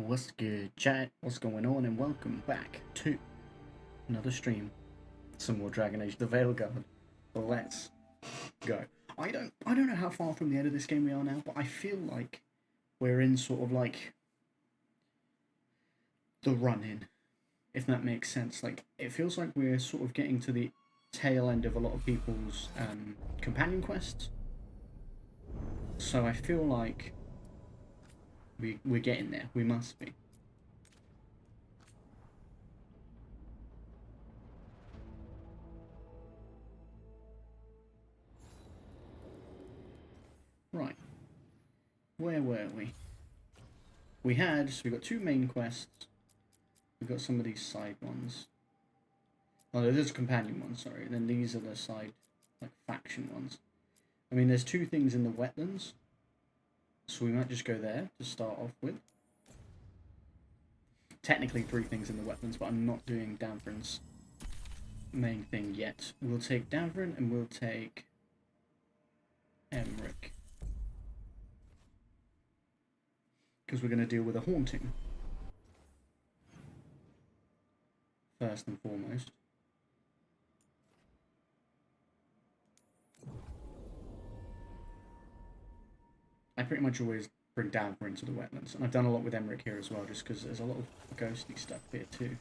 What's good, chat? What's going on? And welcome back to another stream. Some more Dragon Age: The Veilguard. Let's go. I don't know how far from the end of this game we are now, but I feel like we're in sort of like the run-in, if that makes sense. Like, it feels like we're sort of getting to the tail end of a lot of people's companion quests. So I feel like we're getting there. We must be. Right. Where were we? We got two main quests. We've got some of these side ones. Oh no, there's a companion one, sorry. And then these are the side, like, faction ones. I mean, there's two things in the wetlands. So we might just go there to start off with. Technically three things in the wetlands, but I'm not doing Davrin's main thing yet. We'll take Davrin and we'll take Emmerich. Because we're going to deal with a haunting. First and foremost. I pretty much always bring Davrin into the wetlands. And I've done a lot with Emmerich here as well, just because there's a lot of ghostly stuff here too.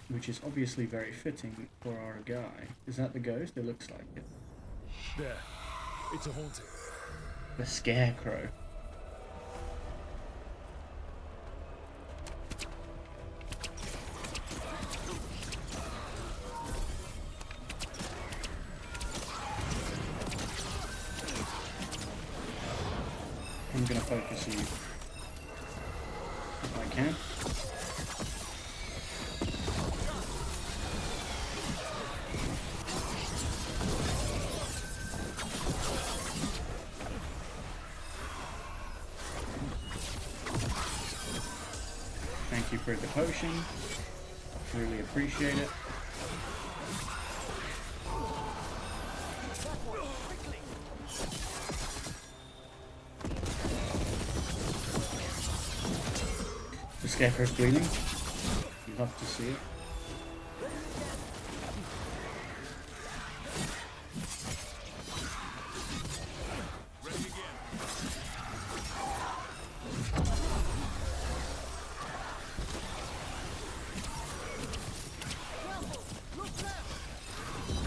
Which is obviously very fitting for our guy. Is that the ghost? It looks like it. There. It's a haunting. The Scarecrow. I'm going to focus you if I can. Thank you for the potion. Really appreciate it. The Scarecrow's bleeding. You'd love to see it.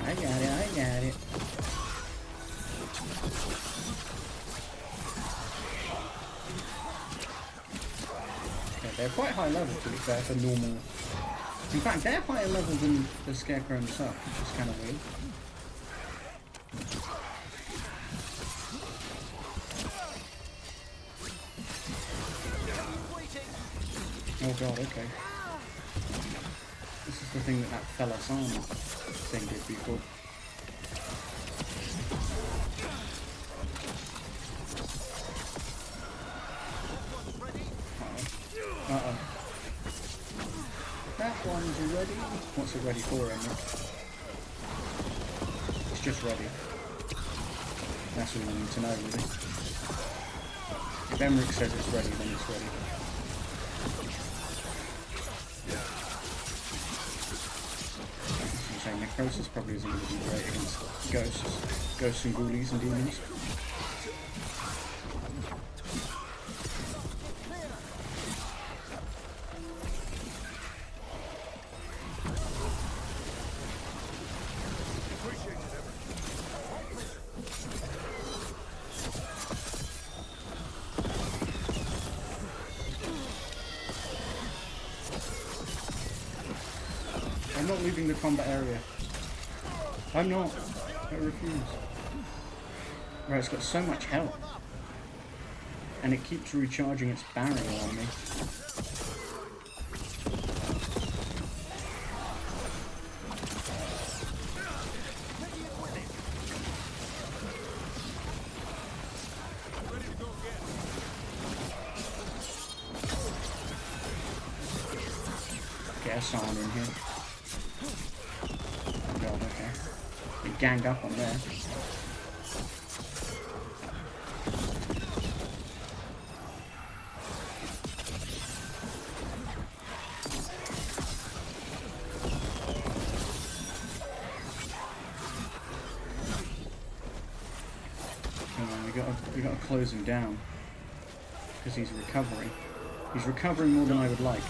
I got it. Okay, they're quite high level to be fair for normal. In fact, they're higher level than the Scarecrow himself, which is kind of weird. Oh god, okay. This is the thing that Fellas Armor thing did before. Uh-oh. That one's ready. What's it ready for, Emmerich? It's just ready. That's all we need to know, really. If Emmerich says it's ready, then it's ready. I'm saying necrosis probably isn't going to be great against ghosts and ghoulies and demons. I'm not leaving the combat area. I'm not. I refuse. Right, it's got so much health. And it keeps recharging its barrier on me. Get a sign in here. Oh god, okay. We ganged up on there. We gotta close him down. Because he's recovering. He's recovering more than I would like.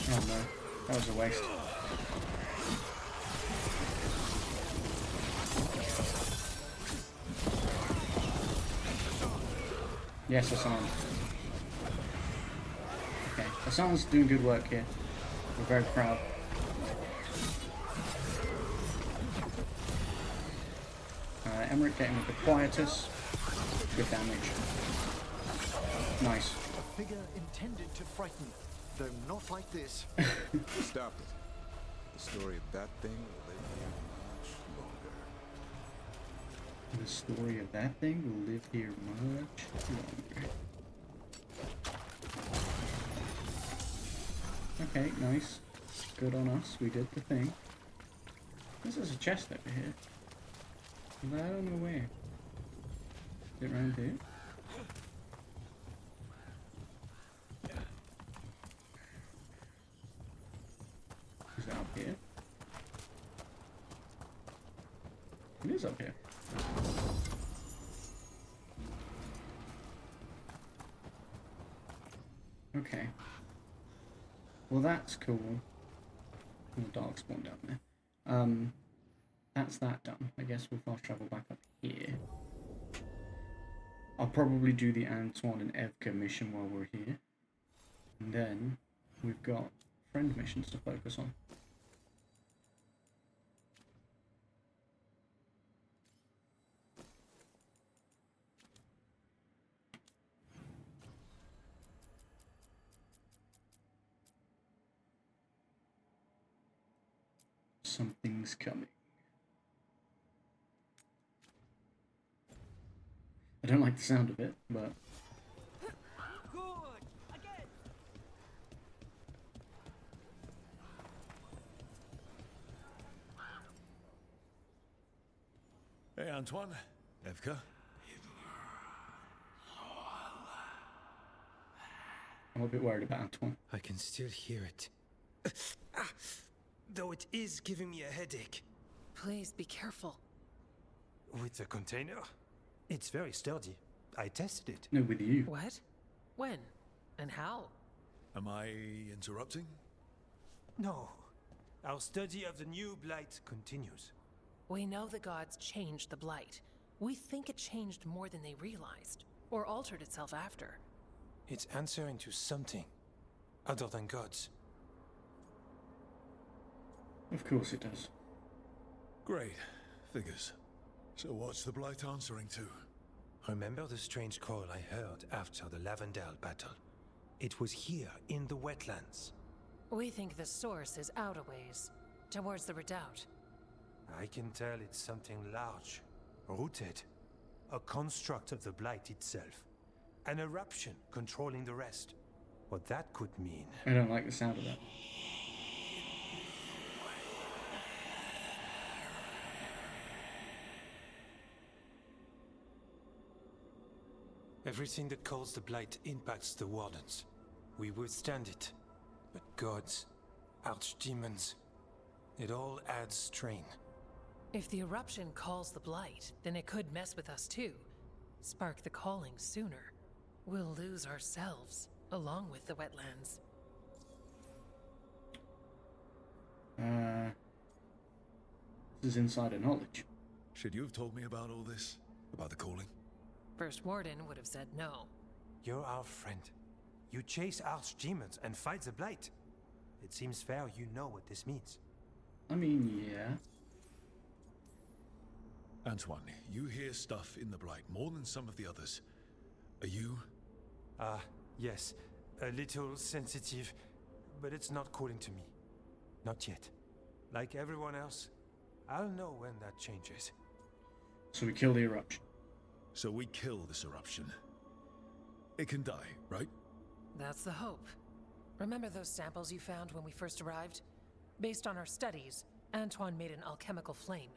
Oh no, that was a waste. Yes, Hassan. Okay, Hassan's doing good work here. We're very proud. Emmerich getting with the quietus. Good damage. Nice. A figure intended to frighten, though not like this. Stop it. The story of that thing will live here much longer. The story of that thing will live here much longer. Okay, nice. Good on us. We did the thing. This is a chest over here. But I don't know where. Is it around here? Is it up here? It is up here. Okay. Well, that's cool. Oh, dark spawn down there. That's that done. I guess we'll fast travel back up here. I'll probably do the Antoine and Evka mission while we're here. And then we've got friend missions to focus on. Something's coming. I don't like the sound of it, but... Good. Again. Hey, Antoine. Evka. I'm a bit worried about Antoine. I can still hear it. Though it is giving me a headache. Please be careful. With the container? It's very sturdy. I tested it. No, with you. What? When? And how? Am I interrupting? No. Our study of the new blight continues. We know the gods changed the blight. We think it changed more than they realized, or altered itself after. It's answering to something other than gods. Of course it does. Great. Figures. So what's the Blight answering to? Remember the strange call I heard after the Lavendale battle? It was here in the wetlands. We think the source is out a ways, towards the redoubt. I can tell it's something large, rooted. A construct of the blight itself. An eruption controlling the rest. What that could mean. I don't like the sound of that. Everything that calls the blight impacts the wardens. We withstand it. But gods, archdemons, it all adds strain. If the eruption calls the blight, then it could mess with us too. Spark the calling sooner. We'll lose ourselves, along with the wetlands. This is insider knowledge. Should you have told me about all this? About the calling? First Warden would have said no. You're our friend. You chase archdemons and fight the blight. It seems fair you know what this means. I mean, yeah. Antoine, you hear stuff in the Blight more than some of the others. Are you? Yes. A little sensitive, but it's not calling to me. Not yet. Like everyone else, I'll know when that changes. So we kill the eruption. So we kill this eruption. It can die, right? That's the hope. Remember those samples you found when we first arrived? Based on our studies, Antoine made an alchemical flame.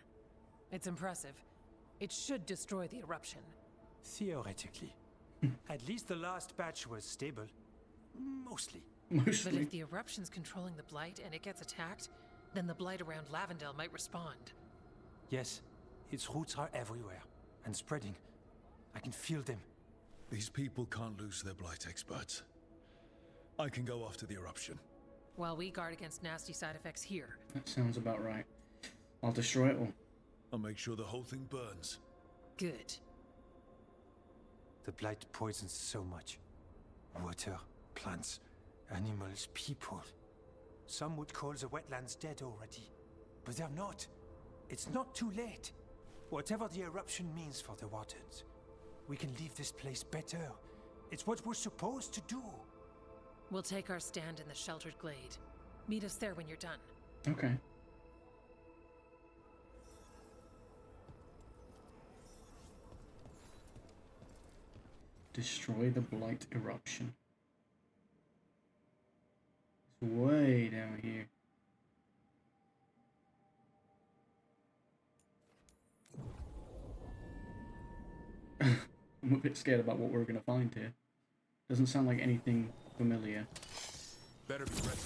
It's impressive. It should destroy the eruption. Theoretically. At least the last batch was stable. Mostly. But Mostly. if the eruption's controlling the blight and it gets attacked, then the blight around Lavendel might respond. Yes, its roots are everywhere and spreading. I can feel them. These people can't lose their blight experts. I can go after the eruption. While we guard against nasty side effects here. That sounds about right. I'll destroy it all. I'll make sure the whole thing burns. Good. The blight poisons so much. Water, plants, animals, people. Some would call the wetlands dead already. But they're not. It's not too late. Whatever the eruption means for the waters, we can leave this place better. It's what we're supposed to do. We'll take our stand in the sheltered glade. Meet us there when you're done. Okay. Destroy the blight eruption. It's way down here. I'm a bit scared about what we're gonna find here. Doesn't sound like anything familiar. Better be ready.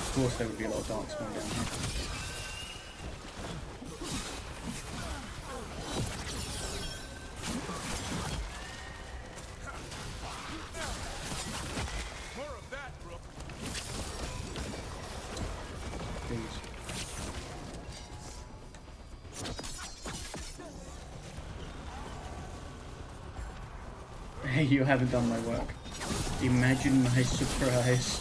Of course there would be a lot of darkspawn down here. More of that, Brooke. Please. Hey, you haven't done my work. Imagine my surprise.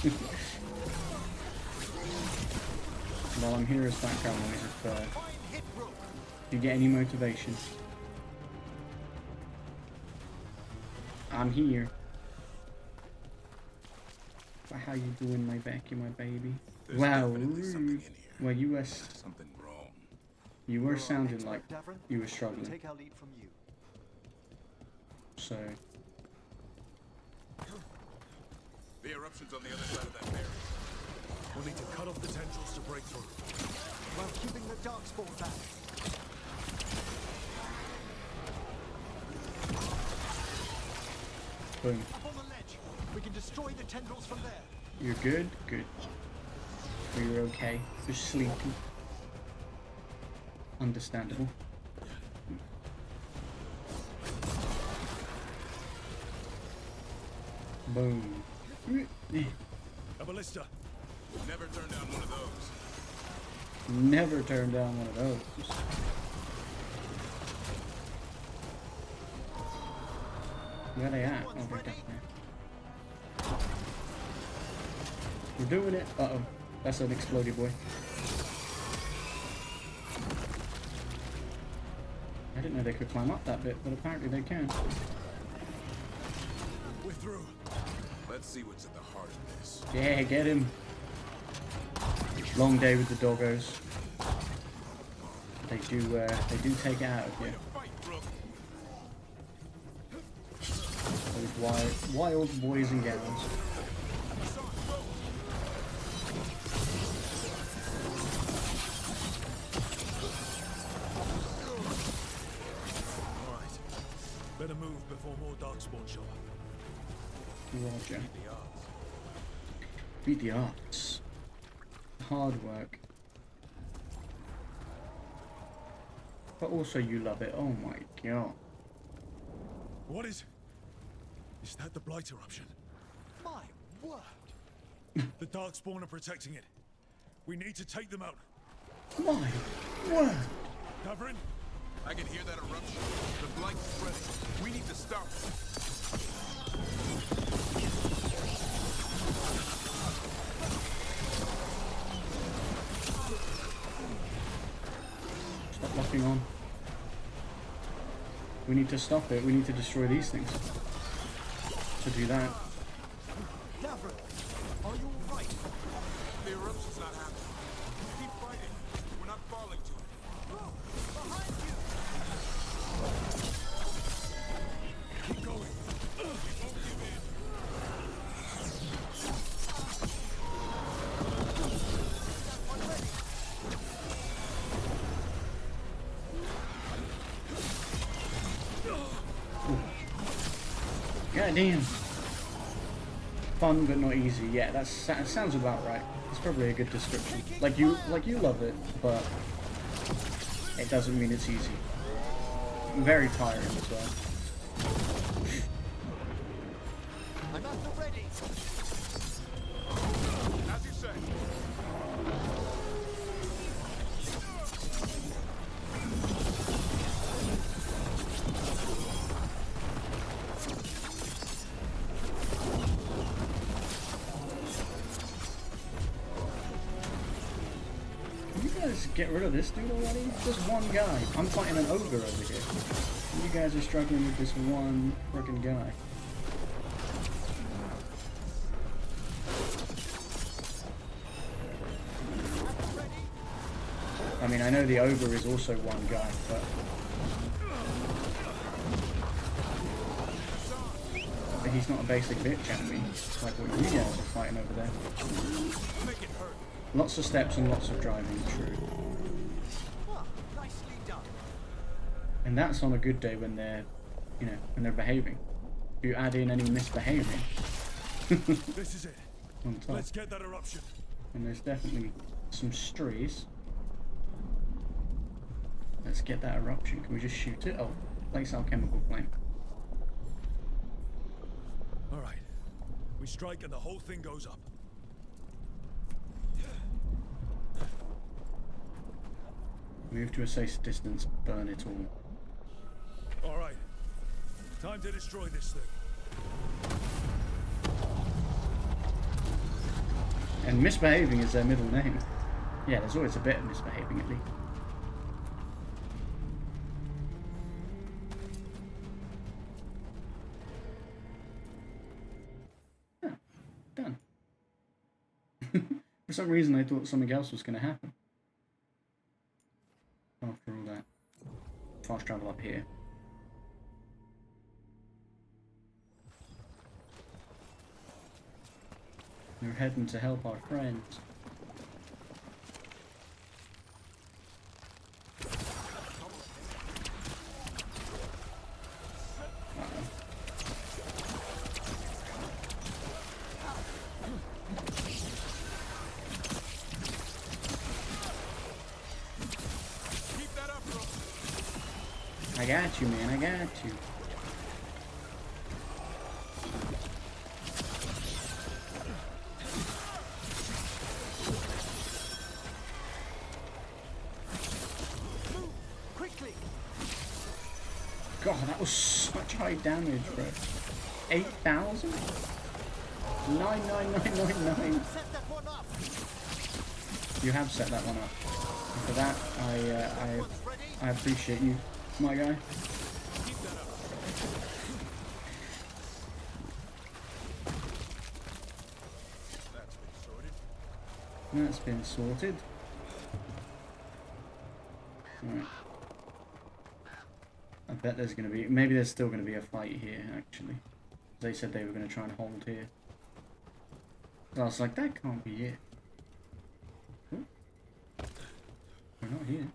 While I'm here as background noise, do you get any motivation? I'm here. Well, how you doing, my Becky, my baby? There's Wow. definitely something in here. Well, you were Something wrong. sounding like you were struggling. Take our lead from you. So The eruption's on the other side of that barrier. We'll need to cut off the tendrils to break through. While keeping the darkspawn back. boom. Up on the ledge. We can destroy the tendrils from there. You're good? Good. You're okay. You're sleepy. Understandable. Boom. A ballista. Never turn down one of those. Never turn down one of those. Where they at? Oh, they're down there. We're doing it. Uh-oh. That's an explodey boy. I didn't know they could climb up that bit, but apparently they can. We're through. Let's see what's at the heart of this. Yeah, get him. Long day with the doggos. They do take it out of you. Fight, Brooke. Those wild boys and gals. Alright. Better move before more darkspawn show up. Roger. Beat the odds. Hard work. But also you love it. Oh my god. What is... Is that the blight eruption? My word. The darkspawn are protecting it. We need to take them out. My word. Tavern? I can hear that eruption. The blight's spreading. We need to stop it. Stop locking on. We need to stop it. We need to destroy these things. To do that. Davron, are you alright? The eruption's not happening. Keep fighting. We're not falling to it. Bro, behind you! Keep going. We won't give in. God damn. Fun but not easy. Yeah, that sounds about right. It's probably a good description. Like you love it, but it doesn't mean it's easy. Very tiring as well. I'm at the ready. As you say. Can you guys get rid of this dude already? Just one guy. I'm fighting an ogre over here. And you guys are struggling with this one freaking guy. I mean, I know the ogre is also one guy, but he's not a basic bitch enemy like what you guys are fighting over there. Make it hurt. Lots of steps and lots of driving, true. Ah, nicely done. And that's on a good day when they're, you know, when they're behaving. If you add in any misbehaving This is it. on top, Let's get that eruption. and there's definitely some strees. Let's get that eruption. Can we just shoot it? Oh, place our chemical flame. All right. We strike and the whole thing goes up. Move to a safe distance, burn it all. All right. Time to destroy this thing. And misbehaving is their middle name. Yeah, there's always a bit of misbehaving at least. Yeah, done. For some reason I thought something else was going to happen. After all that. Fast travel up here. We're heading to help our friends. Keep that up, bro. I got you, man. I got you. Move quickly. God, that was such high damage, bro. 8,000? 99999. Set that one up. You have set that one up. And for that, One's ready. I appreciate you, my guy. Keep that up. That's been sorted. That's been sorted. Alright. I bet there's going to be... Maybe there's still going to be a fight here, actually. They said they were going to try and hold here. So I was like, that can't be it. Oh. We're not here.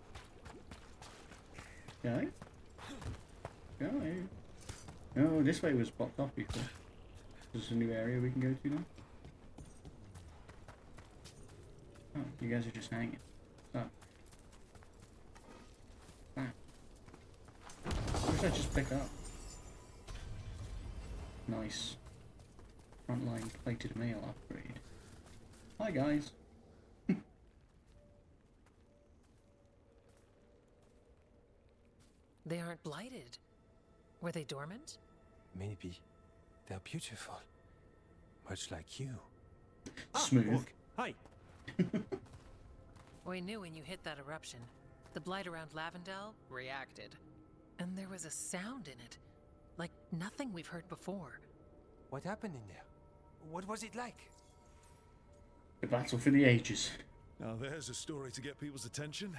Guys? Guys? Oh, this way was blocked off before. There's a new area we can go to now. Oh, you guys are just hanging. What's up? What did I just pick up? Nice. Frontline plated mail upgrade. Hi guys. They aren't blighted. Were they dormant? Maybe. They're beautiful. Much like you. Smooth. Hi. We knew when you hit that eruption. The blight around Lavendel reacted. And there was a sound in it. Like nothing we've heard before. What happened in there? What was it like? The battle for the ages. Now there's a story to get people's attention.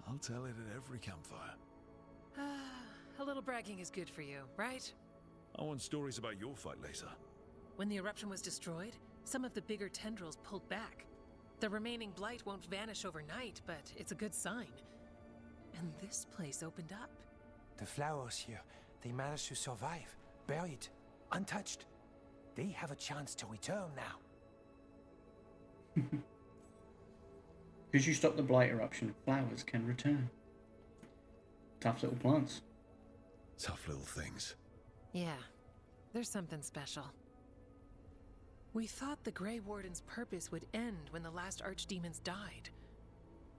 I'll tell it at every campfire. A little bragging is good for you, right? I want stories about your fight later. When the eruption was destroyed, some of the bigger tendrils pulled back. The remaining blight won't vanish overnight, but it's a good sign. And this place opened up. The flowers here, they managed to survive. Buried. untouched. They have a chance to return now. Because you stop the blight eruption, flowers can return. Tough little plants. Tough little things. Yeah, there's something special. We thought the Grey Warden's purpose would end when the last archdemons died.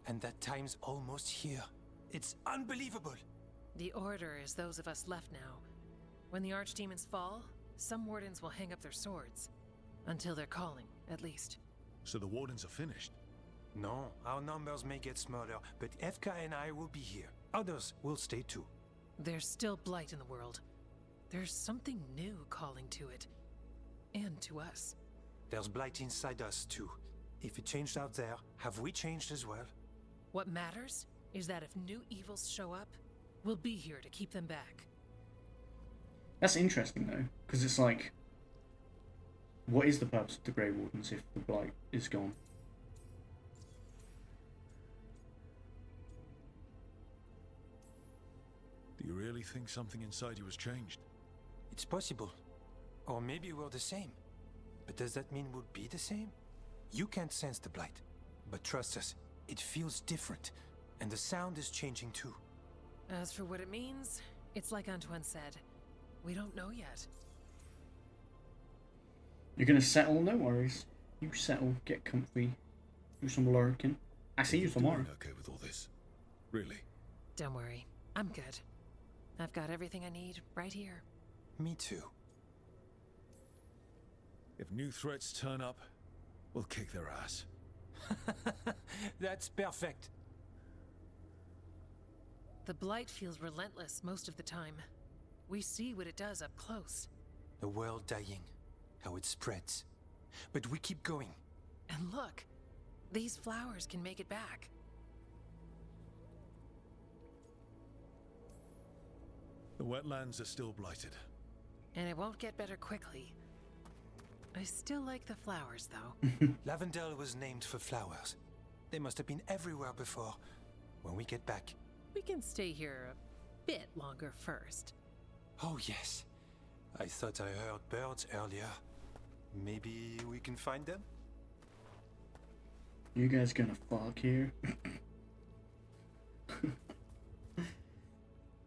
And that time's almost here. It's unbelievable. The Order is those of us left now. When the archdemons fall, some wardens will hang up their swords. Until they're calling, at least. So the wardens are finished. No, our numbers may get smaller, but FK and I will be here. Others will stay too. There's still blight in the world. There's something new calling to it. And to us. There's blight inside us too. If it changed out there, have we changed as well? What matters is that if new evils show up, we'll be here to keep them back. That's interesting though, because it's like, what is the purpose of the Grey Wardens if the blight is gone? Do you really think something inside you has changed? It's possible. Or maybe we're the same. But does that mean we'll be the same? You can't sense the blight. But trust us, it feels different. And the sound is changing too. As for what it means, it's like Antoine said. We don't know yet. You're gonna settle? No worries. You settle, get comfy, do some lurking. I see you tomorrow. Doing okay with all this? Really? Don't worry, I'm good. I've got everything I need right here. Me too. If new threats turn up, we'll kick their ass. That's perfect. The blight feels relentless most of the time. We see what it does up close. The world dying. How it spreads. But we keep going. And look, these flowers can make it back. The wetlands are still blighted. And it won't get better quickly. I still like the flowers, though. Lavendel was named for flowers. They must have been everywhere before. When we get back. We can stay here a bit longer first. Oh yes. I thought I heard birds earlier. Maybe we can find them? You guys gonna fuck here? I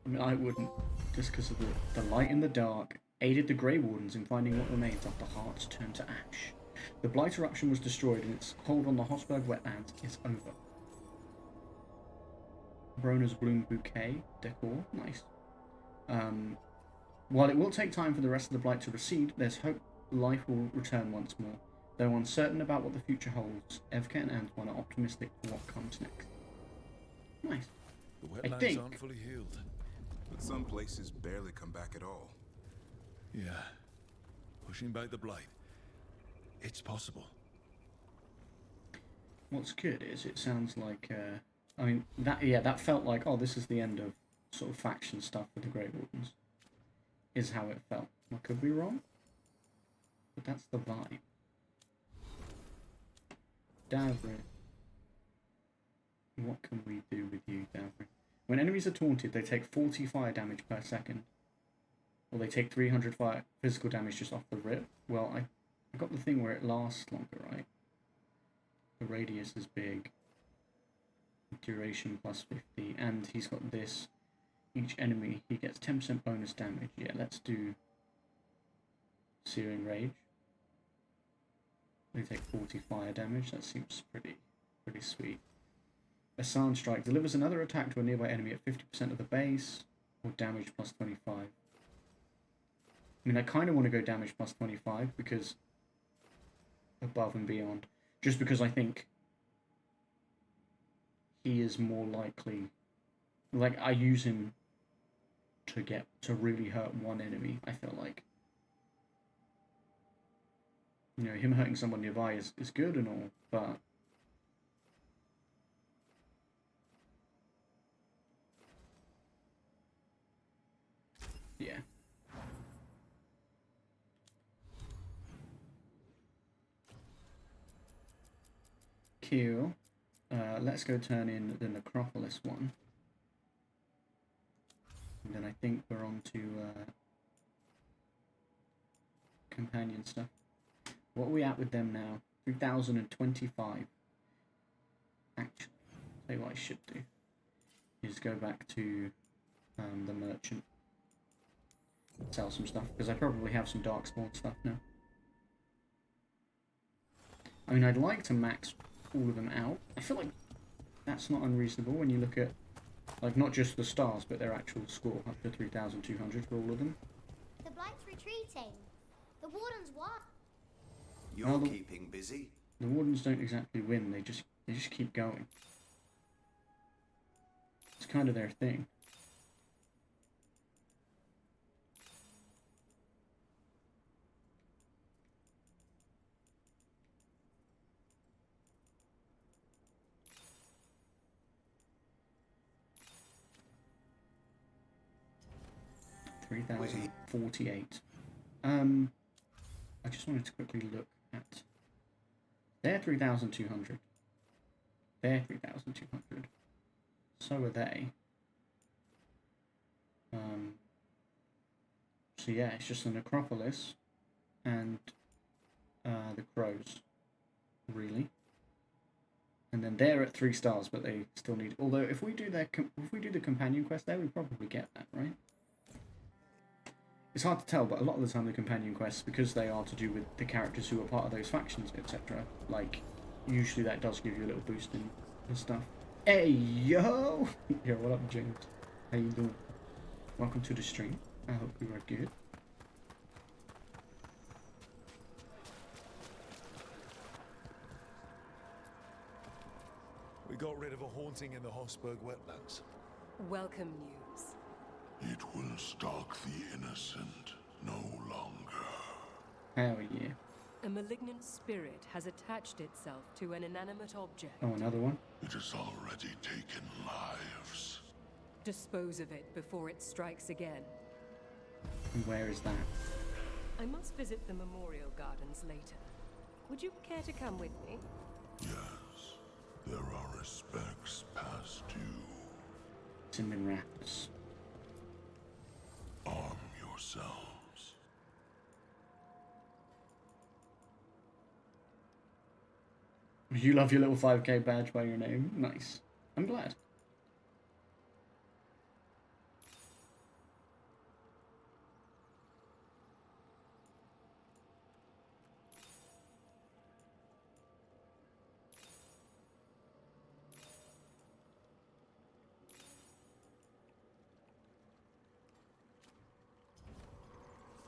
mean, I wouldn't. Just because of the light in the dark aided the Grey Wardens in finding what remains after hearts turned to ash. The blight eruption was destroyed and its hold on the Hossberg wetlands is over. Brona's bloom bouquet decor, nice. While it will take time for the rest of the blight to recede, there's hope life will return once more. Though uncertain about what the future holds, Evka and Antoine are optimistic for what comes next. Nice. The I wetlands think aren't fully healed. But some places barely come back at all. Yeah. Pushing back the blight. It's possible. what's good is it sounds like I mean that felt like, oh, this is the end of sort of faction stuff with the Grey Wardens, is how it felt. I could be wrong, but that's the vibe. Davrin. What can we do with you, Davrin? When enemies are taunted, they take 40 fire damage per second. Or they take 300 physical damage just off the rip. Well, I got the thing where it lasts longer, right? The radius is big. Duration plus 50. And he's got this. Each enemy, he gets 10% bonus damage. Yeah, let's do Searing Rage. They take 40 fire damage. That seems pretty sweet. A Sand Strike delivers another attack to a nearby enemy at 50% of the base, or damage plus 25. I mean, I kind of want to go damage plus 25 because above and beyond. Just because I think he is more likely, like, I use him to really hurt one enemy, I feel like. You know, him hurting someone nearby is good and all, but yeah. Cool. Let's go turn in the Necropolis one. And then I think we're on to companion stuff. What are we at with them now? 3,025. Actually, tell you what I should do is go back to the merchant, sell some stuff, because I probably have some Darkspawn stuff now. I mean, I'd like to max all of them out. I feel like that's not unreasonable when you look at, like, not just the stars, but their actual score, up to 3,200 for all of them. The Blight's retreating. The Wardens won. You're keeping busy. The Wardens don't exactly win, they just keep going. It's kind of their thing. $3,048. I just wanted to quickly look at. They're 3,200. They're 3,200. So are they. So yeah, it's just the Necropolis and the Crows, really. And then they're at 3 stars, but they still need. Although if we do the companion quest there, we probably get that, right? It's hard to tell, but a lot of the time the companion quests, because they are to do with the characters who are part of those factions, etc., like, usually that does give you a little boost in and stuff. Hey, yo! Yo, what up, James? How you doing? Welcome to the stream. I hope you are good. We got rid of a haunting in the Hossberg wetlands. Welcome news. It will stalk the innocent no longer. Hell yeah. A malignant spirit has attached itself to an inanimate object. Oh, another one? It has already taken lives. Dispose of it before it strikes again. And where is that? I must visit the memorial gardens later. Would you care to come with me? Yes, there are respects past due. Cinnamon wraps. Arm yourselves. You love your little 5k badge by your name. Nice. I'm glad.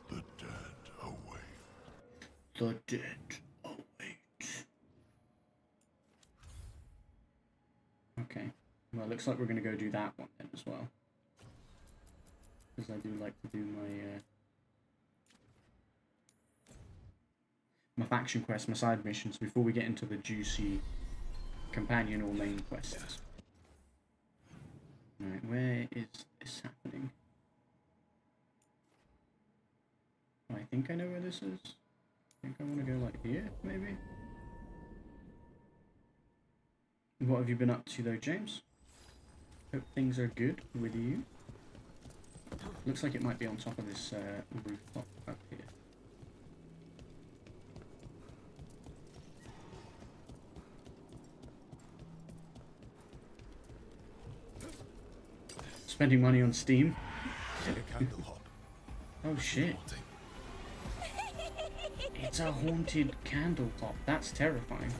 The dead await. The dead await. Okay. Well, looks like we're going to go do that one then as well. Because I do like to do my faction quests, my side missions, before we get into the juicy companion or main quests. Right, where is this happening? I think I know where this is. I think I want to go like here, maybe? What have you been up to though, James? Hope things are good with you. Looks like it might be on top of this rooftop up here. Spending money on Steam? Oh shit. It's a haunted candle top. That's terrifying.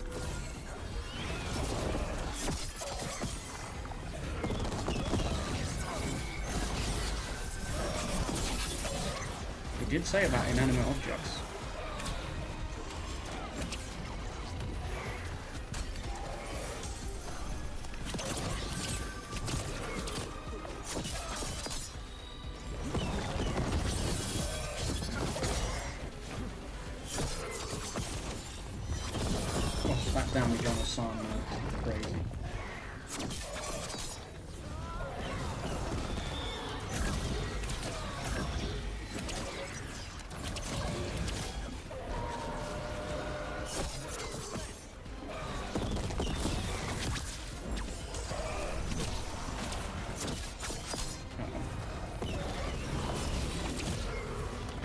It did say about inanimate objects. Damage on a sun, crazy.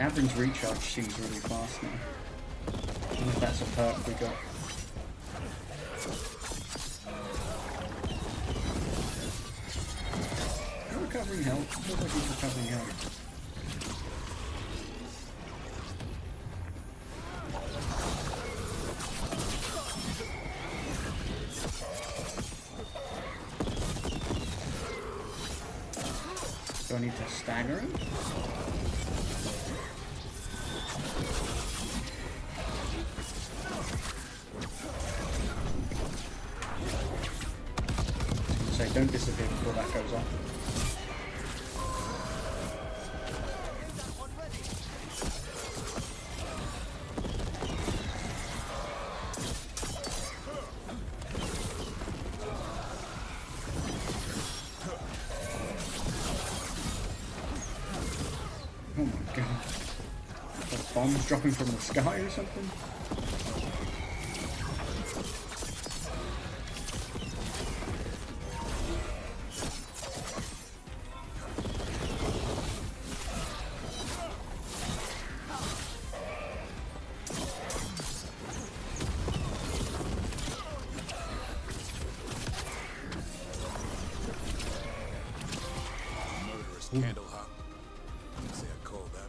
Gavrin's recharge seems really fast now. I wonder if that's a perk we got. You're recovering health. Looks like he's recovering health. Do I need to stagger him? So don't disappear before that goes off. Oh my god. Are bombs dropping from the sky or something? Murderous candle hop. Can't say I call that.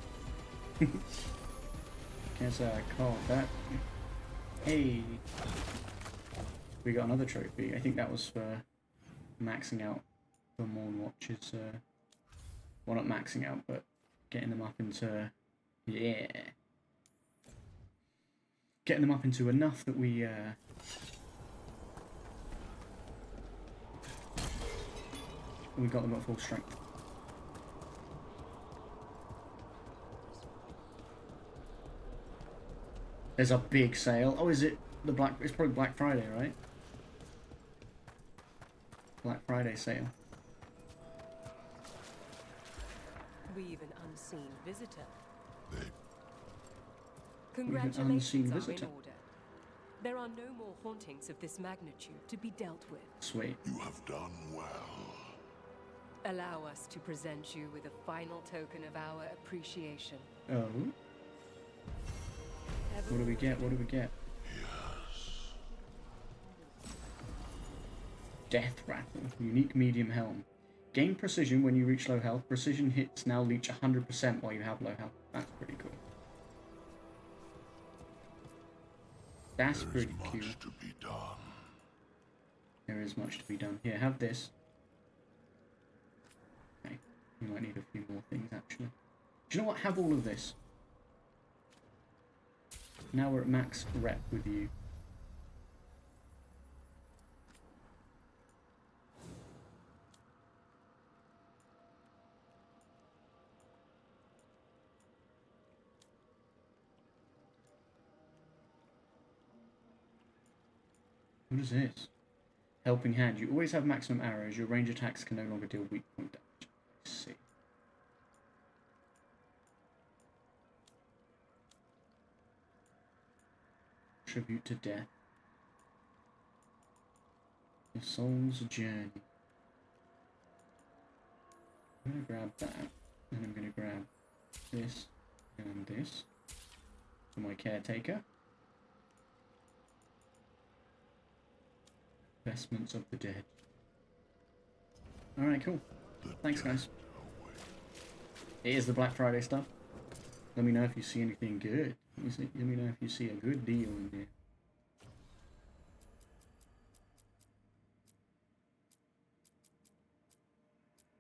Can't say I called that. Hey! We got another trophy. I think that was for maxing out the Morn Watches. Well, not maxing out, but getting them up into... Yeah! Getting them up into enough that we got them at full strength. There's a big sale. Oh, is it the Black... It's probably Black Friday, right? Black Friday sale. We've an unseen visitor. They Congratulations unseen are visitor. in order. There are no more hauntings of this magnitude to be dealt with. Sweet. you have done well. Allow us to present you with a final token of our appreciation. Oh. What do we get? What do we get? Yes. Death Rattle. Unique medium helm. Gain precision when you reach low health. Precision hits now leech 100% while you have low health. That's pretty cool. That's There is pretty cool. much to be done. There is much to be done. Here, have this. Okay. You might need a few more things, actually. Do you know what? Have all of this. Now we're at max rep with you. What is this? Helping Hand. You always have maximum arrows. Your range attacks can no longer deal weak point damage. Let's see. Tribute to death. The soul's journey. I'm gonna grab that, and I'm gonna grab this and this for my caretaker. Vestments of the Dead. Alright, cool. Thanks, guys. It is the Black Friday stuff. Let me know if you see anything good. Let me know if you see a good deal in there.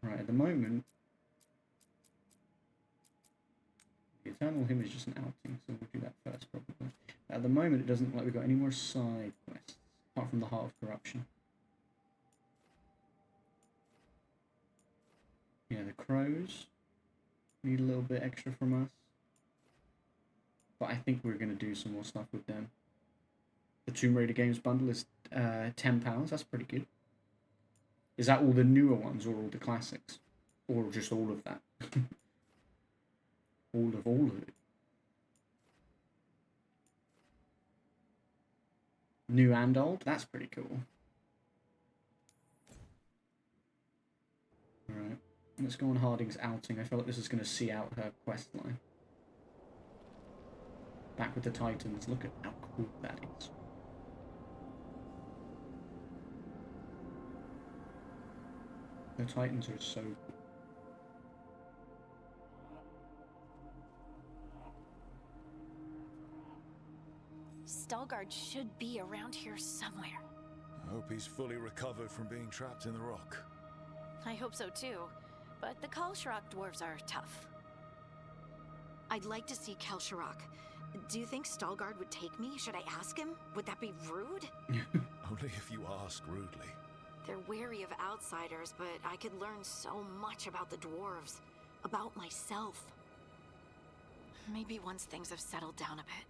Right, at the moment, the Eternal Hymn is just an outing, so we'll do that first probably. At the moment, it doesn't look like we've got any more side quests, apart from the Heart of Corruption. Yeah, the Crows need a little bit extra from us. But I think we're going to do some more stuff with them. The Tomb Raider Games bundle is £10. That's pretty good. Is that all the newer ones or all the classics? Or just all of that? all of it. New and old? That's pretty cool. Alright. Let's go on Harding's outing. I feel like this is going to see out her quest line. back with the Titans. Look at how cool that is. The Titans are so cool. Stalgard should be around here somewhere. I hope he's fully recovered from being trapped in the rock. I hope so too, but the Kalsharok dwarves are tough. I'd like to see Kalsharok. Do you think Stalgard would take me? Should I ask him? Would that be rude? Only if you ask rudely. They're wary of outsiders, but I could learn so much about the dwarves, about myself. Maybe once things have settled down a bit.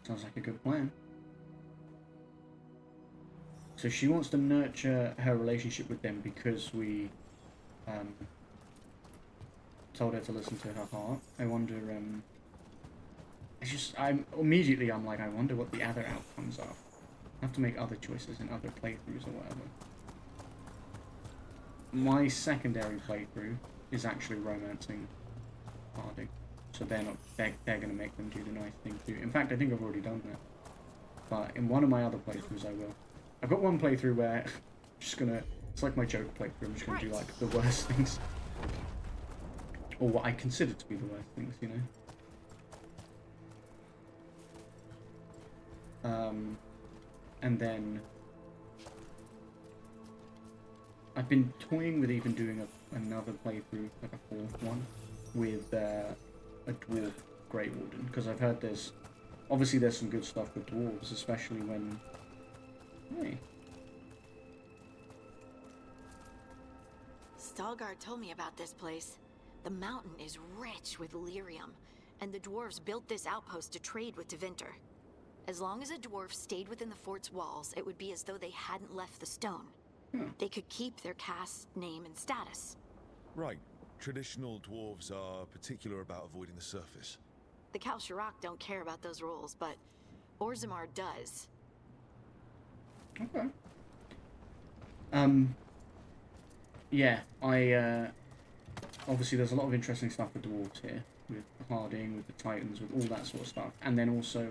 Sounds like a good plan. So she wants to nurture her relationship with them because we told her to listen to her heart. I wonder, I'm like, I wonder what the other outcomes are. I have to make other choices in other playthroughs or whatever. My secondary playthrough is actually romancing Harding. So they're going to make them do the nice thing too. In fact, I think I've already done that. But in one of my other playthroughs, I will. I've got one playthrough where I'm just going to... It's like my joke playthrough. I'm just going to do, like, the worst things. Or what I consider to be the worst things, you know? And then... I've been toying with even doing another playthrough, like a fourth one, with a dwarf Grey Warden, because I've heard there's... Obviously there's some good stuff with dwarves, especially when... Hey. Stalgard told me about this place. The mountain is rich with lyrium, and the dwarves built this outpost to trade with Tevinter. As long as a dwarf stayed within the fort's walls, it would be as though they hadn't left the stone. They could keep their caste, name, and status. Right. Traditional dwarves are particular about avoiding the surface. The Kalsharok don't care about those rules, but Orzammar does. Okay. Yeah, obviously there's a lot of interesting stuff with dwarves here, with Harding, with the Titans, with all that sort of stuff, and then also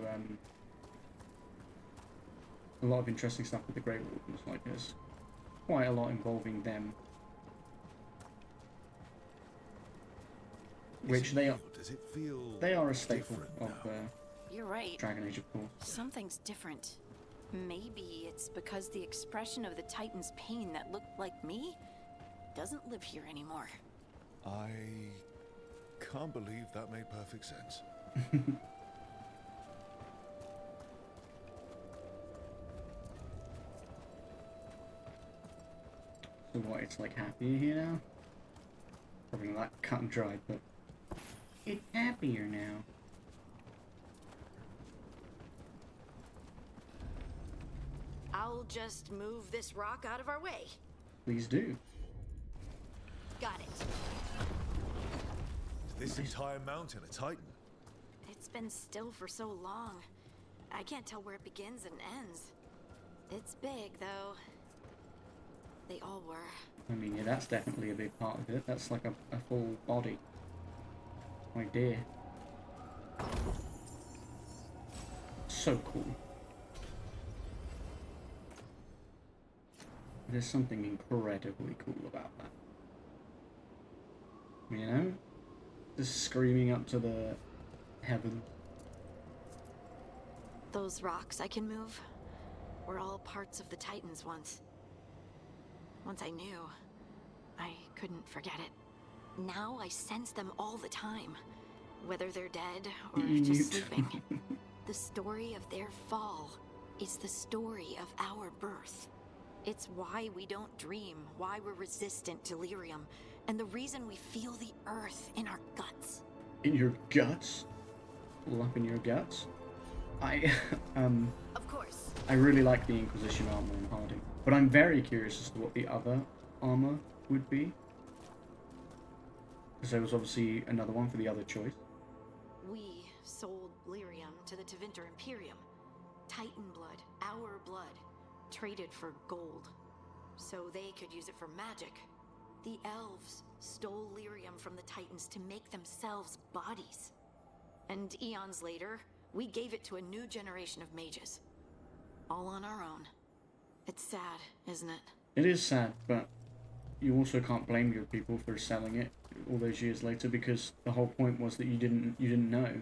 a lot of interesting stuff with the Grey Wardens. Like there's quite a lot involving them, which they are. Does it feel they are a staple of You're right. Dragon Age, of course. Something's different. Maybe it's because the expression of the Titan's pain that looked like me doesn't live here anymore. I can't believe that made perfect sense. So what, it's like happier here now? Probably not that cut and dried, but it's happier now. I'll just move this rock out of our way. Please do. Got it. Is this entire mountain a Titan? It's been still for so long. I can't tell where it begins and ends. It's big, though. They all were. I mean, yeah, that's definitely a big part of it. That's like a full body. My dear. So cool. There's something incredibly cool about that. You know? Just screaming up to the heaven. Those rocks I can move were all parts of the Titans once. Once I knew, I couldn't forget it. Now I sense them all the time, whether they're dead or just sleeping. The story of their fall is the story of our birth. It's why we don't dream, why we're resistant to lyrium, and the reason we feel the earth in our guts. In your guts? All up in your guts? Of course. I really like the Inquisition armor in Harding, but I'm very curious as to what the other armor would be. Because there was obviously another one for the other choice. We sold lyrium to the Tevinter Imperium. Titan blood, our blood, traded for gold, so they could use it for magic. The elves stole lyrium from the Titans to make themselves bodies. And eons later, we gave it to a new generation of mages. All on our own. It's sad, isn't it? It is sad, but you also can't blame your people for selling it all those years later, because the whole point was that you didn't know.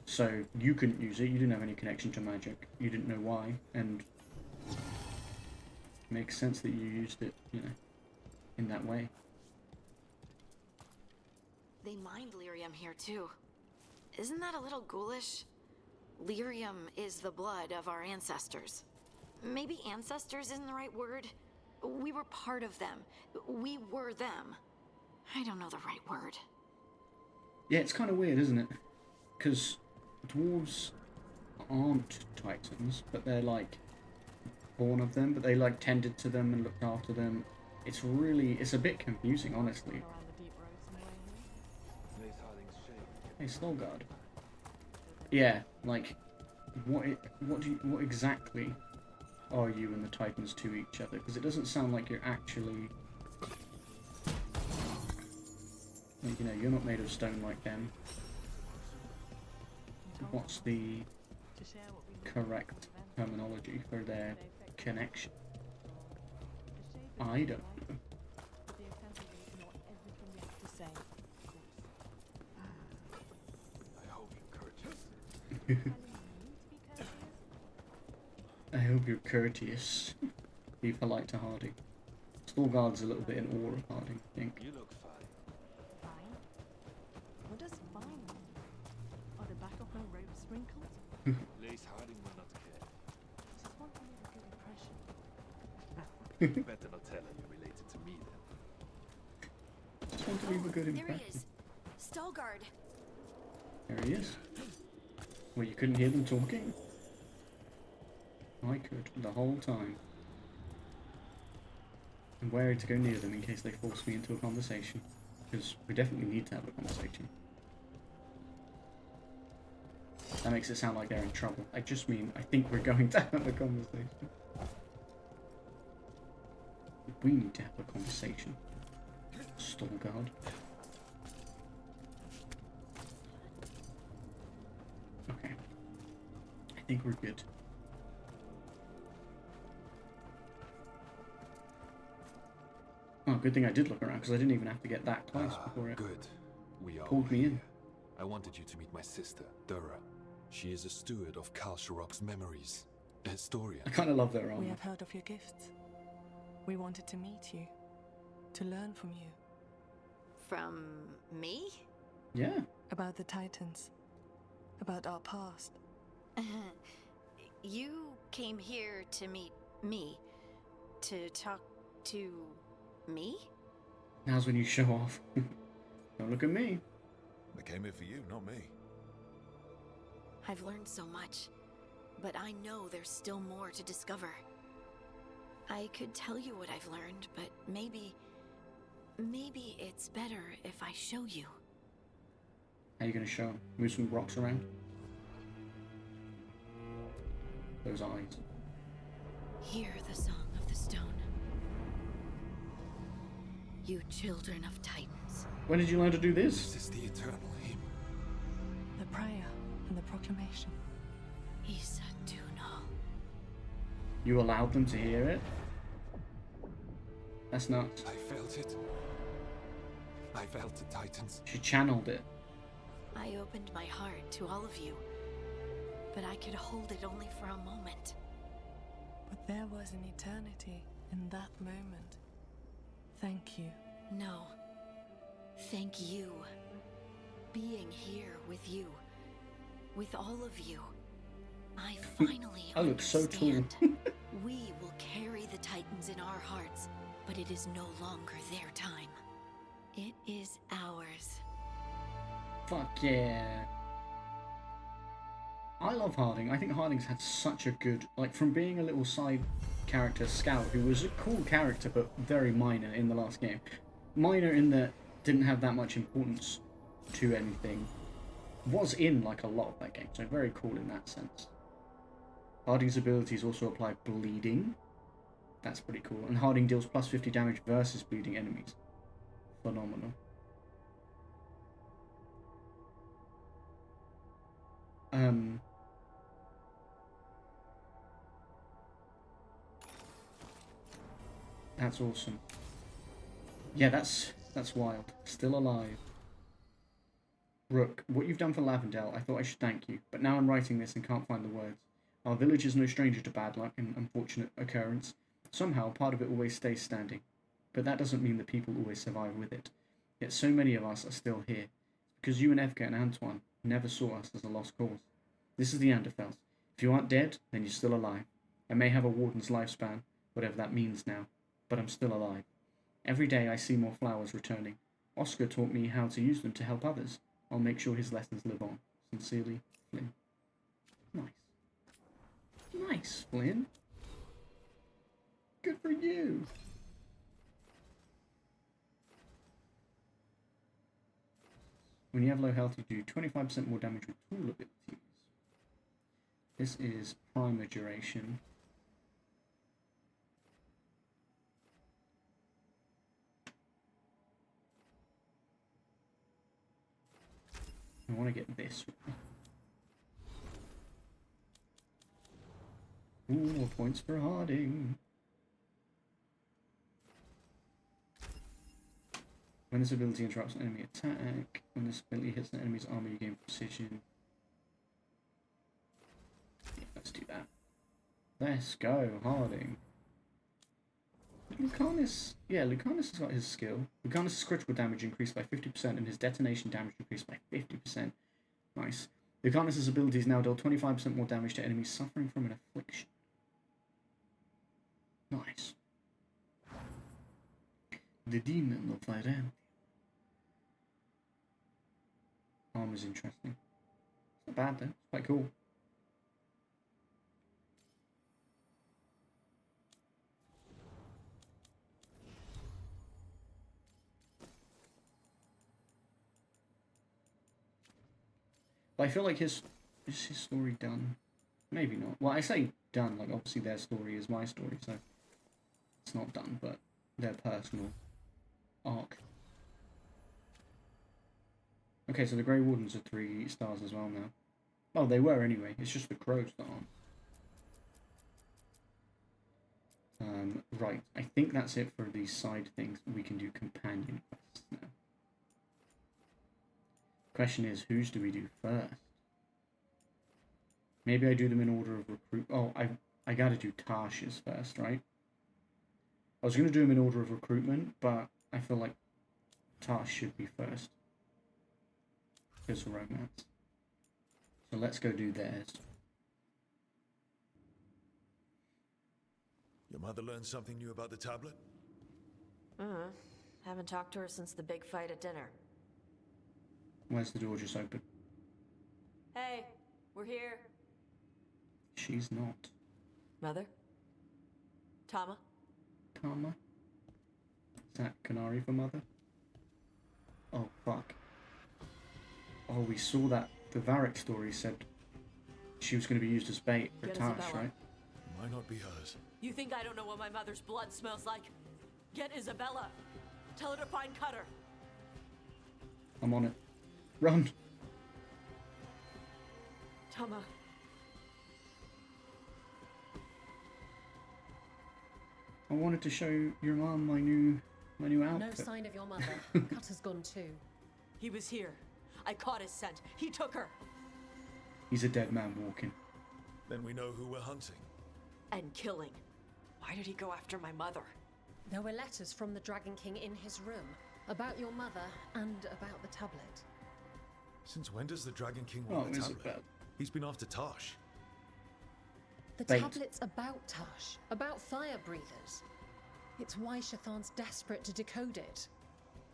So you couldn't use it, you didn't have any connection to magic, you didn't know why, and it makes sense that you used it, you know, in that way. They mined lyrium here too. Isn't that a little ghoulish? Lyrium is the blood of our ancestors. Maybe ancestors isn't the right word. We were part of them. We were them. I don't know the right word. Yeah, it's kind of weird, isn't it? Because dwarves aren't titans, but they're like born of them, but they like tended to them and looked after them. It's a bit confusing, honestly. Hey, Stolgard. Yeah, like, what exactly are you and the Titans to each other? Because it doesn't sound like you're actually, like, you know, you're not made of stone like them. What's the correct terminology for their connection? I don't know. I hope you're courteous. Be polite to Harding. Stolgard's a little bit in awe of Harding, I think. You look fine. Fine? What does fine mean? Are the back of my robe sprinkled? Lace Harding will not care. Just want to leave a good impression. You better not tell her you're related to me then. Just want to leave a good There impression. he is. Stalgard. There he is. Well, you couldn't hear them talking? I could, the whole time. I'm wary to go near them in case they force me into a conversation. Because we definitely need to have a conversation. That makes it sound like they're in trouble. I just mean, I think we're going to have a conversation. We need to have a conversation. Stolgard. Okay. I think we're good. Oh, good thing I did look around, because I didn't even have to get that close before it Good. We are pulled me in. I wanted you to meet my sister, Dura. She is a steward of Karl Sharok's memories. A historian. I kind of love their armor. We have heard of your gifts. We wanted to meet you. To learn from you. From me? Yeah. About the Titans. About our past. You came here to meet me. To talk to me? Now's when you show off. Don't look at me. I came here for you, not me. I've learned so much, but I know there's still more to discover. I could tell you what I've learned, but maybe it's better if I show you. How are you going to show him? Move some rocks around? Those eyes. Hear the song of the stone. You children of Titans. When did you learn to do this? This is the eternal hymn. The prayer and the proclamation. Isa Tunal. You allowed them to hear it? That's nuts. I felt it. I felt the Titans. She channeled it. I opened my heart to all of you, but I could hold it only for a moment. But there was an eternity in that moment. Thank you. No. Thank you. Being here with you. With all of you. I finally I look so tall. understand. We will carry the Titans in our hearts, but it is no longer their time. It is ours. Fuck yeah. I love Harding. I think Harding's had such a good, like, from being a little side character, Scout, who was a cool character but very minor in the last game. Minor in that didn't have that much importance to anything. Was in, like, a lot of that game, so very cool in that sense. Harding's abilities also apply bleeding. That's pretty cool. And Harding deals plus 50 damage versus bleeding enemies. Phenomenal. That's awesome. Yeah, that's wild. Still alive. Rook, what you've done for Lavendale, I thought I should thank you, but now I'm writing this and can't find the words. Our village is no stranger to bad luck and unfortunate occurrence. Somehow, part of it always stays standing. But that doesn't mean the people always survive with it. Yet so many of us are still here, because you and Evka and Antoine never saw us as a lost cause. This is the Anderfels. If you aren't dead, then you're still alive. I may have a warden's lifespan, whatever that means now, but I'm still alive. Every day I see more flowers returning. Oscar taught me how to use them to help others. I'll make sure his lessons live on. Sincerely, Flynn. Nice. Nice, Flynn. Good for you. When you have low health, you do 25% more damage with tool abilities. This is primer duration. I want to get this. Ooh, more points for Harding. When this ability interrupts an enemy attack, when this ability hits an enemy's armor, you gain precision. Yeah, let's do that. Let's go, Harding. Lucanus, yeah, Lucanus has got his skill. Lucanus' critical damage increased by 50% and his detonation damage increased by 50%. Nice. Lucanus' abilities now deal 25% more damage to enemies suffering from an affliction. Nice. The Demon of Viran. Armor's interesting. It's not bad though, it's quite cool. But I feel like is his story done? Maybe not. Well, I say done, like obviously their story is my story, so it's not done, but their personal arc. Okay, so the Grey Wardens are 3 stars as well now. Oh, they were anyway. It's just the crows that aren't. Right. I think that's it for these side things. We can do companion quests now. Question is, whose do we do first? Maybe I do them in order of recruit. Oh, I gotta do Tasha's first, right? I was gonna do them in order of recruitment, but I feel like Tash should be first. Because of romance. So let's go do theirs. Your mother learned something new about the tablet? Haven't talked to her since the big fight at dinner. Where's the door just open? Hey, we're here. She's not. Mother? Tama? Tama? Is that Canary for mother? Oh, fuck. Oh, we saw that. The Varric story said she was going to be used as bait for Tash, right? Might not be hers. You think I don't know what my mother's blood smells like? Get Isabella. Tell her to find Cutter. I'm on it. Run! Tama. I wanted to show your mom my new outfit. No sign of your mother. Cutter's gone too. He was here. I caught his scent. He took her. He's a dead man walking. Then we know who we're hunting. And killing. Why did he go after my mother? There were letters from the Dragon King in his room about your mother and about the tablet. Since when does the Dragon King want the tablet? Isabel. He's been after Tash. The Bait. tablet's about Tash, about fire breathers. It's why Shathan's desperate to decode it.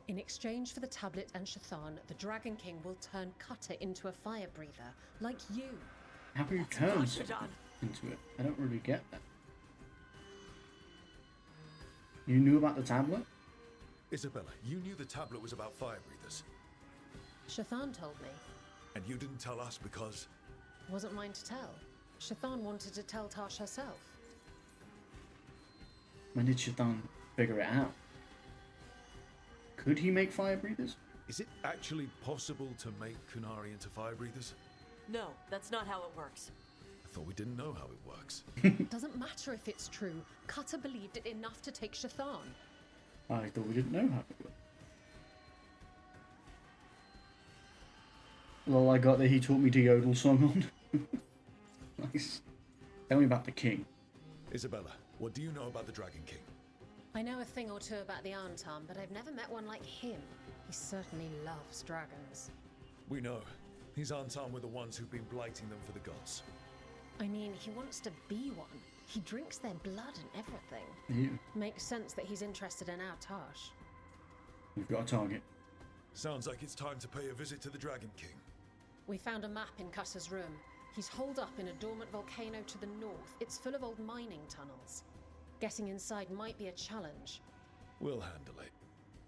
In exchange for the tablet and Shathan, the Dragon King will turn Cutter into a fire breather, like you. How can you turn something into it? I don't really get that. You knew about the tablet? Isabella, you knew the tablet was about fire breathers. Shathan told me. And you didn't tell us because... Wasn't mine to tell. Shathan wanted to tell Tash herself. When did Shathan figure it out? Could he make fire breathers? Is it actually possible to make Kunari into fire breathers? No, that's not how it works. I thought we didn't know how it works. Doesn't matter if it's true. Cutter believed it enough to take Shathan. I thought we didn't know how it worked. Well, I got that he taught me to yodel song on. Nice. Tell me about the king. Isabella, what do you know about the Dragon King? I know a thing or two about the Anton, but I've never met one like him. He certainly loves dragons. We know. His Anton were the ones who've been blighting them for the gods. I mean, he wants to be one. He drinks their blood and everything. You. Makes sense that he's interested in our Tash. We've got a target. Sounds like it's time to pay a visit to the Dragon King. We found a map in Cutter's room. He's holed up in a dormant volcano to the north. It's full of old mining tunnels. Getting inside might be a challenge. We'll handle it.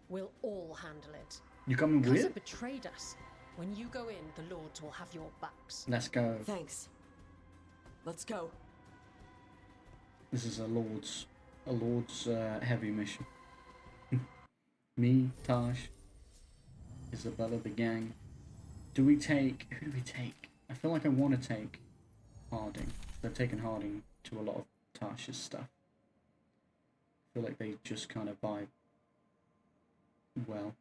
We'll all handle it. You coming Cutter with? betrayed us. When you go in, the Lords will have your backs. Let's go. Thanks. Let's go. This is a lord's heavy mission. Me, Taj, Isabella, the gang. Who do we take? I feel like I want to take Harding. They've taken Harding to a lot of Tash's stuff. I feel like they just kind of vibe well.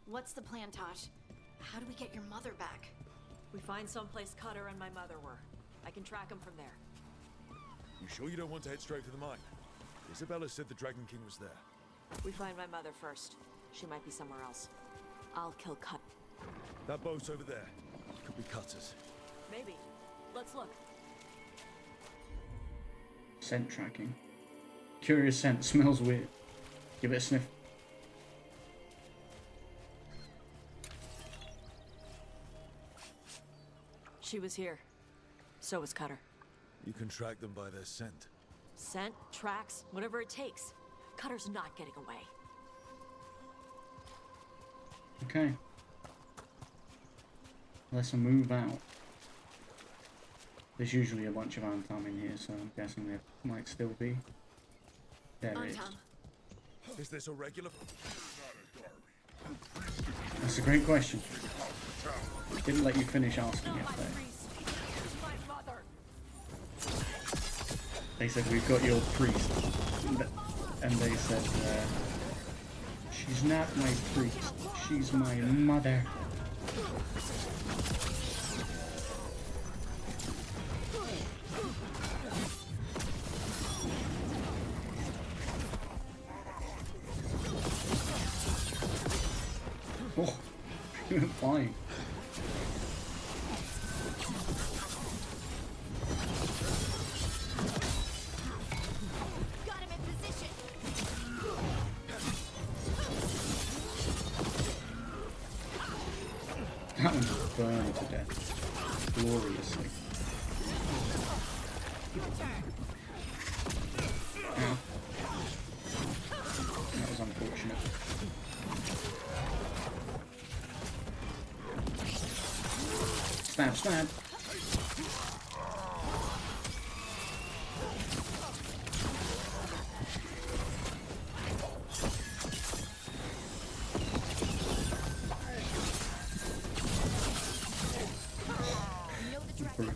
What's the plan, Tosh? How do we get your mother back? We find someplace Cutter and my mother were. I can track them from there. You sure you don't want to head straight for the mine? Isabella said the Dragon King was there. We find my mother first. She might be somewhere else. I'll kill Cut. That boat's over there. Could be Cutter's. Maybe. Let's look. Scent tracking. Curious scent. Smells weird. Give it a sniff. She was here. So was Cutter. You can track them by their scent. Scent, tracks, whatever it takes. Cutter's not getting away. Okay. Let's move out. There's usually a bunch of Antam in here, so I'm guessing there might still be. There it is. Is this a regular? That's a great question. Didn't let you finish asking it there. They said, we've got your priest. And they said, she's not my priest, she's my mother. Oh, he went flying. That one just burned to death gloriously. Ow. That was unfortunate. Stab, stab.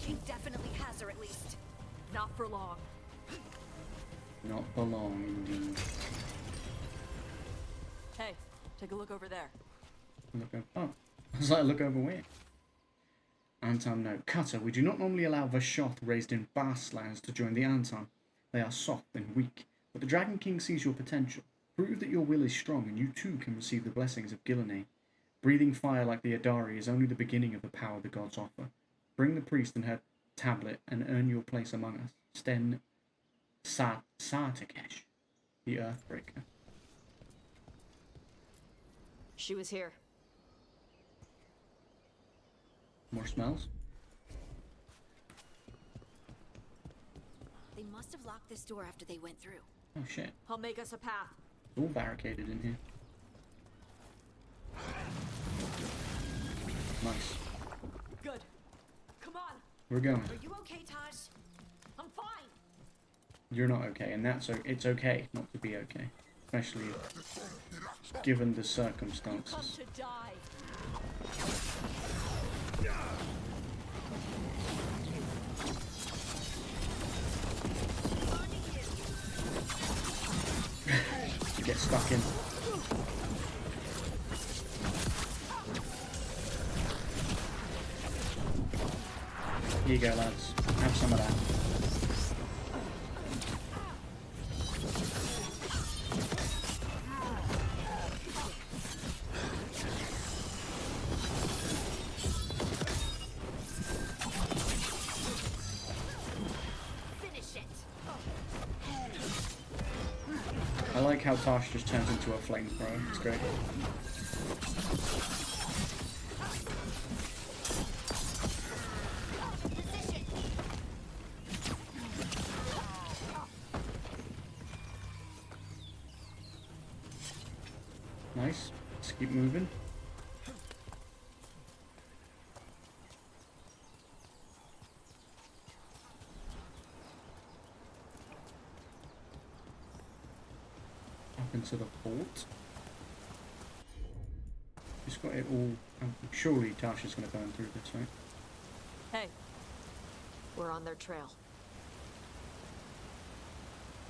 King definitely has her at least. Not for long. Not for long, indeed. Hey, take a look over there. Look over. Oh, I was like, look over where? Anton note. Cutter, we do not normally allow Vashoth raised in vast lands to join the Anton. They are soft and weak, but the Dragon King sees your potential. Prove that your will is strong, and you too can receive the blessings of Gillenay. Breathing fire like the Adari is only the beginning of the power the gods offer. Bring the priest and her tablet and earn your place among us. Sten Sartakesh, the Earthbreaker. She was here. More smells? They must have locked this door after they went through. Oh shit. I'll make us a path. It's all barricaded in here. Nice. Good. Come on. We're going. Are you okay, Taj? You're not okay, and it's okay not to be okay, especially given the circumstances. To die. Get stuck in. Here you go, lads. Have some of that. I like how Tash just turns into a flamethrower. It's great. Nice. Let's keep moving. Up into the port. Just got it all. Surely Tasha's going to burn through this, right? Hey, we're on their trail.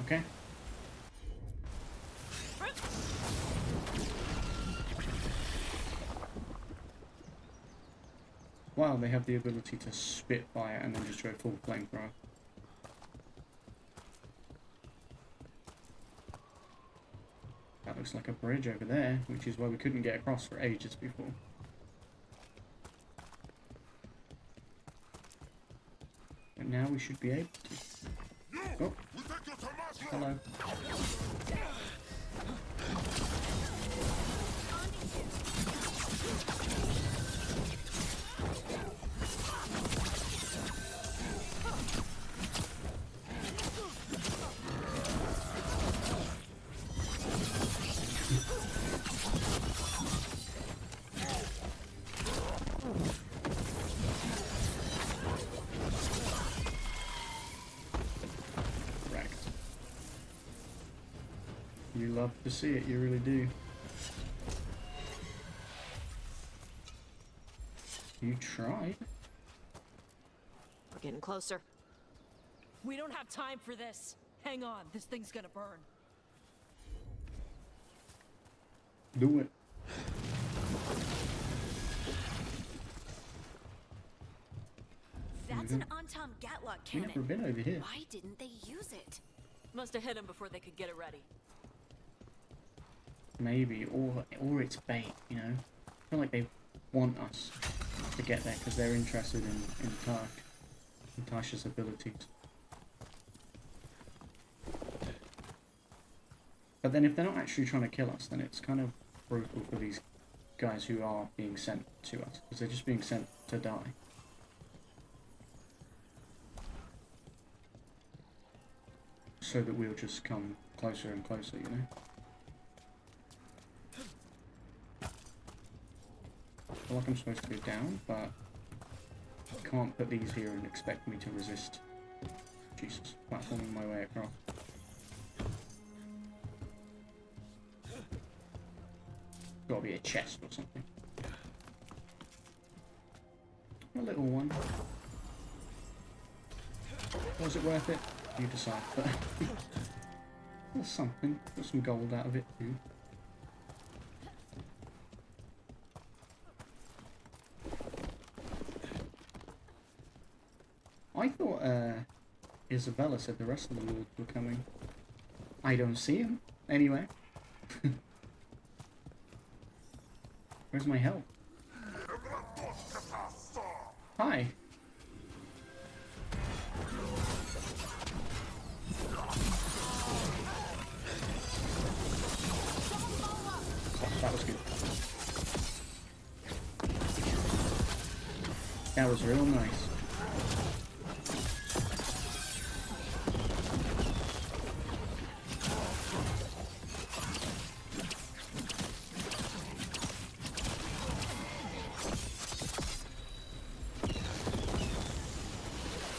Okay. Wow, they have the ability to spit fire and then just go full flamethrower. That looks like a bridge over there, which is why we couldn't get across for ages before. But now we should be able to. Oh, hello. You love to see it, you really do. You tried. We're getting closer. We don't have time for this. Hang on, this thing's gonna burn. Do it. That's an Antom Gatlock We've cannon. never been over here. Why didn't they use it? Must have hit him before they could get it ready. Maybe, or it's bait, you know? I feel like they want us to get there because they're interested in Tash and Tasha's abilities. But then if they're not actually trying to kill us, then it's kind of brutal for these guys who are being sent to us, because they're just being sent to die. So that we'll just come closer and closer, you know? I feel like I'm supposed to go down, but I can't put these here and expect me to resist. Jesus, platforming my way across. Gotta be a chest or something. A little one. Was it worth it? You decide, but there's something. Got some gold out of it too. I thought Isabella said the rest of the lords were coming. I don't see him anyway. Where's my help? Hi. That was good. That was real nice.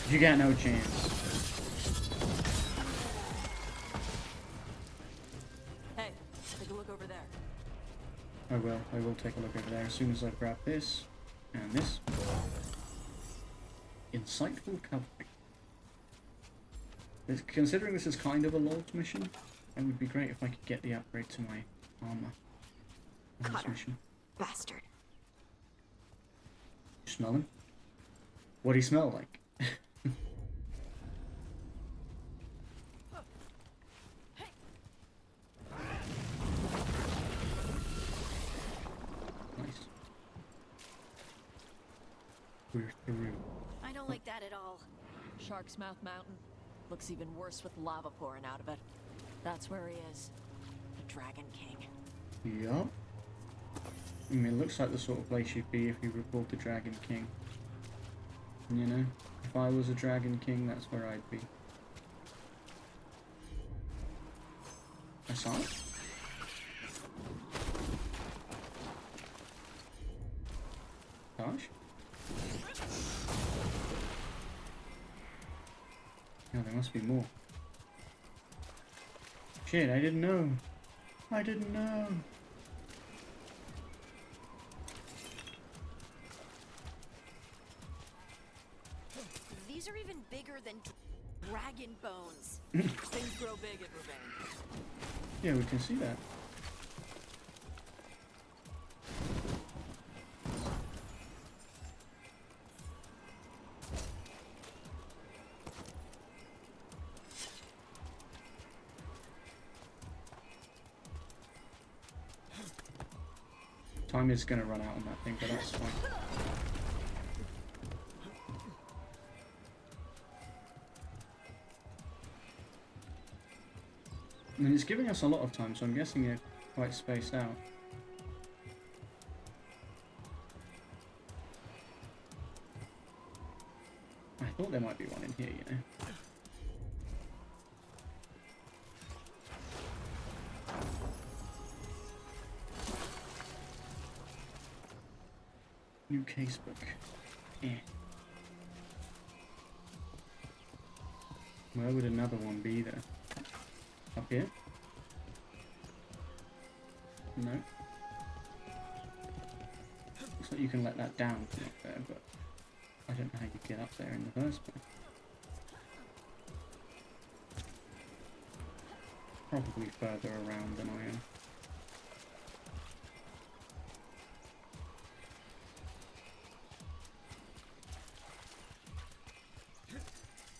You got no chance. over there. I will take a look over there as soon as I grab this and this. Insightful cavalry. Considering this is kind of a Lord's mission, it would be great if I could get the upgrade to my armor on this mission. Bastard. You smell him? What do he smell like? Nice. We're through. I don't like that at all. Shark's Mouth Mountain. Looks even worse with lava pouring out of it. That's where he is. The Dragon King. Yup. I mean, it looks like the sort of place you'd be if you were called the Dragon King. You know? If I was a Dragon King, that's where I'd be. I saw it. Gosh. Yeah, there must be more. Shit, I didn't know. I didn't know. These are even bigger than dragon bones. Things grow big at Ravine. Yeah, we can see that. Time is going to run out on that thing, but that's fine. I mean, it's giving us a lot of time, so I'm guessing you're quite spaced out. I thought there might be one in here, you know. New casebook. Eh. Where would another one be though? Up here? No. Looks like you can let that down from up there, but I don't know how you get up there in the first place. Probably further around than I am.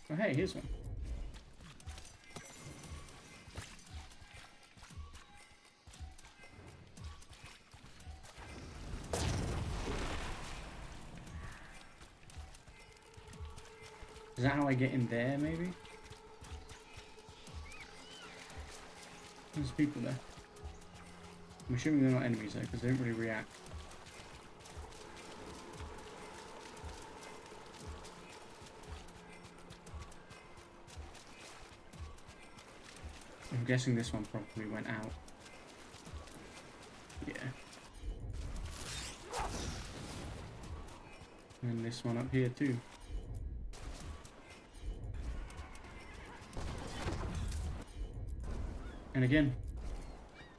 Oh hey, here's one. Is that how I get in there, maybe? There's people there. I'm assuming they're not enemies though, because they don't really react. I'm guessing this one probably went out. Yeah. And this one up here too. And again.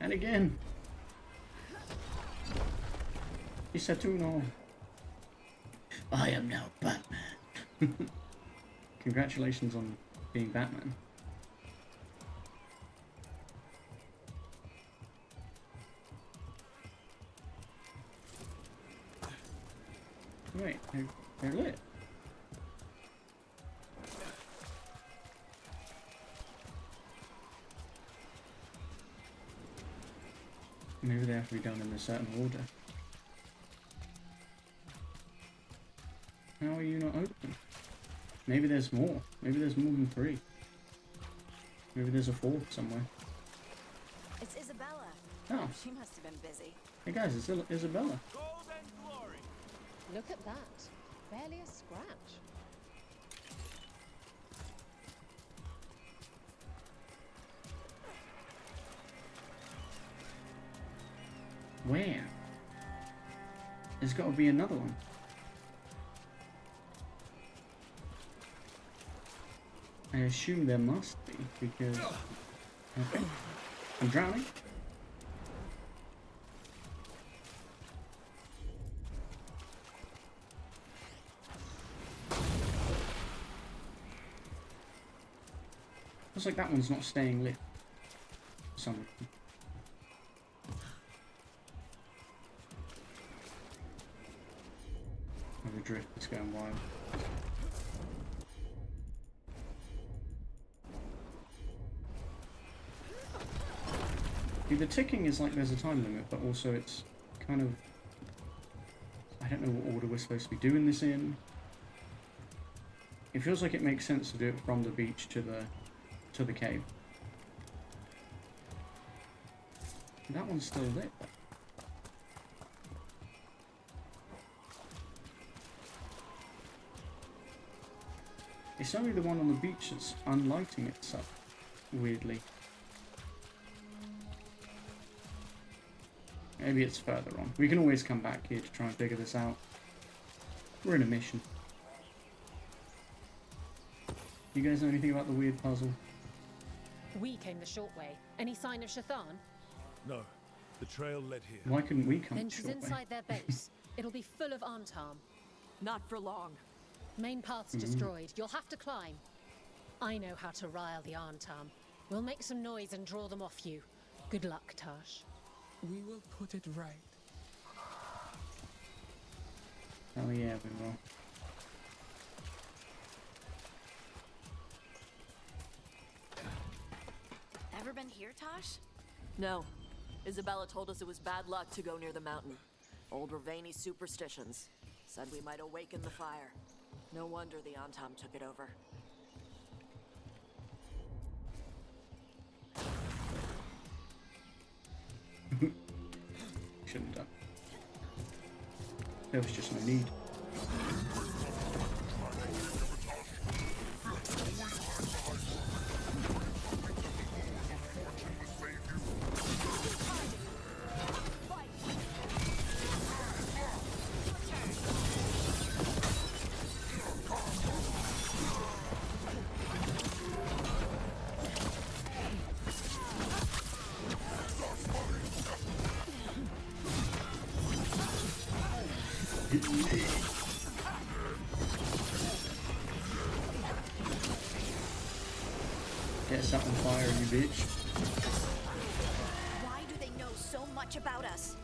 And again. Isatuno. I am now Batman. Congratulations on being Batman. Wait, they're lit. Maybe they have to be done in a certain order. How are you not open? Maybe there's more. Maybe there's more than 3. Maybe there's a 4th somewhere. It's Isabella. Oh. She must have been busy. Hey guys, it's Isabella. Look at that. Barely a scratch. Where? There's got to be another one. I assume there must be, because... Okay. I'm drowning. Feels like that one's not staying lit for some reason. Oh, the drift is going wild. See, the ticking is like there's a time limit, but also it's kind of... I don't know what order we're supposed to be doing this in. It feels like it makes sense to do it from the beach to the cave. That one's still lit. It's only the one on the beach that's unlighting itself, weirdly. Maybe it's further on. We can always come back here to try and figure this out. We're in a mission. You guys know anything about the weird puzzle? We came the short way. Any sign of Shathan? No. The trail led here. Why couldn't we come Then the she's short way? inside their base. It'll be full of Arntarm. Not for long. Main path's destroyed. You'll have to climb. I know how to rile the Arntarm. We'll make some noise and draw them off you. Good luck, Tash. We will put it right. Oh yeah, we will. Ever been here, Tosh? No. Isabella told us it was bad luck to go near the mountain. Old Ravani superstitions. Said we might awaken the fire. No wonder the Antam took it over. Shouldn't have done. There was just no need. Get set on fire, you bitch. Why do they know so much about us?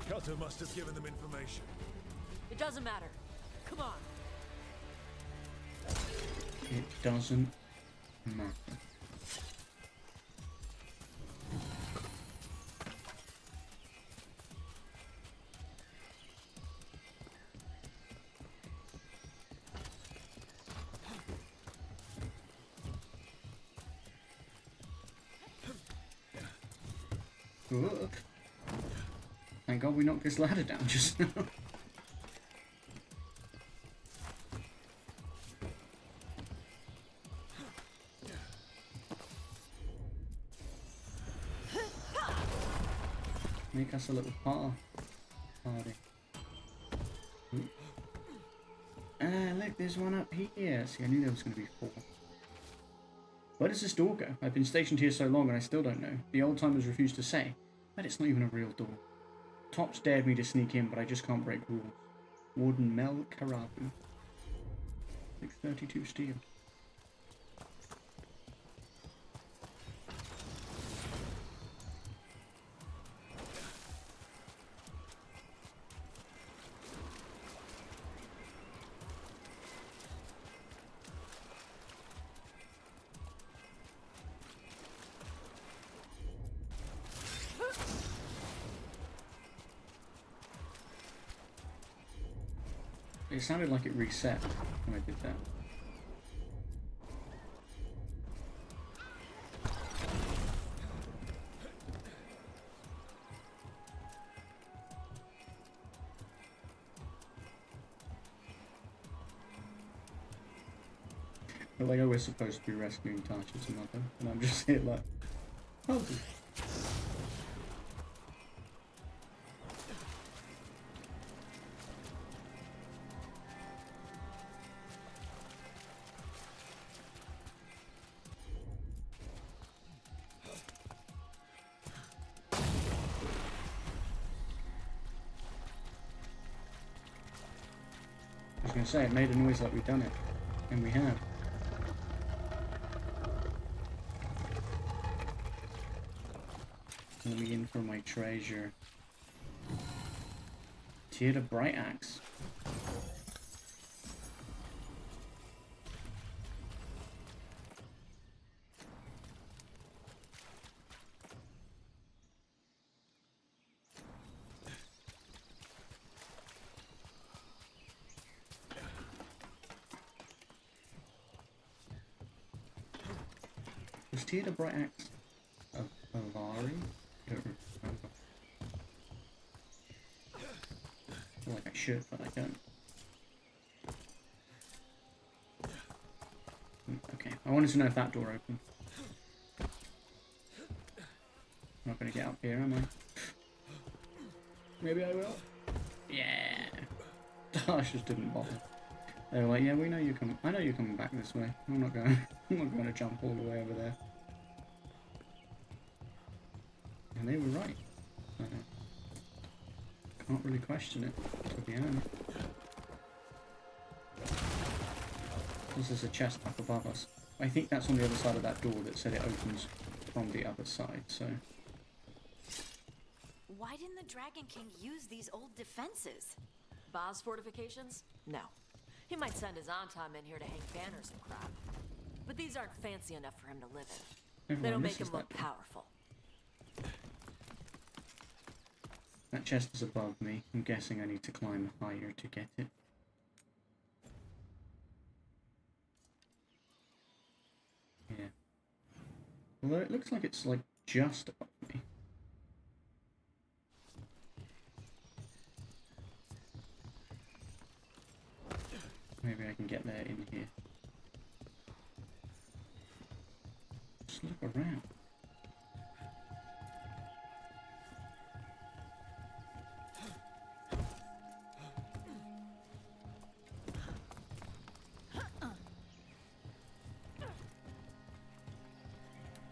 Cutter must have given them information. It doesn't matter. Come on. It doesn't matter. Look. Thank God we knocked this ladder down just now. Make us a little party. Look, there's one up here. See, I knew there was going to be 4. Where does this door go? I've been stationed here so long and I still don't know. The old timers refuse to say. But it's not even a real door. Tops dared me to sneak in, but I just can't break rules. Warden Mel Karabu. 632 steel. It sounded like it reset when I did that. But like I was supposed to be rescuing Tasha's mother, and I'm just here like, oh. I was going to say, it made a noise like we'd done it. And we have. Let me in for my treasure. Tear the bright axe. Was Tear the bright axe a Valari? I don't remember. I feel like I should, but I don't. Okay, I wanted to know if that door opened. I'm not gonna get up here, am I? Maybe I will. Yeah. I just didn't bother. They were like, yeah, we know you come. I know you're coming back this way. I'm not going. I'm not going to jump all the way over there. And they were right. So, can't really question it, to be honest. This is a chest up above us. I think that's on the other side of that door that said it opens from the other side, so... Why didn't the Dragon King use these old defenses? Boss fortifications? No. He might send his Antam in here to hang banners and crap. But these aren't fancy enough for him to live in. They don't make him look powerful. That chest is above me. I'm guessing I need to climb higher to get it. Yeah. Although it looks like it's like just above me. Maybe I can get there in here. Just look around.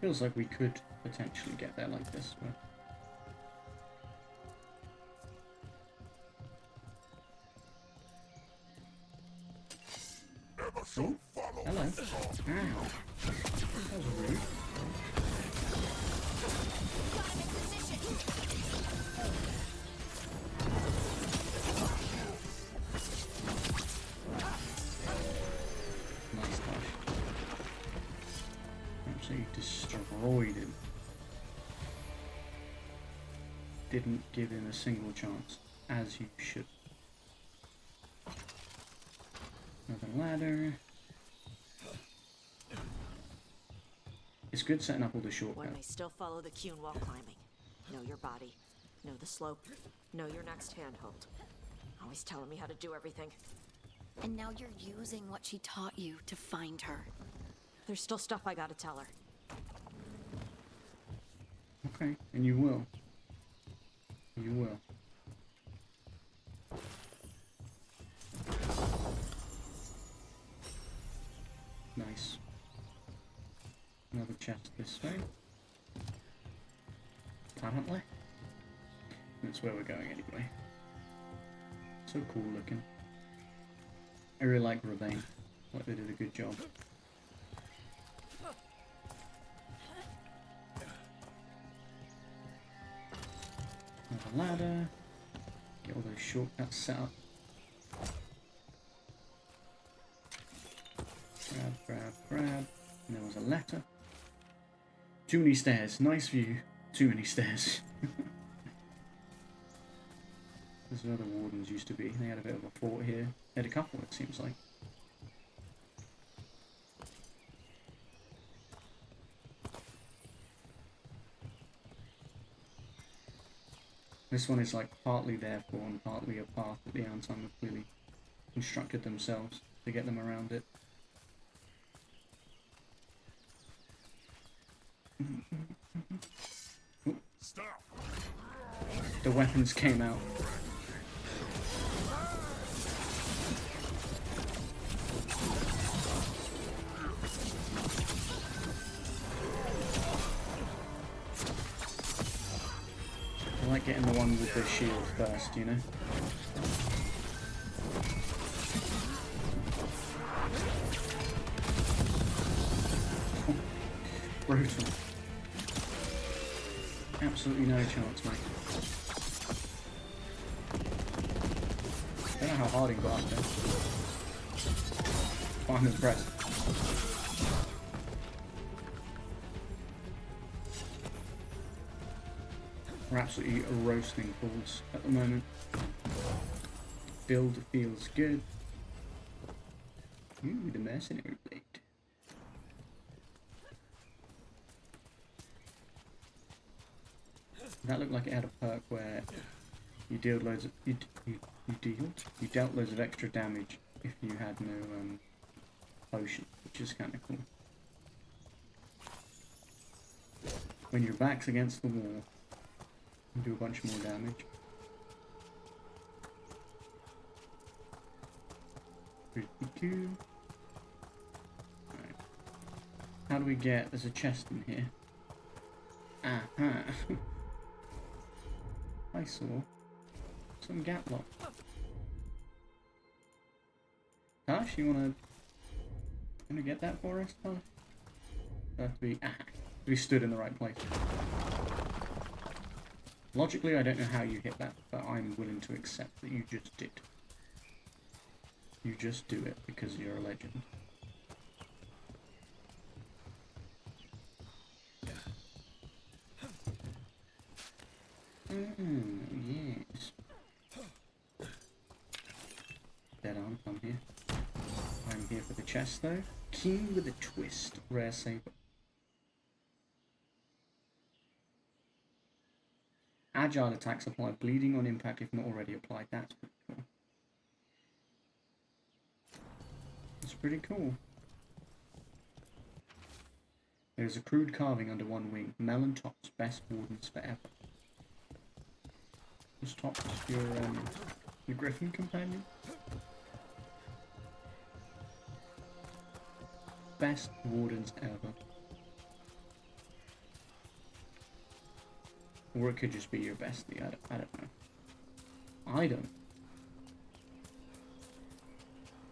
Feels like we could potentially get there like this, but... Oh, hello. Ow. That was rude. Nice touch. Absolutely destroyed him. Didn't give him a single chance, as you should. Another ladder. It's good setting up all the shortcuts. One may still follow the Cune while climbing. Know your body. Know the slope. Know your next handhold. Always telling me how to do everything. And now you're using what she taught you to find her. There's still stuff I gotta tell her. Okay, and you will. You will. Nice. Another chest this way. Apparently. That's where we're going anyway. So cool looking. I really like Ravane. Like they did a good job. Another ladder. Get all those shortcuts set up. Grab, grab, grab. And there was a letter. Too many stairs. Nice view. Too many stairs. There's where the wardens used to be. They had a bit of a fort here. They had a couple, it seems like. This one is like partly their fort and partly a path that the Anton have clearly constructed themselves to get them around it. Stop. The weapons came out. I like getting the one with the shield first, you know? Brutal. Absolutely no chance, mate. I don't know how hard he got up there. I'm impressed. We're absolutely roasting fools at the moment. Build feels good. Ooh, the mercenary blade. That looked like it had a perk where you dealt loads of you dealt loads of extra damage if you had no potion, which is kind of cool. When your back's against the wall, you do a bunch more damage. Pretty cool. Right. How do we get? There's a chest in here. Aha. I saw some gap lock. Tash, you wanna get that for us, Tash? We stood in the right place. Logically, I don't know how you hit that, but I'm willing to accept that you just did. You just do it because you're a legend. Yes. Dead on, come here. I'm here for the chest though. Keen with a twist, rare saber. Agile attacks apply bleeding on impact if not already applied. That's pretty cool. That's pretty cool. There's a crude carving under one wing. Melon tops, best wardens forever. Just tops your griffin companion. Best wardens ever. Or it could just be your bestie. I don't know.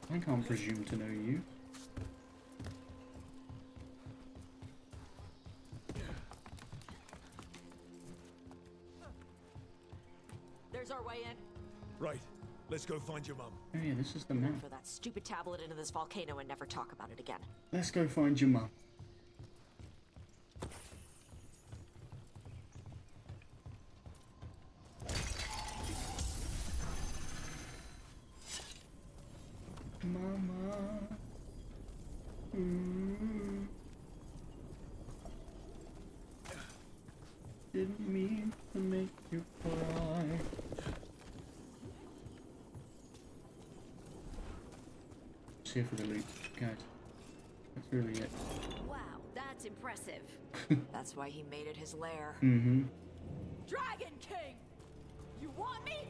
I can't presume to know you. There's our way in. Right. Let's go find your mum. Oh yeah, this is the map. For that stupid tablet into this volcano and never talk about it again. Let's go find your mum. Mama. Didn't mean to make you cry. Just here for the loot, guys. That's really it. Wow, that's impressive. That's why he made it his lair. Mm-hmm. Dragon King! You want me?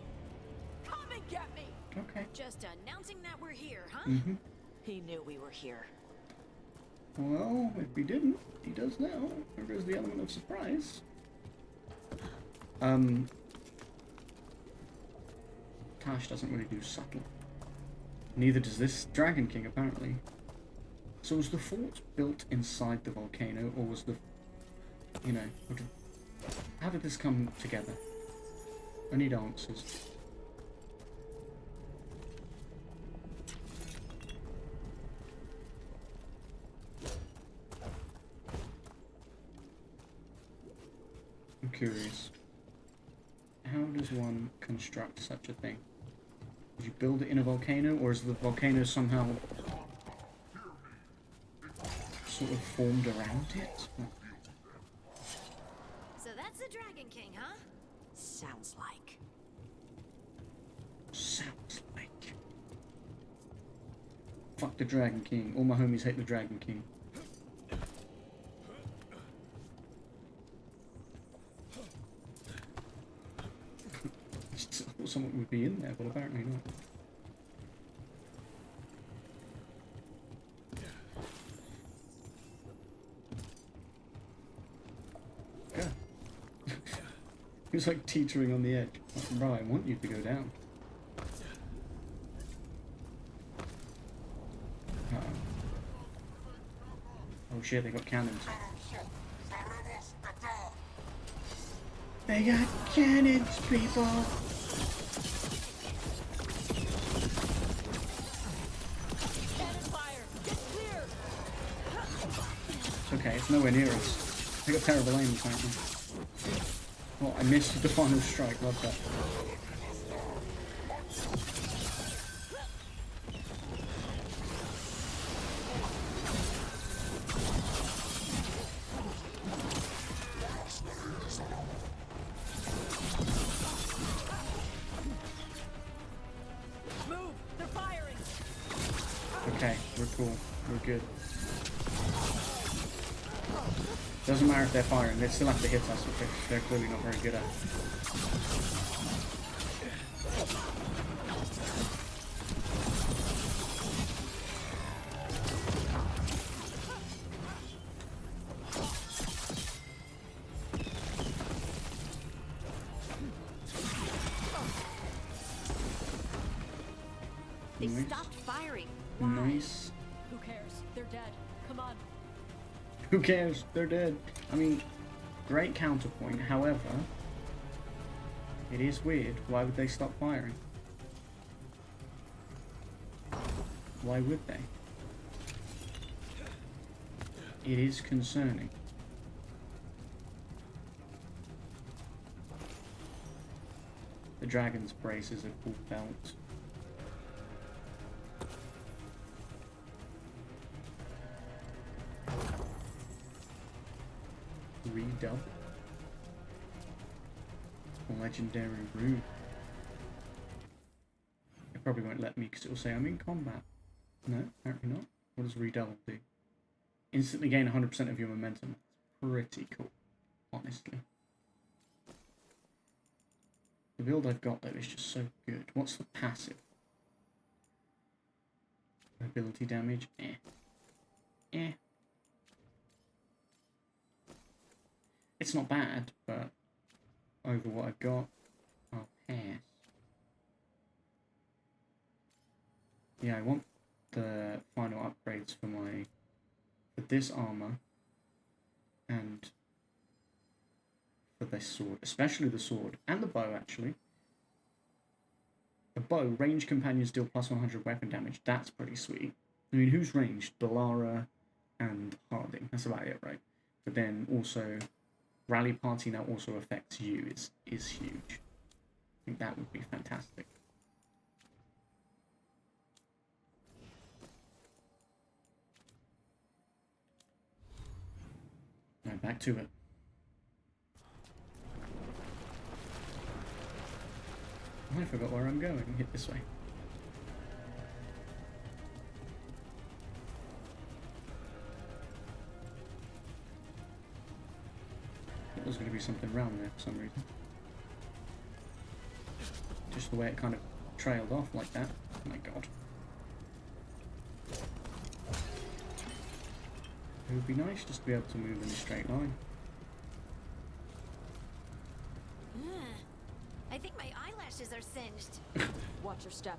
Come and get me! Okay. Just announcing that we're here, huh? Mm-hmm. He knew we were here. Well, if we didn't, he does now. There goes the element of surprise. Tash doesn't really do subtle. Neither does this Dragon King, apparently. So was the fort built inside the volcano, or was the... You know, how did this come together? I need answers. I'm curious. How does one construct such a thing? Did you build it in a volcano, or is the volcano somehow sort of formed around it? So that's the Dragon King, huh? Sounds like. Sounds like. Fuck the Dragon King. All my homies hate the Dragon King. I thought someone would be in there, but apparently not. Yeah. He was like teetering on the edge. Like, bro, I want you to go down. Oh shit, they got cannons. They got cannons, people! Cannon fire! Get clear! It's okay, it's nowhere near us. I got terrible aim apparently. Well, I missed the final strike, love that. Move! They're firing! Okay, we're cool. We're good. Doesn't matter if they're firing, they still have to hit us, which they're clearly not very good at. They Nice. stopped firing. Nice. Who cares? They're dead. Come on. Who cares? They're dead. I mean, great counterpoint. However, it is weird. Why would they stop firing? Why would they? It is concerning. The Dragon's Brace is a cool belt. Redouble. Legendary rune. It probably won't let me because it will say I'm in combat. No, apparently not. What does redouble do? Instantly gain 100% of your momentum. Pretty cool, honestly. The build I've got though is just so good. What's the passive? Ability damage? Eh. Eh. It's not bad, but over what I've got, I'll pass. Yeah, I want the final upgrades for this armor and for this sword, especially the sword and the bow actually. The bow, ranged companions deal plus 100 weapon damage. That's pretty sweet. I mean, who's ranged? Balara and Harding. That's about it, right? But then also Rally Party now also affects you is huge. I think that would be fantastic. Right, back to it. I forgot where I'm going. Hit this way. There's going to be something around there for some reason. Just the way it kind of trailed off like that. Oh my god. It would be nice just to be able to move in a straight line. I think my eyelashes are singed. Watch your step.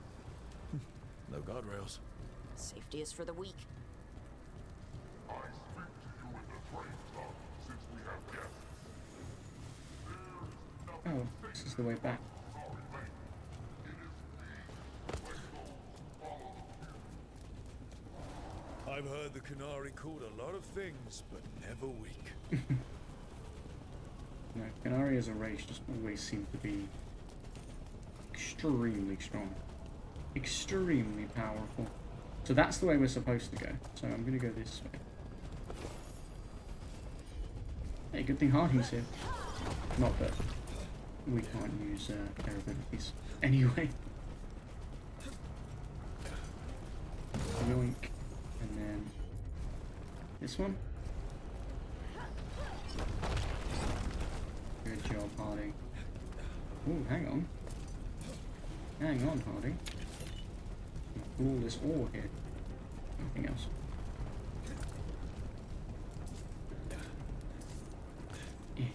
No guardrails. Safety is for the weak. I speak to you in the train tongue, since we have guests. Oh, this is the way back. I've heard the Canary called a lot of things, but never weak. No, Canary as a race just always seem to be extremely strong. Extremely powerful. So that's the way we're supposed to go. So I'm going to go this way. Hey, good thing Harding's here. Not that we can't use their abilities. Anyway. Yoink. And then this one. Good job, Harding. Ooh, hang on. Hang on, Harding. All this ore here. Nothing else. Yeah.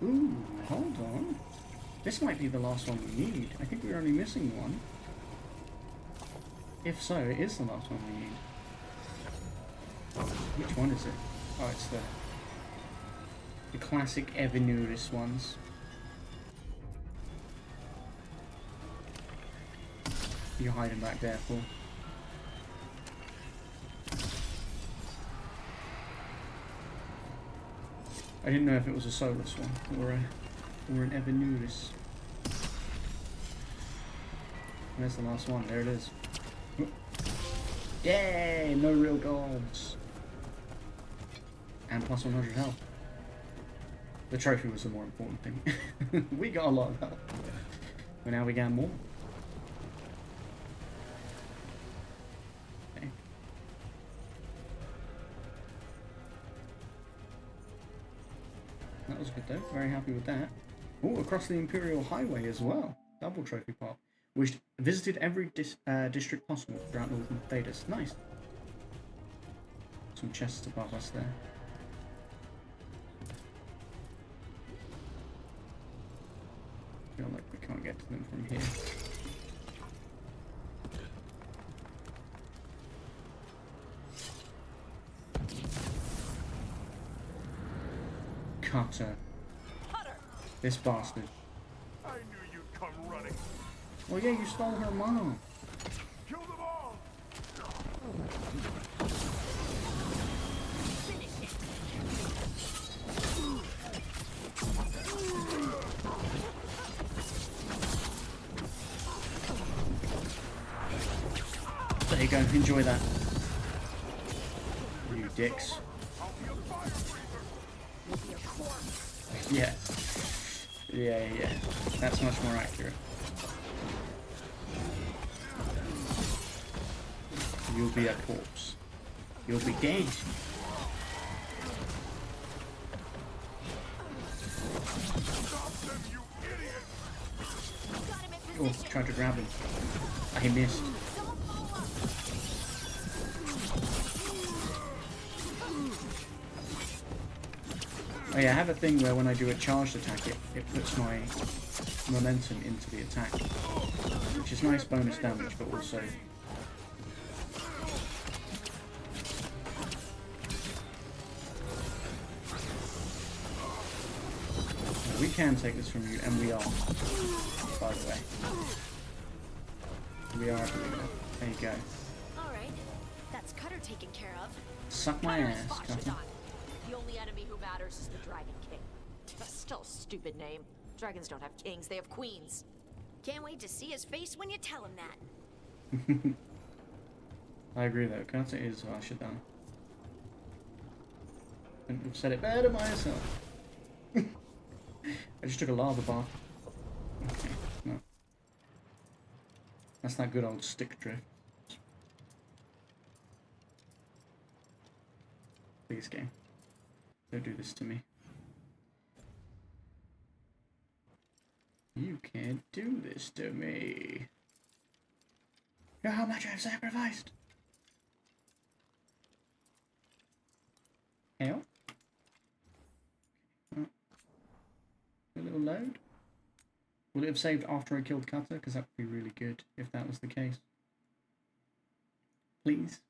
Ooh, hold on. This might be the last one we need. I think we're only missing one. If so, it is the last one we need. Which one is it? Oh, it's the... The classic Evanurus ones. You're hiding back there, Paul. I didn't know if it was a Solus one or an Evanurus. That's the last one. There it is. Yay! No real gods. And plus 100 health. The trophy was the more important thing. We got a lot of health. But now we got more. Okay. That was good though. Very happy with that. Oh, across the Imperial Highway as well. Double trophy pop. Which visited every district possible throughout Northern Thedas. Nice. Some chests above us there. I feel like we can't get to them from here. Cutter. This bastard. I knew you'd come running. Well, yeah, you stole her mom. Kill them all. There you go. Enjoy that. You dicks. Yeah. Yeah. That's much more accurate. You'll be a corpse. You'll be dead. Oh, tried to grab him. I missed. Oh yeah, I have a thing where when I do a charged attack, it puts my momentum into the attack, which is nice bonus damage, but also we can take this from you, and we are, by the way. We are doing that. There you go. Alright, that's Cutter taken care of. Suck my ass, Cutter. The only enemy who matters is the Dragon King. Still a stupid name. Dragons don't have kings, they have queens. Can't wait to see his face when you tell him that. I agree though, Cutter is Varshadan. Couldn't have said it better myself. I just took a lava bath. Okay, no. That's that good old stick drift. Please, game. Don't do this to me. You can't do this to me. Look how much I've sacrificed. Hell. A little load. Will it have saved after I killed Cutter? Because that would be really good if that was the case. Please.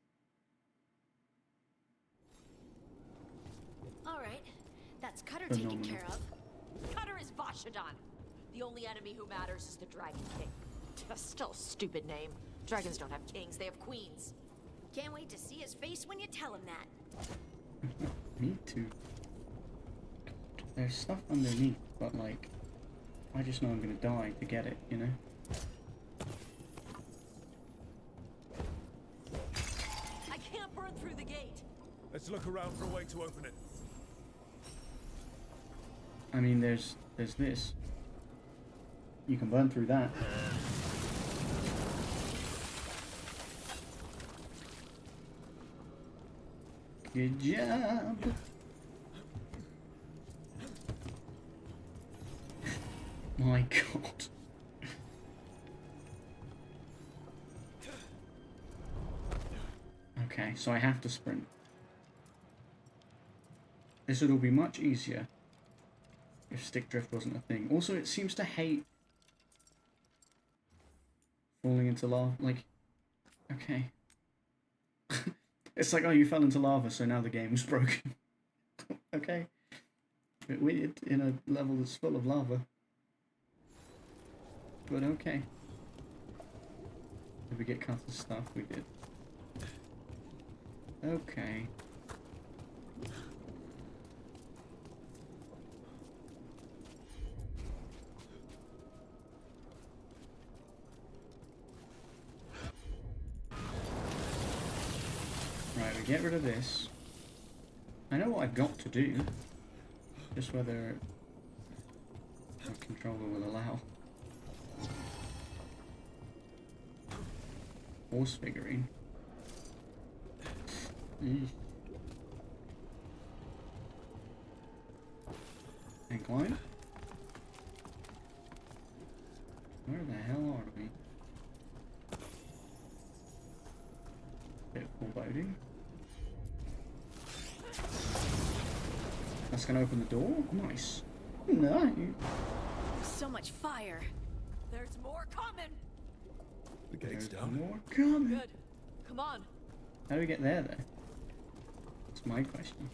Alright, that's Cutter Phenomenal. taken care of. Cutter is Vashadan. The only enemy who matters is the Dragon King. Still a stupid name. Dragons don't have kings, they have queens. Can't wait to see his face when you tell him that. Me too. There's stuff underneath, but like, I just know I'm gonna die to get it, you know? I can't burn through the gate. Let's look around for a way to open it. I mean, there's this. You can burn through that. Good job. My God. Okay, so I have to sprint. This would all be much easier if stick drift wasn't a thing. Also, it seems to hate falling into lava. Like, okay. It's like, oh, you fell into lava, so now the game's broken. Okay. bit weird in a level that's full of lava. But okay. Did we get Cutter's stuff? We did. Okay. Right, we get rid of this. I know what I've got to do. Just whether my controller will allow. Horse figurine. Incline? Where the hell are we? Bit of foreboding. That's gonna open the door? Nice. No. So much fire. There's more coming. The gate's There's down. more coming. Good. Come on. How do we get there, though? That's my question.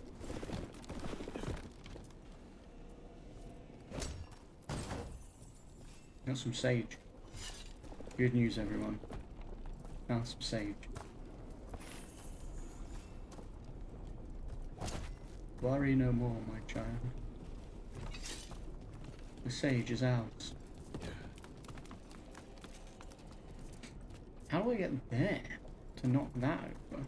Got some sage. Good news, everyone. Found some sage. Worry no more, my child. The sage is ours. How do I get there to knock that over?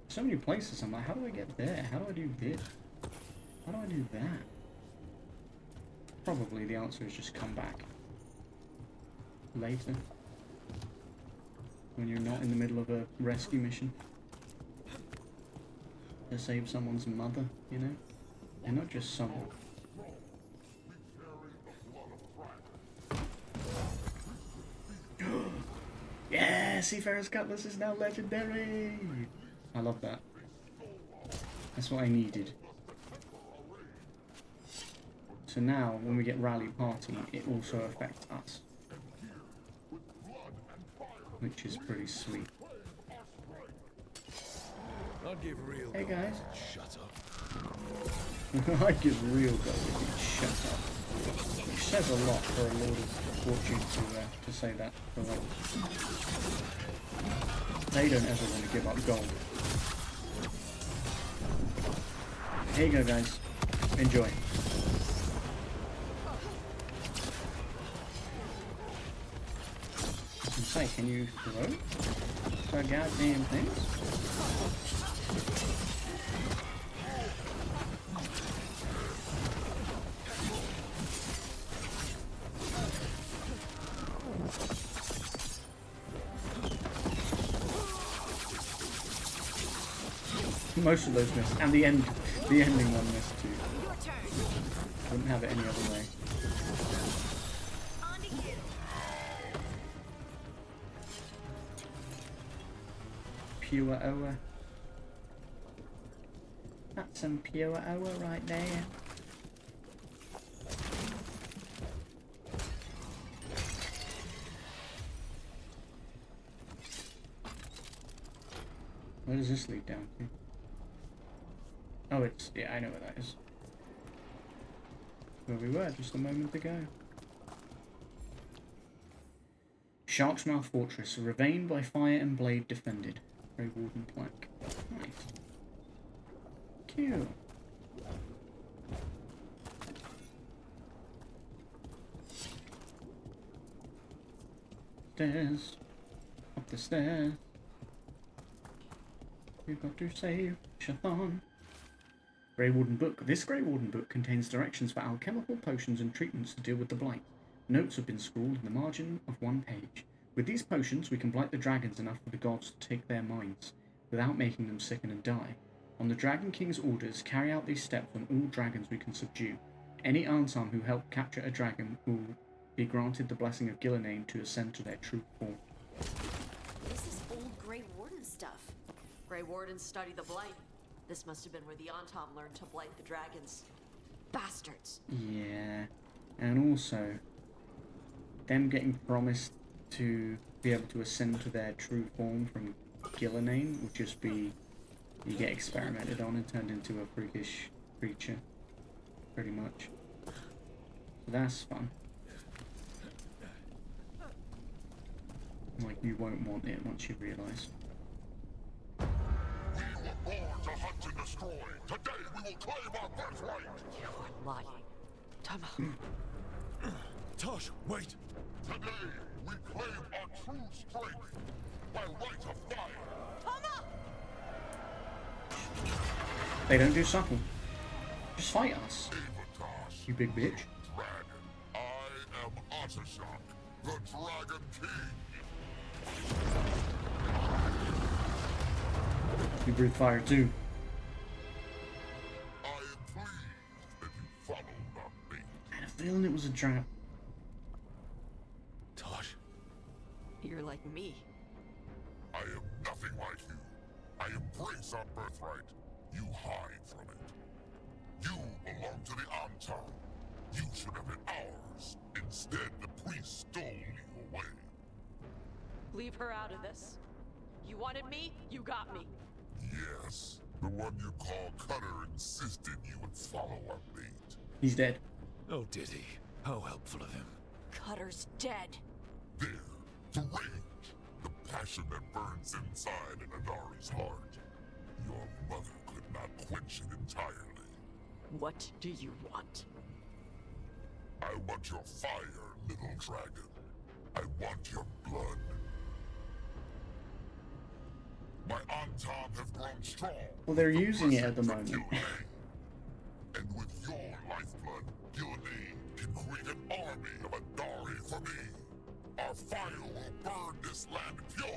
So many places I'm like, how do I get there? How do I do this? How do I do that? Probably the answer is just come back later. When you're not in the middle of a rescue mission. To save someone's mother, you know? And not just someone. Yeah, Seafarer's Cutlass is now legendary! I love that. That's what I needed. So now, when we get Rally Party, it also affects us. Which is pretty sweet. I'd give real Hey guys. Shut up. I'd give real gold if you'd shut up. Which says a lot for a Lord of Fortune to say that for once. They don't ever want to give up gold. Here you go, guys. Enjoy. Say, can you throw so goddamn things? Most of those missed, and the ending one missed too. Wouldn't have it any other way. Pure oa. That's some pure oa right there. Where does this lead down to? Oh, it's... yeah, I know where that is. Where we were just a moment ago. Shark's Mouth Fortress, a ravine by fire and blade defended. Grey Warden plaque. Nice. Cute. Stairs. Up the stairs. We've got to save Chthon. Grey Warden Book. This Grey Warden Book contains directions for alchemical potions and treatments to deal with the blight. Notes have been scrawled in the margin of one page. With these potions, we can blight the dragons enough for the gods to take their minds, without making them sicken and die. On the Dragon King's orders, carry out these steps on all dragons we can subdue. Any Arnsam who help capture a dragon will be granted the blessing of Gillenane to ascend to their true form. This is old Grey Warden stuff. Grey Wardens study the blight. This must have been where the Antam learned to blight the dragons. Bastards. Yeah, and also, them getting promised to be able to ascend to their true form from Gillenane would just be, you get experimented on and turned into a freakish creature, pretty much. So that's fun. Like, you won't want it once you realise. We were born to hunt and destroy. Today we will claim our birthright. You are lying. Tama. Tosh, wait! Today we claim our true strength by right of fire. Tama! They don't do subtle. Just fight us. Avatas, You big bitch. dragon. I am Ottershock, the Dragon King. You breathe fire too. I am pleased that you followed our bait. I had a feeling it was a trap. Tosh. You're like me. I am nothing like you. I embrace our birthright. You hide from it. You belong to the Antar. You should have been ours. Instead, the priest stole you away. Leave her out of this. You wanted me, you got me. Yes, the one you call Cutter insisted you would follow our bait. He's dead. Oh, did he? How helpful of him. Cutter's dead. There, the rage, the passion that burns inside an Adari's heart. Your mother could not quench it entirely. What do you want? I want your fire, little dragon. I want your blood. My Antam have grown strong. Well, they're using it at the moment. And with your lifeblood, Gillian can create an army of Adari for me. Our fire will burn this land pure.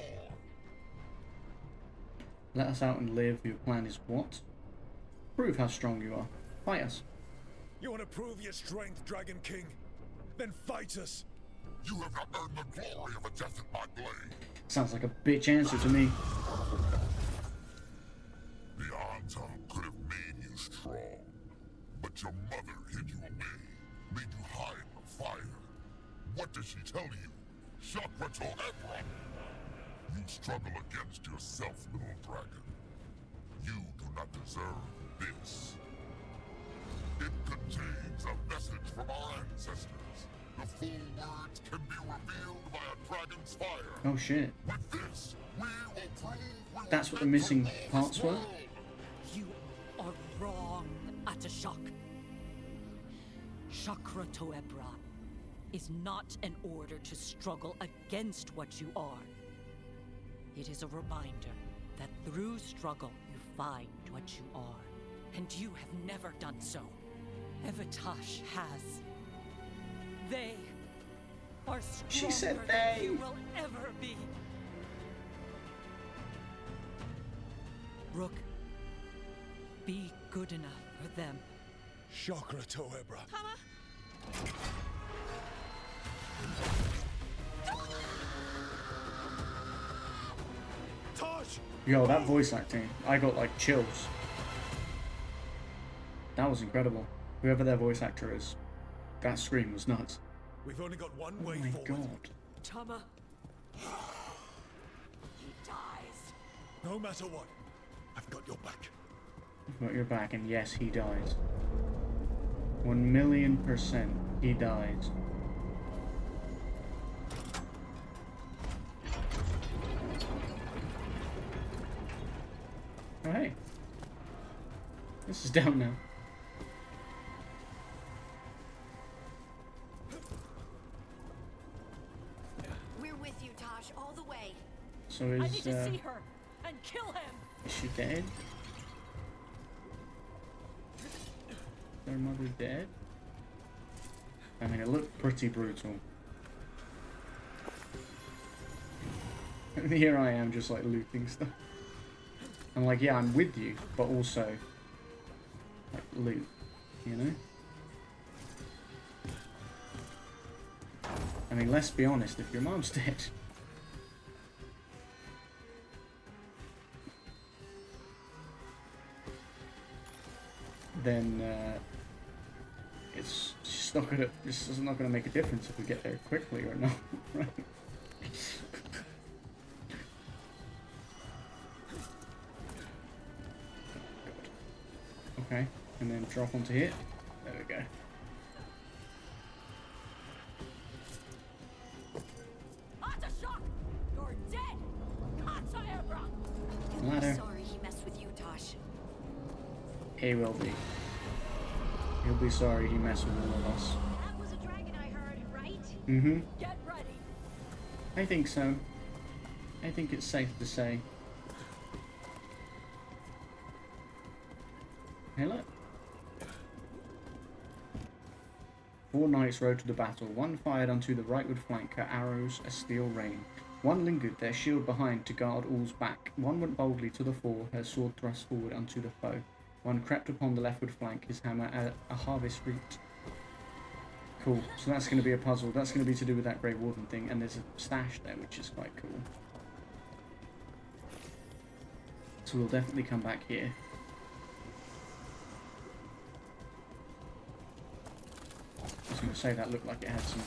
Let us out and live. Your plan is what? Prove how strong you are. Fight us. You want to prove your strength, Dragon King? Then fight us! You have not earned the glory of a death at my blade. Sounds like a bitch answer to me. The Antam could have made you strong, but your mother hid you away, made you hide the fire. What did she tell you? Chakra to Ebron. You struggle against yourself, little dragon. You do not deserve this. It contains a message from our ancestors. The full words can be revealed by a dragon's fire. Oh shit. With this, we will prove That's what the missing parts were? You are wrong, Atashak. Chakra to Ebron is not an order to struggle against what you are. It is a reminder that through struggle you find what you are. And you have never done so. Evatash has. They are stronger She said than they. you will ever be. Rook, be good enough for them. Chakra to Ebra. Tosh! Yo, that voice acting, I got like chills. That was incredible. Whoever their voice actor is, that scream was nuts. We've only got one Oh way my forward. god. Tama. He dies. No matter what, I've got your back. You've got your back, and yes, he dies. 1,000,000% he dies. Oh hey. This is down now. We're with you, Tosh, all the way. So I need is, to see her and kill him. is she dead? Is her mother dead? I mean, it looked pretty brutal. And here I am just like looting stuff. I'm like, yeah, I'm with you, but also like loot, you know? I mean, let's be honest, if your mom's dead, then it's just not gonna. This is not gonna make a difference if we get there quickly or not, right? Okay. And then drop onto here. There we go. Ladder. Sorry he messed with you, Tosh. He will be. He'll be sorry he messed with all of us. That was a dragon I heard, right? Mm-hmm. Get ready. I think so. I think it's safe to say. Hey, look. 4 knights rode to the battle. One fired onto the rightward flank, her arrows a steel rain. One lingered, their shield behind, to guard all's back. One went boldly to the fore, her sword thrust forward unto the foe. One crept upon the leftward flank, his hammer a harvest reaped. Cool. So that's going to be a puzzle. That's going to be to do with that Grey Warden thing, and there's a stash there, which is quite cool. So we'll definitely come back here. I was going to say that looked like it had some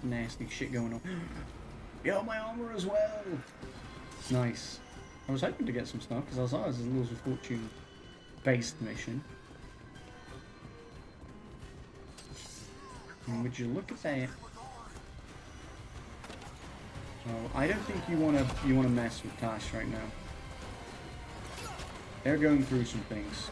nasty shit going on. Yo, my armor as well! Nice. I was hoping to get some stuff, because I saw it as a Laws of Fortune based mission. And would you look at that? Oh, I don't think you wanna mess with Tash right now. They're going through some things.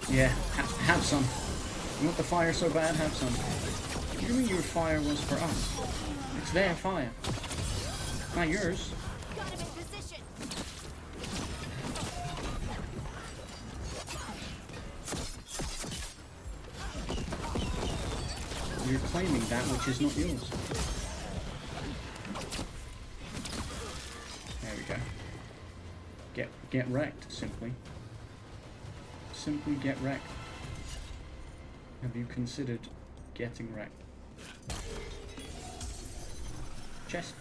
Yeah, have some. You want the fire so bad? Have some. What do you mean your fire was for us? It's their fire. Not yours. Got him in position. You're claiming that which is not yours. There we go. Get wrecked, simply. Simply get wrecked. Have you considered getting wrecked? Chest.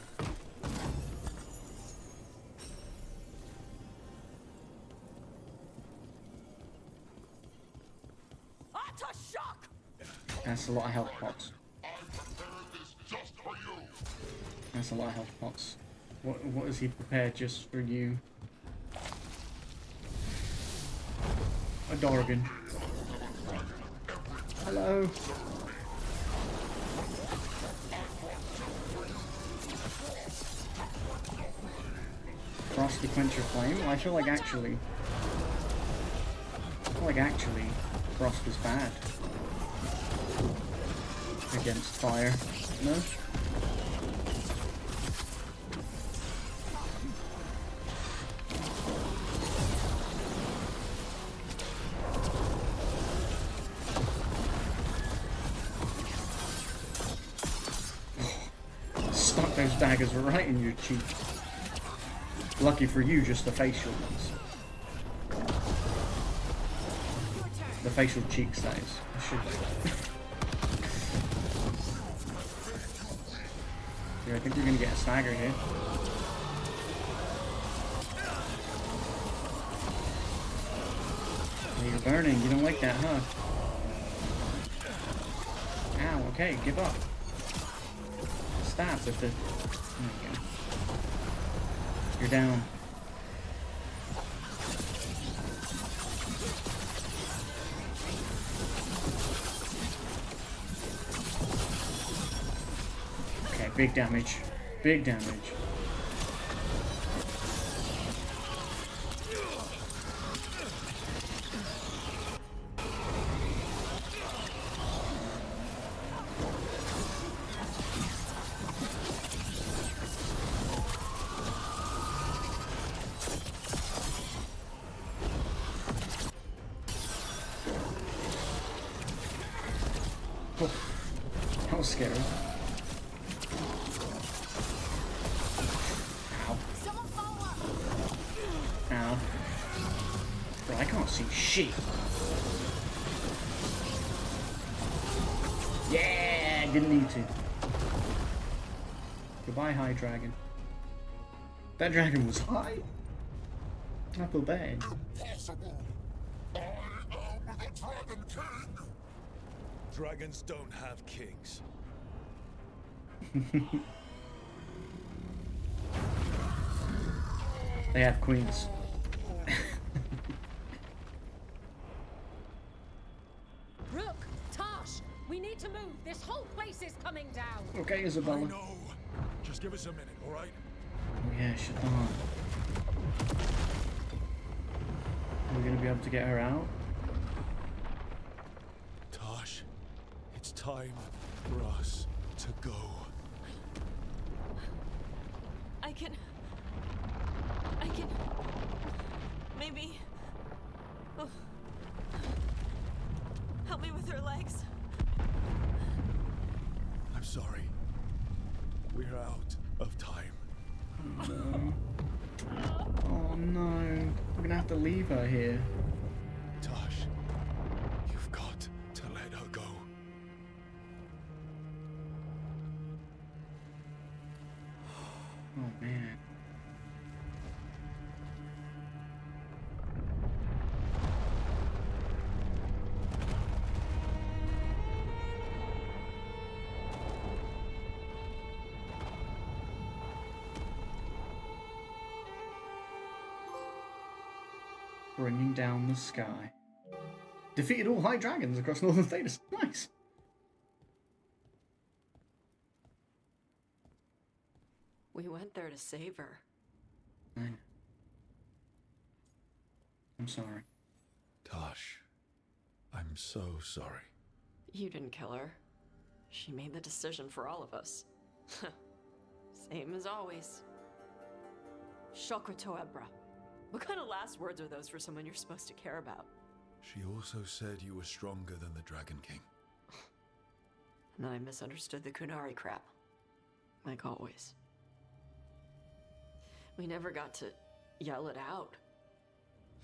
That's a lot of health pots. That's a lot of health pots. What is he prepared just for you? A Dorgan. Hello. Frost to quench your flame? Well, I feel like actually Frost is bad against fire. No? Stuck those daggers right in your cheek. Lucky for you, just the facial ones. The facial cheeks, that is. I should yeah, I think we're gonna get a stagger here. You're burning, you don't like that, huh? Ow, okay, give up. Stop with the... There you go. You're down. Okay, big damage. Big damage. Oh, that was scary. Ow. Ow. Bro, I can't see shit. Yeah, didn't need to. Goodbye, High Dragon. That dragon was high? I feel bad. Impossible! I am the Dragon King! Dragons don't have kings. They have queens. Rook, Tosh, we need to move. This whole place is coming down. Okay, Isabella. I know. Just give us a minute, all right? Oh yeah, Shaitan. Are we gonna be able to get her out? Tosh, it's time for us to go. I can... Maybe... Oh. Help me with her legs. I'm sorry. We're out of time. No. Oh no. We're gonna have to leave her here. Tosh, you've got to let her go. Oh man. Bringing down the sky. Defeated all high dragons across northern Thedas. Nice. We went there to save her. I know. I'm sorry. Tosh, I'm so sorry. You didn't kill her. She made the decision for all of us. Same as always. Shokra Toebra. What kind of last words are those for someone you're supposed to care about? She also said you were stronger than the Dragon King. And then I misunderstood the Kunari crap. Like always. We never got to yell it out.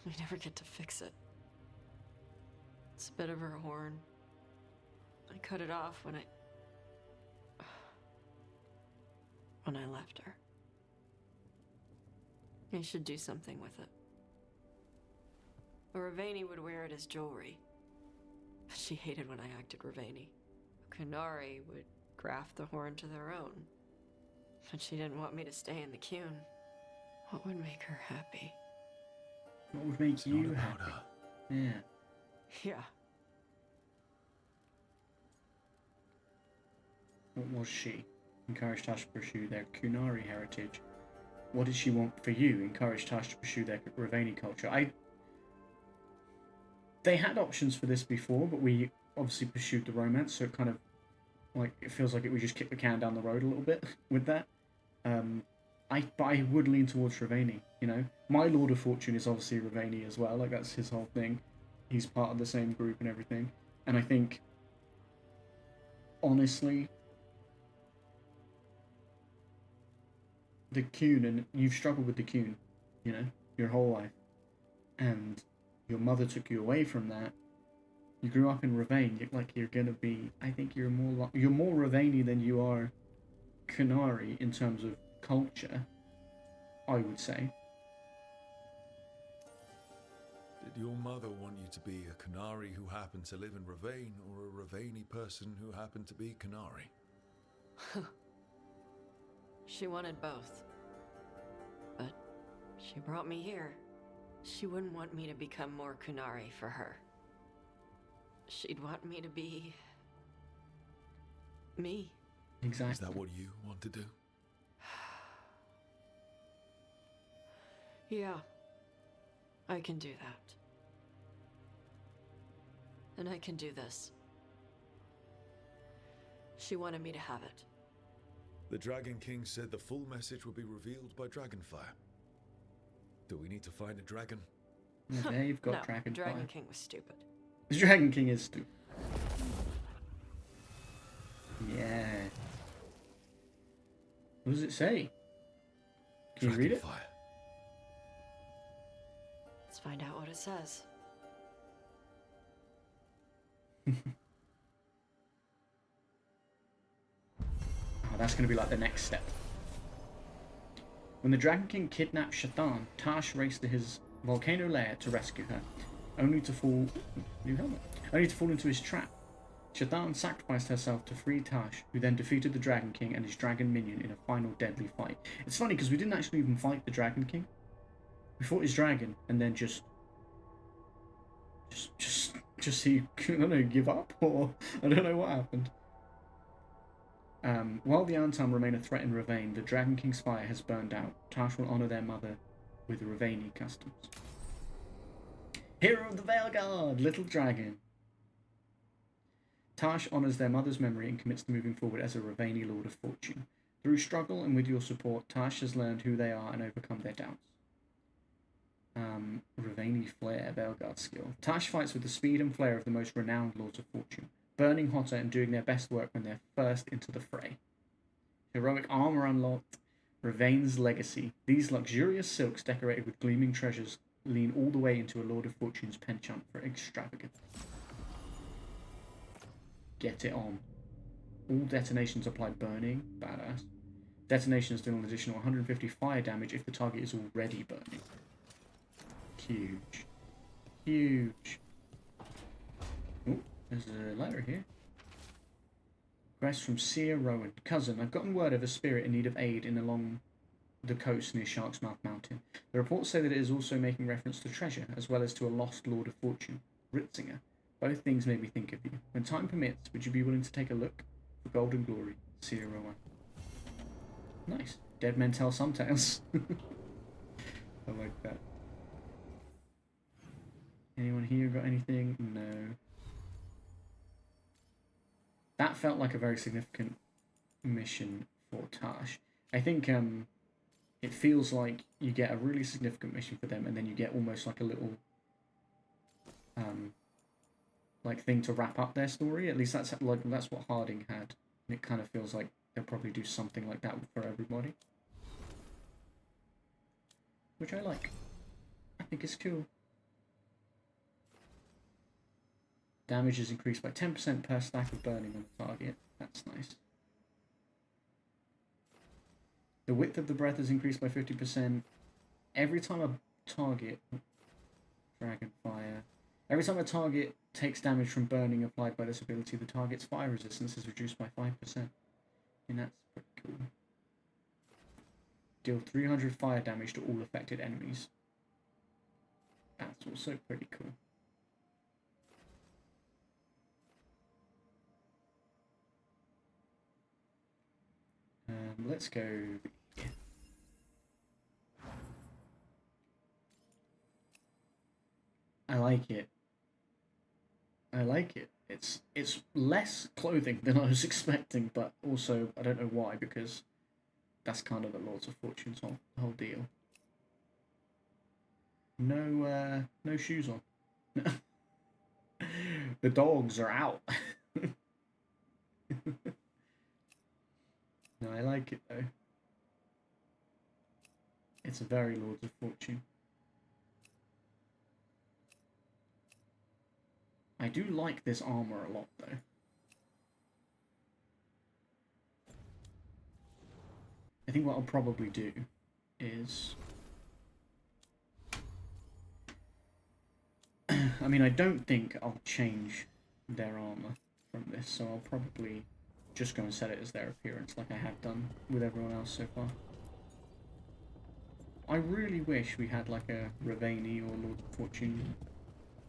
We never get to fix it. It's a bit of her horn. I cut it off when I left her. I should do something with it. Ravani would wear it as jewelry. But she hated when I acted Ravani. Kunari would graft the horn to their own. But she didn't want me to stay in the Qun. What would make her happy? What would make you happy? Yeah. Yeah. What was she? Encouraged Tash to pursue their Kunari heritage. What did she want for you? Encouraged Tash to pursue their Ravani culture. They had options for this before, but we obviously pursued the romance, so it kind of like it feels like we just kicked the can down the road a little bit with that. But I would lean towards Ravani. You know, my Lord of Fortune is obviously Ravani as well. Like that's his whole thing. He's part of the same group and everything. And I think, honestly, the Qun, and you've struggled with the Qun, you know, your whole life, and your mother took you away from that. You grew up in Ravane. You're gonna be. I think you're more Ravani than you are Kunari in terms of culture. I would say. Did your mother want you to be a Kunari who happened to live in Ravane, or a Ravani person who happened to be Kunari? She wanted both. But she brought me here. She wouldn't want me to become more Kunari for her. She'd want me to be... me. Exactly. Is that what you want to do? Yeah. I can do that. And I can do this. She wanted me to have it. The Dragon King said the full message will be revealed by Dragonfire. Do we need to find a dragon? Yeah, they've got No, Dragonfire. Dragon King was stupid. The Dragon King is stupid. Yeah. What does it say? Can you read it? Let's find out what it says. Oh, that's going to be like the next step. When the Dragon King kidnapped Shathan, Tash raced to his volcano lair to rescue her, only to fall into his trap. Shathan sacrificed herself to free Tash, who then defeated the Dragon King and his dragon minion in a final deadly fight. It's funny because we didn't actually even fight the Dragon King. We fought his dragon and then just he, I don't know, give up, or I don't know what happened. While the Antam remain a threat in Ravane, the Dragon King's fire has burned out. Tash will honour their mother with Ravani customs. Hero of the VEILGUARD, Little Dragon. Tash honours their mother's memory and commits to moving forward as a Ravani Lord of Fortune. Through struggle and with your support, Tash has learned who they are and overcome their doubts. Ravani Flair, VEILGUARD skill. Tash fights with the speed and flair of the most renowned Lords of Fortune, burning hotter and doing their best work when they're first into the fray. Heroic armour unlocked. Ravane's legacy. These luxurious silks decorated with gleaming treasures lean all the way into a Lord of Fortune's penchant for extravagance. Get it on. All detonations apply burning. Badass. Detonations deal an additional 150 fire damage if the target is already burning. Huge. Huge. Oh, there's a letter here. Request from Seer Rowan. Cousin, I've gotten word of a spirit in need of aid along the coast near Shark's Mouth Mountain. The reports say that it is also making reference to treasure, as well as to a lost Lord of Fortune, Ritzinger. Both things made me think of you. When time permits, would you be willing to take a look? For golden glory, Seer Rowan. Nice. Dead men tell some tales. I like that. Anyone here got anything? No. That felt like a very significant mission for Tash. I think it feels like you get a really significant mission for them, and then you get almost like a little like thing to wrap up their story. At least that's what Harding had. And it kind of feels like they'll probably do something like that for everybody, which I like. I think it's cool. Damage is increased by 10% per stack of burning on the target. That's nice. The width of the breath is increased by 50%. Every time a target... Dragonfire. Every time a target takes damage from burning applied by this ability, the target's fire resistance is reduced by 5%. And that's pretty cool. Deal 300 fire damage to all affected enemies. That's also pretty cool. Let's go. I like it. I like it. It's less clothing than I was expecting, but also I don't know why, because that's kind of the Lords of Fortune's whole deal. No no shoes on. The dogs are out. No, I like it though. It's a very Lords of Fortune. I do like this armor a lot though. I think what I'll probably do is... I mean, I don't think I'll change their armor from this, so I'll probably just go and set it as their appearance like I have done with everyone else so far. I really wish we had like a Ravani or Lord of Fortune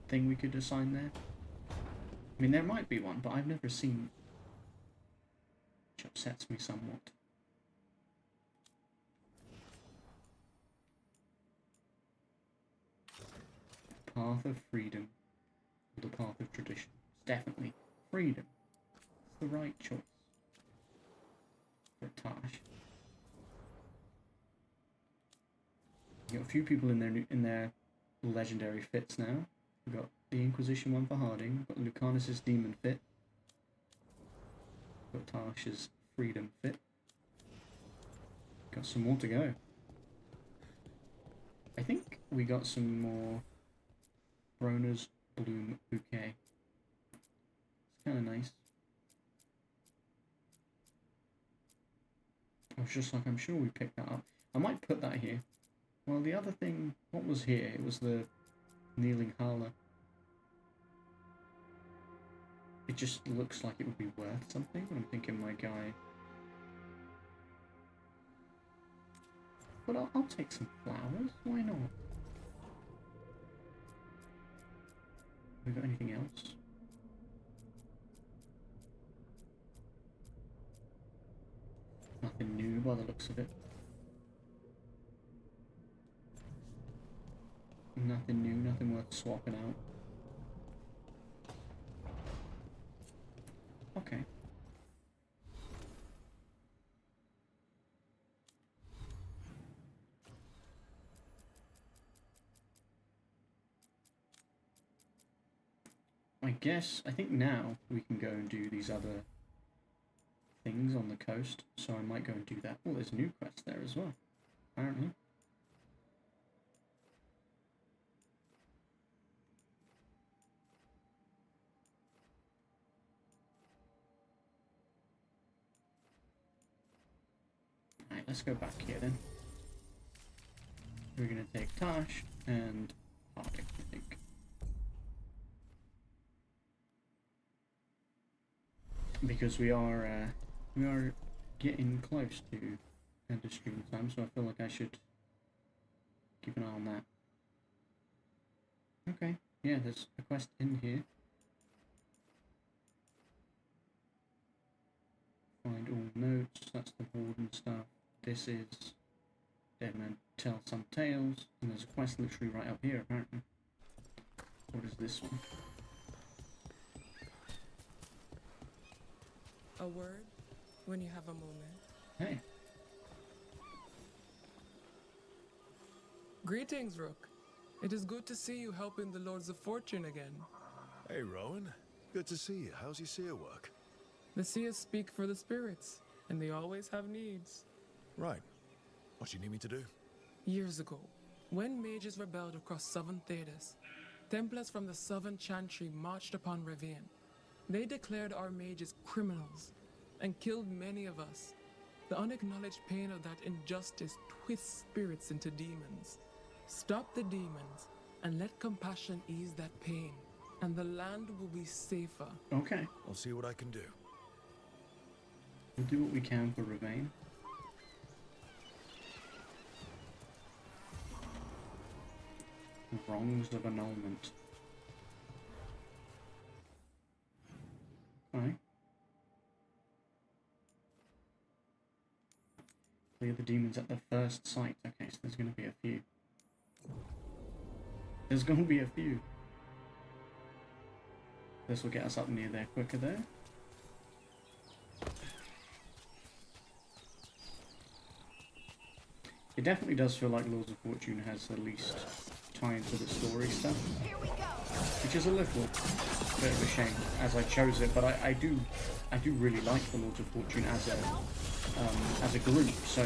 thing we could assign there. I mean, there might be one, but I've never seen, which upsets me somewhat. Path of freedom, or the path of tradition. It's definitely freedom. It's the right choice for Tash. We've got a few people in their legendary fits now. We've got the Inquisition one for Harding. We've got Lucanus's Demon fit. We've got Tash's Freedom fit. Got some more to go. I think we got some more Brona's Bloom Bouquet. It's kind of nice. I was just like, I'm sure we picked that up. I might put that here. Well, the other thing, what was here? It was the kneeling Hala. It just looks like it would be worth something, but I'm thinking my guy. But I'll take some flowers, why not? Have we got anything else? Nothing new by the looks of it. Nothing new, nothing worth swapping out. Okay. I think now we can go and do these other things on the coast, so I might go and do that. Oh, there's a new quest there as well, apparently. Alright, let's go back here then. We're gonna take Tash and Hardik, I think. Because we are getting close to end of stream time, so I feel like I should keep an eye on that. Okay, yeah, there's a quest in here. Find all notes, that's the warden stuff. This is Dead Man Tell Some Tales, and there's a quest literally right up here apparently. What is this one? A word when you have a moment. Hey. Greetings, Rook. It is good to see you helping the Lords of Fortune again. Hey, Rowan. Good to see you. How's your seer work? The seers speak for the spirits, and they always have needs. Right. What do you need me to do? Years ago, when mages rebelled across southern Thedas, Templars from the southern Chantry marched upon Ravine. They declared our mages criminals and killed many of us. The unacknowledged pain of that injustice twists spirits into demons. Stop the demons and let compassion ease that pain, and the land will be safer. Okay. I'll see what I can do. We'll do what we can for Ravine. Wrongs of annulment. Alright. Clear the demons at the first sight. Okay, so there's going to be a few. There's going to be a few. This will get us up near there quicker there. It definitely does feel like Lords of Fortune has the least tie into the story stuff, which is a little bit of a shame, as I chose it. But I do really like the Lords of Fortune as a group, so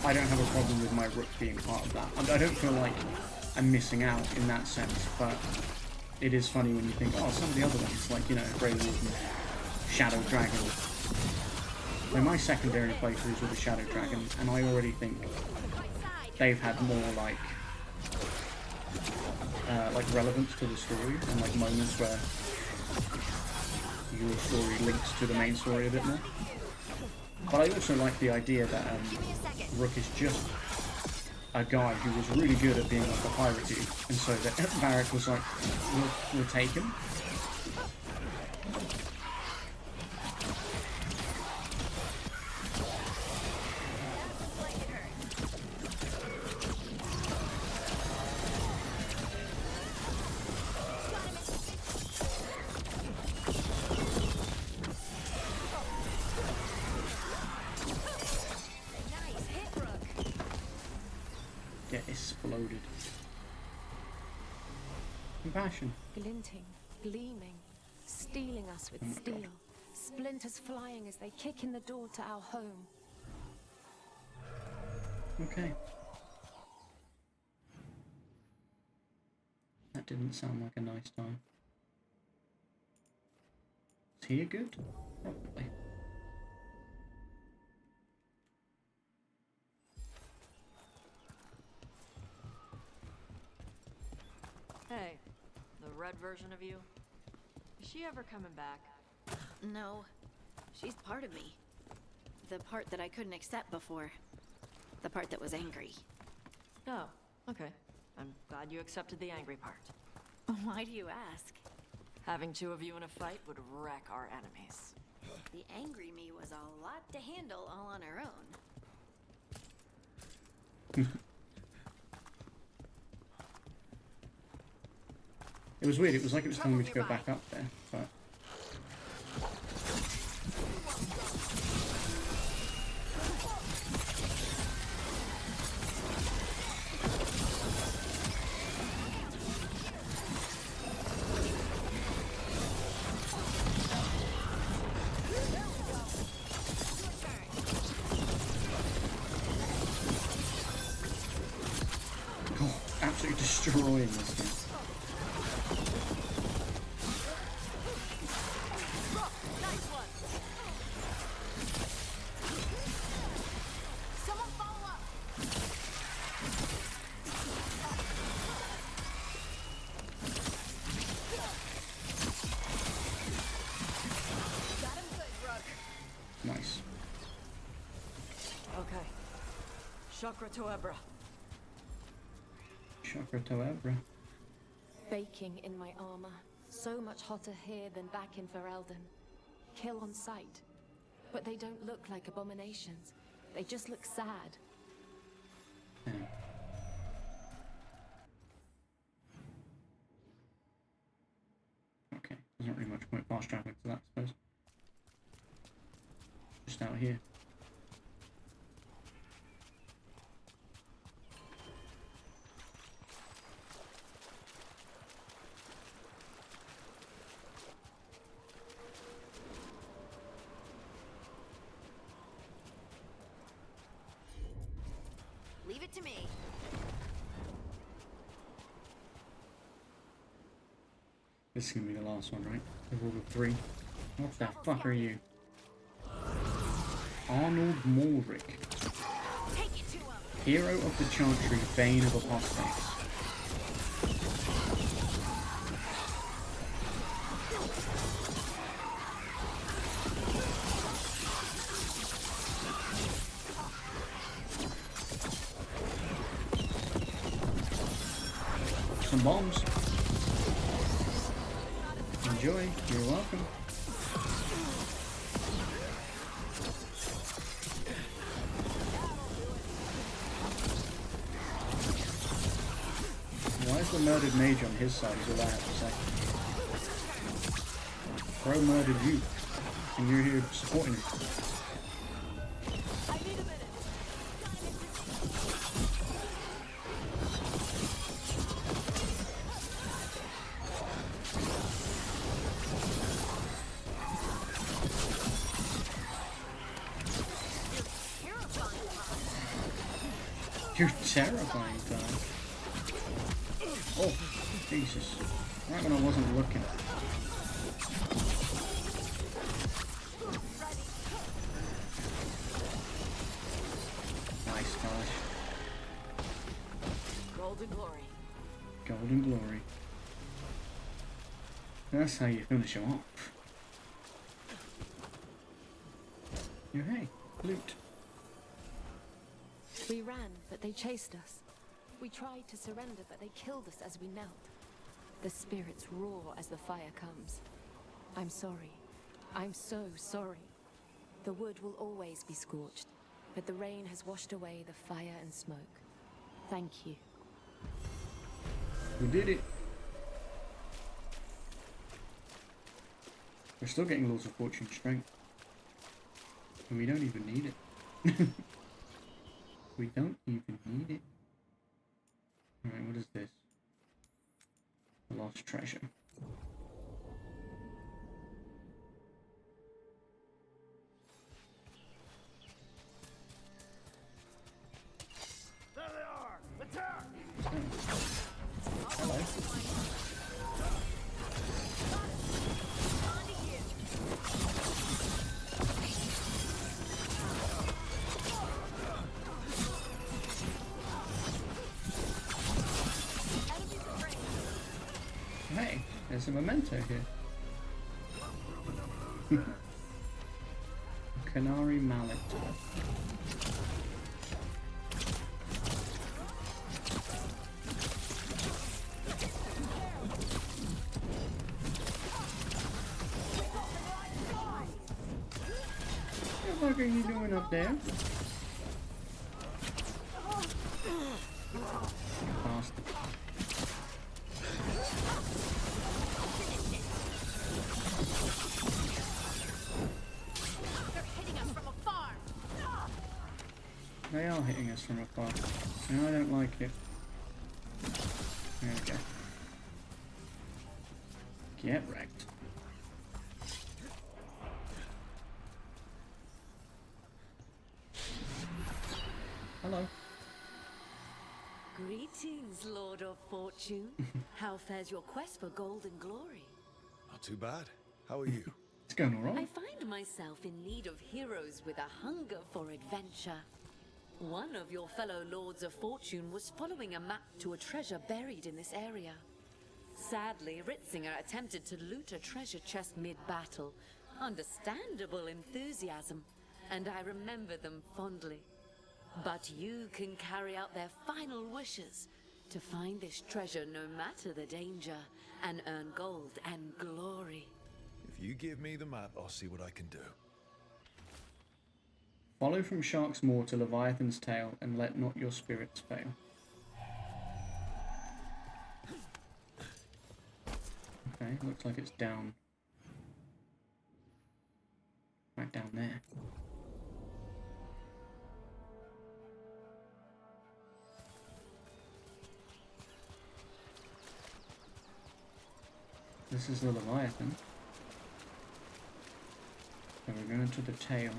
I don't have a problem with my Rook being part of that. I don't feel like I'm missing out in that sense, but it is funny when you think, oh, some of the other ones, like, you know, Grey Warden, Shadow Dragon. So my secondary playthroughs with the Shadow Dragon, and I already think they've had more like relevance to the story, and like moments where your story links to the main story a bit more. But I also like the idea that Rook is just a guy who was really good at being like a pirate dude, and so that Varric was like, we'll take him. Exploded. Compassion. Glinting, gleaming, stealing us with steel. God. Splinters flying as they kick in the door to our home. Okay. That didn't sound like a nice time. Is he good? Probably. Hey, the red version of you? Is she ever coming back? No. She's part of me. The part that I couldn't accept before. The part that was angry. Oh, okay. I'm glad you accepted the angry part. Why do you ask? Having two of you in a fight would wreck our enemies. The angry me was a lot to handle all on her own. It was weird. It was like it was telling me to go back up there, but. Oh, absolutely destroying this thing. Nice. Okay. Chakra to Ebra. Chakra to Ebra. Baking in my armor. So much hotter here than back in Ferelden. Kill on sight. But they don't look like abominations. They just look sad. Yeah. Okay, there's not really much point fast traveling to that, I suppose. Just out here. Leave it to me. This is gonna be the last one, right? The rule of 3. What the fuck are you? Arnold Mulrick. Hero of the Chantry, Bane of Apostates. Some bombs. Enjoy. You're welcome. Why is the murdered mage on his side? Is all I have to say. Bro murdered you, and you're here supporting him. You're terrifying, Ty. Oh, Jesus. Right when I wasn't looking. Nice, Taj. Golden glory. Golden glory. That's how you finish him off. Yeah, hey, loot. We ran, but they chased us. We tried to surrender, but they killed us as we knelt. The spirits roar as the fire comes. I'm sorry. I'm so sorry. The wood will always be scorched, but the rain has washed away the fire and smoke. Thank you. We did it. We're still getting lots of fortune strength. And we don't even need it. We don't even need it. Alright, what is this? A lost treasure. There they are! Attack! Hello. There's a memento here. Canary mallet. What are you doing up there? Bastard. They are hitting us from afar, and I don't like it. There we go. Get wrecked. Hello. Greetings, Lord of Fortune. How fares your quest for gold and glory? Not too bad. How are you? It's going alright. I find myself in need of heroes with a hunger for adventure. One of your fellow Lords of Fortune was following a map to a treasure buried in this area. Sadly, Ritzinger attempted to loot a treasure chest mid-battle. Understandable enthusiasm, and I remember them fondly. But you can carry out their final wishes to find this treasure no matter the danger, and earn gold and glory. If you give me the map, I'll see what I can do. Follow from Shark's Maw to Leviathan's Tail, and let not your spirits fail. Okay, looks like it's down. Right down there. This is the Leviathan. So we're going to the tail.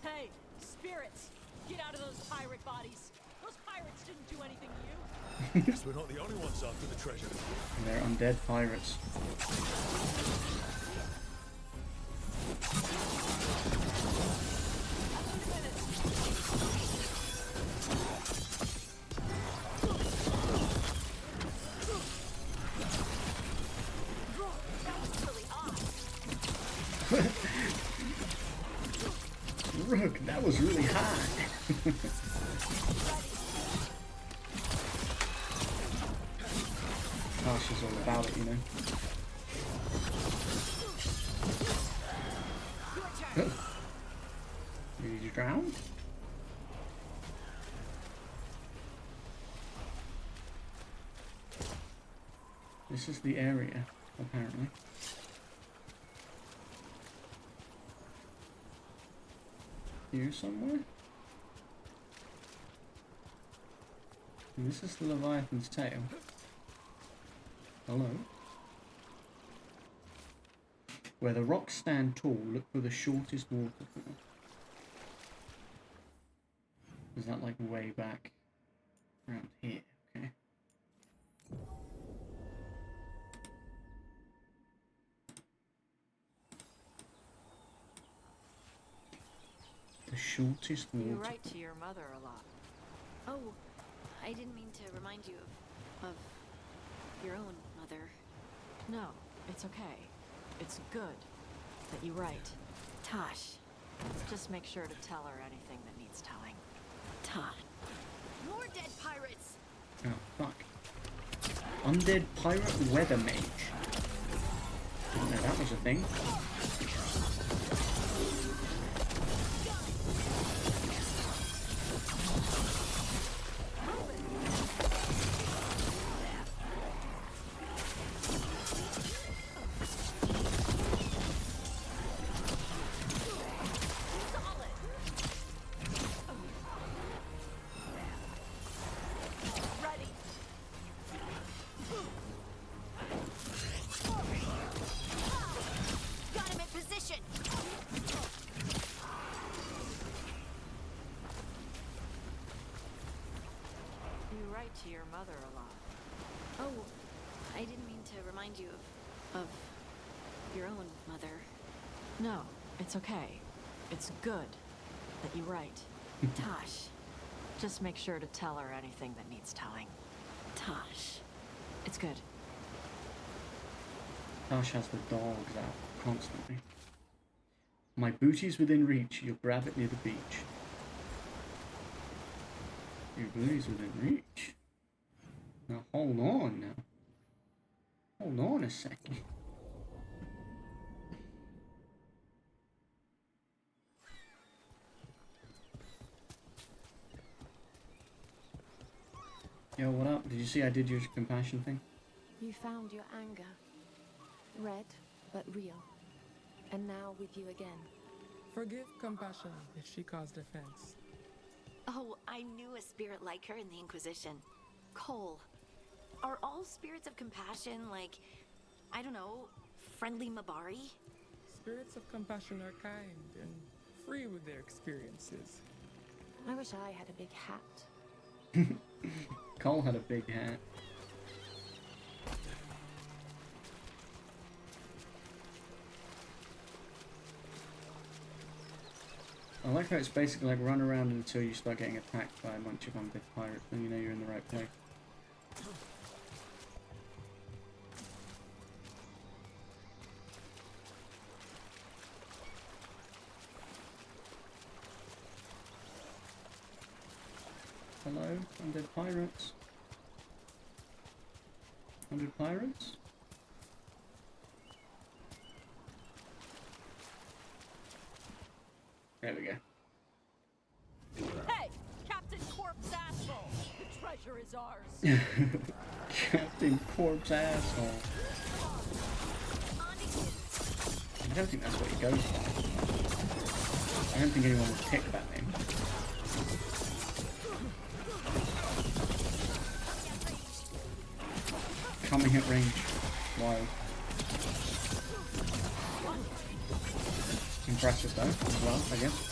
Hey, spirits! Get out of those pirate bodies! Those pirates didn't do anything to you! Guess we're not the only ones after the treasure. And they're undead pirates. Rook, that was really high. Gosh, is all about it, you know. Did you drown? This is the area, apparently. Here somewhere? And this is the Leviathan's tail. Hello? Where the rocks stand tall, look for the shortest waterfall. Is that like way back around here? Okay. The shortest water. You write to your mother a lot. Oh, I didn't mean to remind you of your own mother. No, it's okay. It's good that you write. Tosh. Just make sure to tell her anything that needs telling. Tosh. More dead pirates! Oh, fuck. Undead pirate weather mage. Didn't know that was a thing. To your mother a lot. Oh, I didn't mean to remind you of your own mother. No, it's okay. It's good that you write. Tosh. Just make sure to tell her anything that needs telling. Tosh. It's good. Tash has the dogs out constantly. My booty's within reach. You'll grab it near the beach. Your booty's within reach. Now hold on now. Hold on a second. Yo, what up? Did you see I did your compassion thing? You found your anger. Red, but real. And now with you again. Forgive compassion if she caused offense. Oh, I knew a spirit like her in the Inquisition. Cole. Are all spirits of compassion like, I don't know, friendly Mabari? Spirits of compassion are kind and free with their experiences. I wish I had a big hat. Cole had a big hat. I like how it's basically like run around until you start getting attacked by a bunch of undead pirates, then you know you're in the right place. Hello, undead pirates. Undead pirates? There we go. Hey, Captain Corpse asshole! The treasure is ours. Captain Corpse asshole. I don't think that's what he goes by. I don't think anyone would pick that name. Coming at range. Wild. Impressive though, as well, I guess.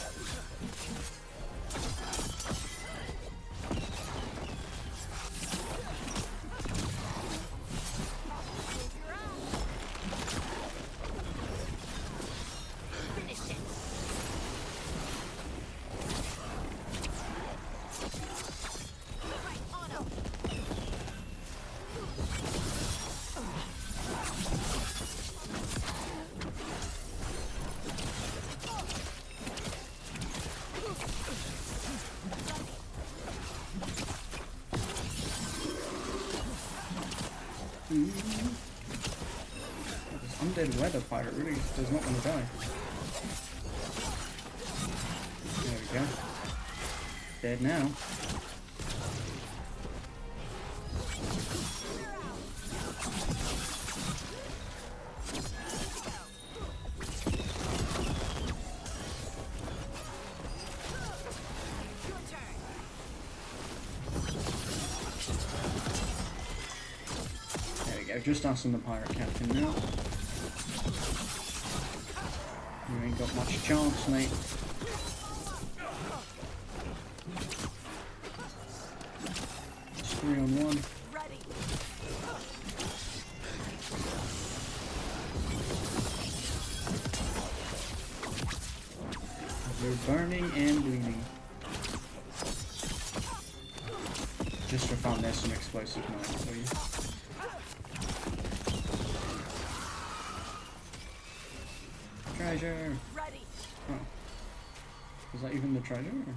This undead weather pirate really does not want to die. There we go. Dead now. Just us and the pirate captain now. You ain't got much chance, mate. 3-on-1. You're burning and bleeding. Just for fun, there's some explosive knives for you. Treasure! Ready. Oh. Is that even the treasure? Or?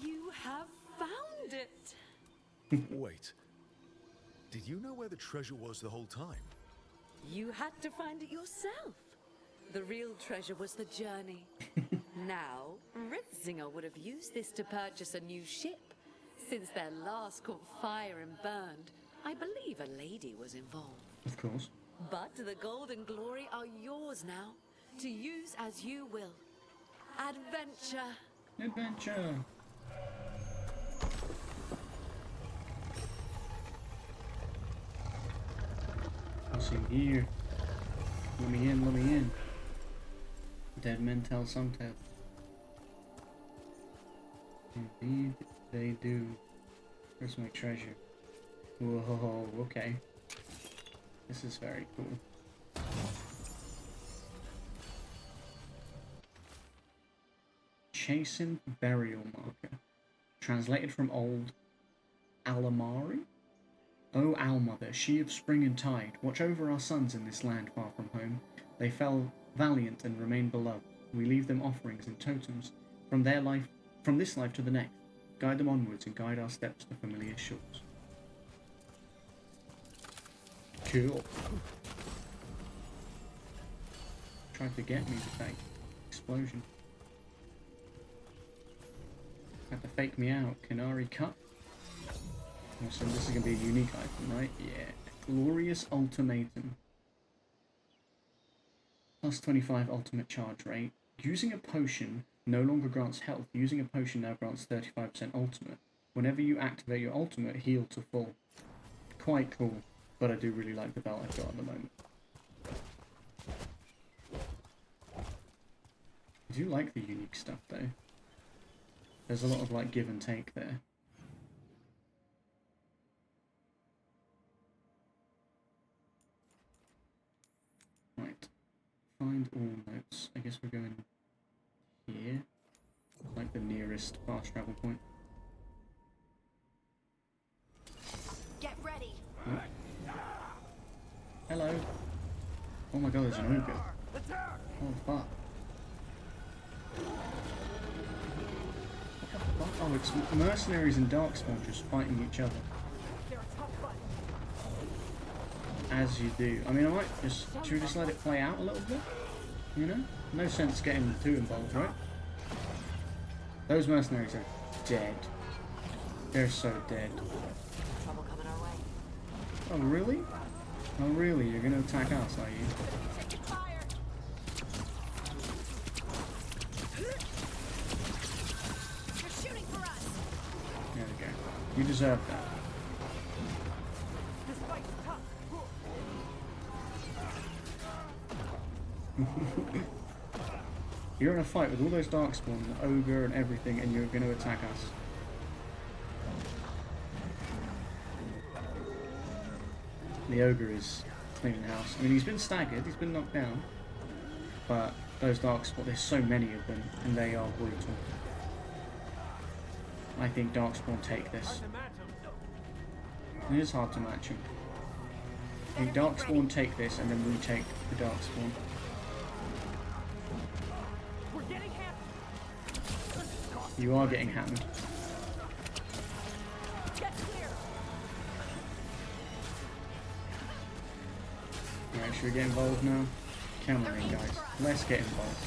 You have found it. Wait. Did you know where the treasure was the whole time? You had to find it yourself. The real treasure was the journey. Now, Ritzinger would have used this to purchase a new ship. Since their last caught fire and burned, I believe a lady was involved. Of course. But the gold and glory are yours now, to use as you will. Adventure! Adventure! What's in here? Let me in, let me in. Dead men tell some tales. Indeed, they do. Where's my treasure? Whoa, okay. This is very cool. Chastened Burial Marker. Translated from Old Alamari? O Almother, she of spring and tide, watch over our sons in this land far from home. They fell valiant and remain beloved. We leave them offerings and totems from this life to the next. Guide them onwards and guide our steps to familiar shores. Cool. Tried to get me with that explosion. Had to fake me out. Canary Cup. Awesome, this is going to be a unique item, right? Yeah. Glorious Ultimatum. Plus 25 ultimate charge rate. Using a potion no longer grants health. Using a potion now grants 35% ultimate. Whenever you activate your ultimate, heal to full. Quite cool, but I do really like the belt I've got at the moment. I do like the unique stuff though. There's a lot of like give and take there. Right. Find all notes. I guess we're going here. Like the nearest fast travel point. Get ready. Oh. Hello. Oh my god, there's an ogre. Oh fuck. What the fuck? Oh, it's mercenaries and darkspawn just fighting each other. As you do. I mean, I might just... Should we just let it play out a little bit? You know? No sense getting too involved, right? Those mercenaries are dead. They're so dead. Trouble coming our way. Oh, really? Oh, really? You're gonna attack us, are you? Taking fire. You're shooting for us. There we go. You deserve that. This fight's tough. You're in a fight with all those darkspawn, the ogre and everything, and you're going to attack us. The ogre is cleaning house. I mean, he's been staggered, he's been knocked down, but those darkspawn, there's so many of them, and they are brutal. I think darkspawn take this. It is hard to match him. I think darkspawn take this, and then we take the darkspawn. You are getting hammered. Alright, should we get involved now? Come on in, guys. Let's get involved.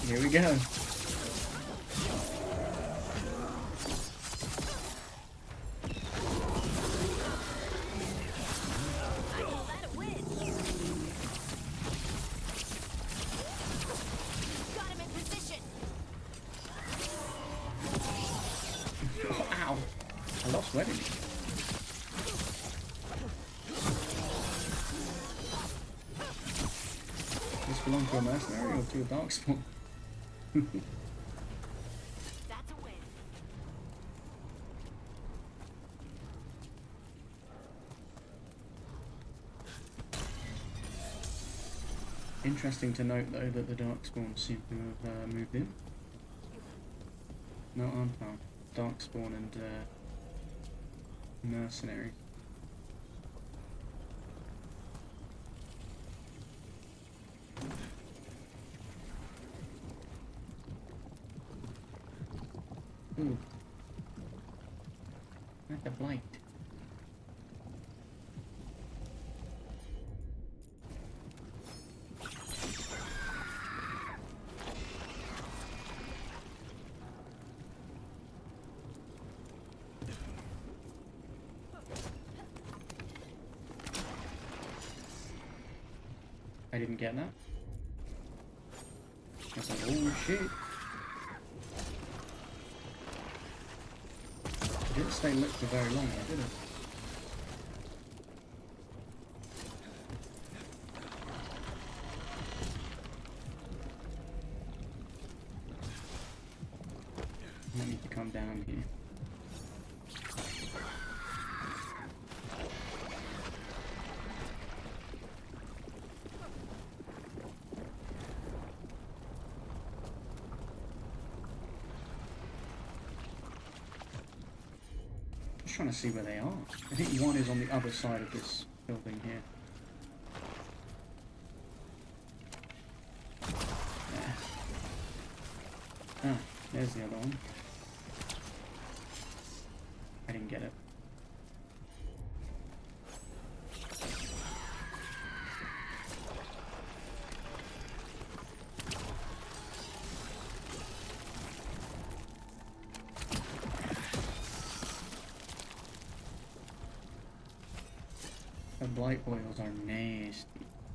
Here we go. Oh, ow. I lost wedding. Does this belong to a mercenary or to a darkspawn? That's a win. Interesting to note though that the darkspawn seem to have moved in. Not unfound. Darkspawn and mercenary. Ooh. Like a blight. I didn't get that. I was like, oh shit. It didn't stay lit for very long, did it? come down here. Just trying to see where they are. I think one is on the other side of this building here. Yeah. Ah, there's the other one. I didn't get it. The blight boils are nasty.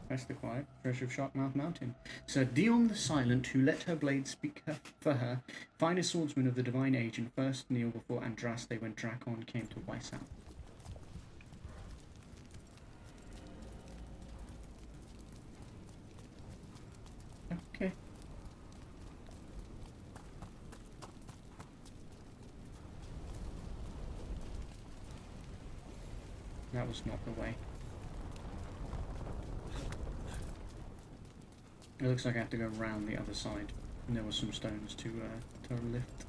Quest acquired. Treasure of Sharkmouth Mountain. Sir Dion the Silent, who let her blade speak for her, finest swordsman of the divine age, and first kneel before Andraste when Drakon came to Weissau. Okay. That was not the way. It looks like I have to go around the other side, and there were some stones to lift.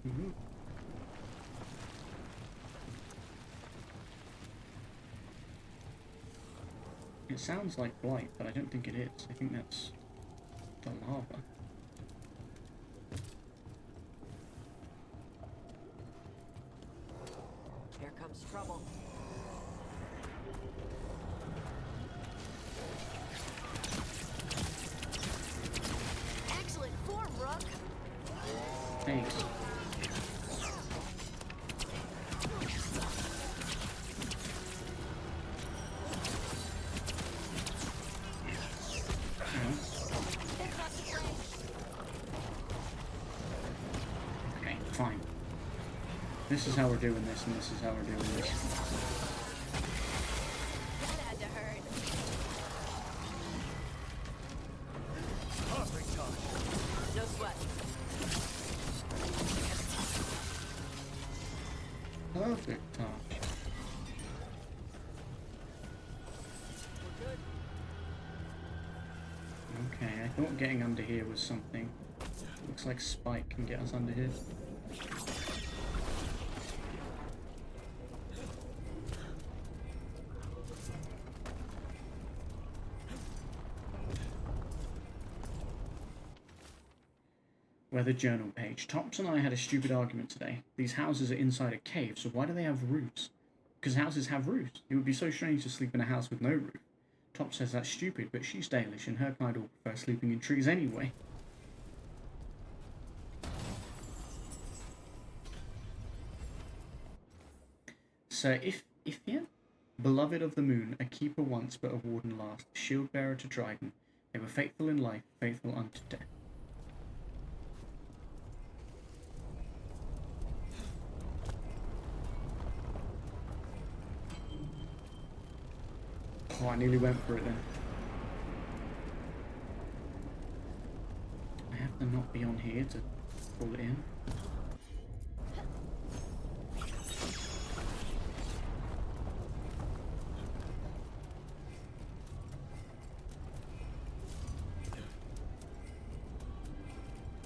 Mm-hmm. It sounds like blight, but I don't think it is. I think that's the lava. Here comes trouble. Excellent form, Rook. Thanks. Okay, fine. This is how we're doing this, and this is how we're doing this. That had to hurt. Perfect touch. No sweat. Perfect touch. Okay, I thought getting under here was something. Looks like Spike can get us under here. Weather journal page. Tops and I had a stupid argument today. These houses are inside a cave, so why do they have roofs? Because houses have roofs. It would be so strange to sleep in a house with no roof. Top says that's stupid, but she's Dalish and her kind all prefer sleeping in trees anyway. Sir Ithian, beloved of the moon, a keeper once but a warden last, shield bearer to Dryden. They were faithful in life, faithful unto death. Oh, I nearly went for it then. I have to not be on here to pull it in.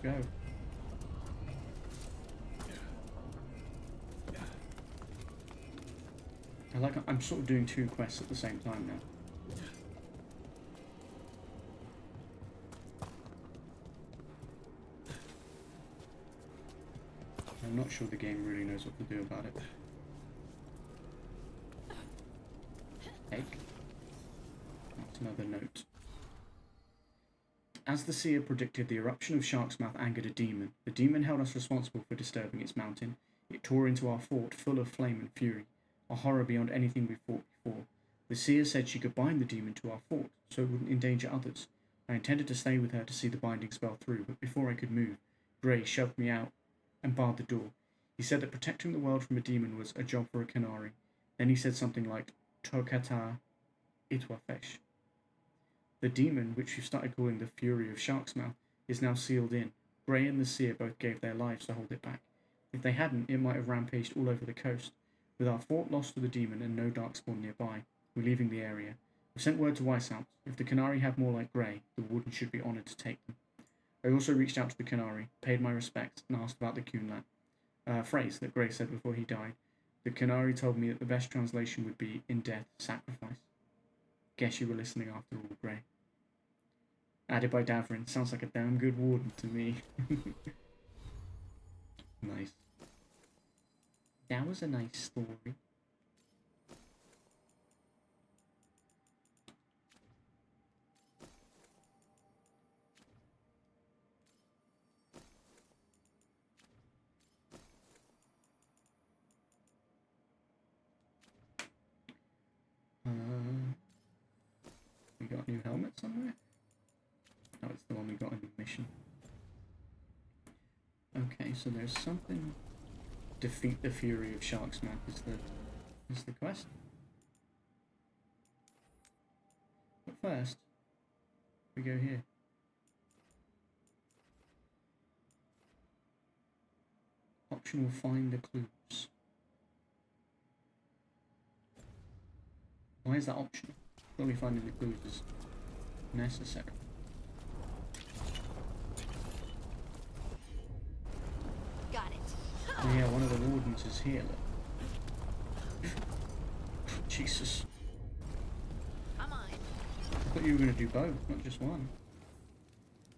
Go. I'm sort of doing two quests at the same time now. I'm not sure the game really knows what to do about it. Egg. That's another note. As the seer predicted, the eruption of Shark's Mouth angered a demon. The demon held us responsible for disturbing its mountain. It tore into our fort, full of flame and fury, a horror beyond anything we fought before. The seer said she could bind the demon to our fort, so it wouldn't endanger others. I intended to stay with her to see the binding spell through, but before I could move, Gray shoved me out and barred the door. He said that protecting the world from a demon was a job for a Canary. Then he said something like, Tokata Itwafesh. The demon, which we've started calling the Fury of Shark's Mouth, is now sealed in. Grey and the Seer both gave their lives to hold it back. If they hadn't, it might have rampaged all over the coast. With our fort lost to the demon and no darkspawn nearby, we're leaving the area. We've sent word to Weishaupt. If the Canary have more like Grey, the Warden should be honoured to take them. I also reached out to the Canary, paid my respects, and asked about the Kunlat. Phrase that Grey said before he died. The Canary told me that the best translation would be, in death, sacrifice. Guess you were listening after all, Grey. Added by Davrin. Sounds like a damn good Warden to me. Nice. That was a nice story. We got a new helmet somewhere? Oh, it's the one we got in the mission. Okay, so there's something. Defeat the Fury of Shark's Mouth is the quest. But first, we go here. Optional find the clues. Why is that optional? Surely finding the clues is necessary. Got it. Oh yeah, one of the Wardens is here, look. Jesus. Come on. I thought you were going to do both, not just one.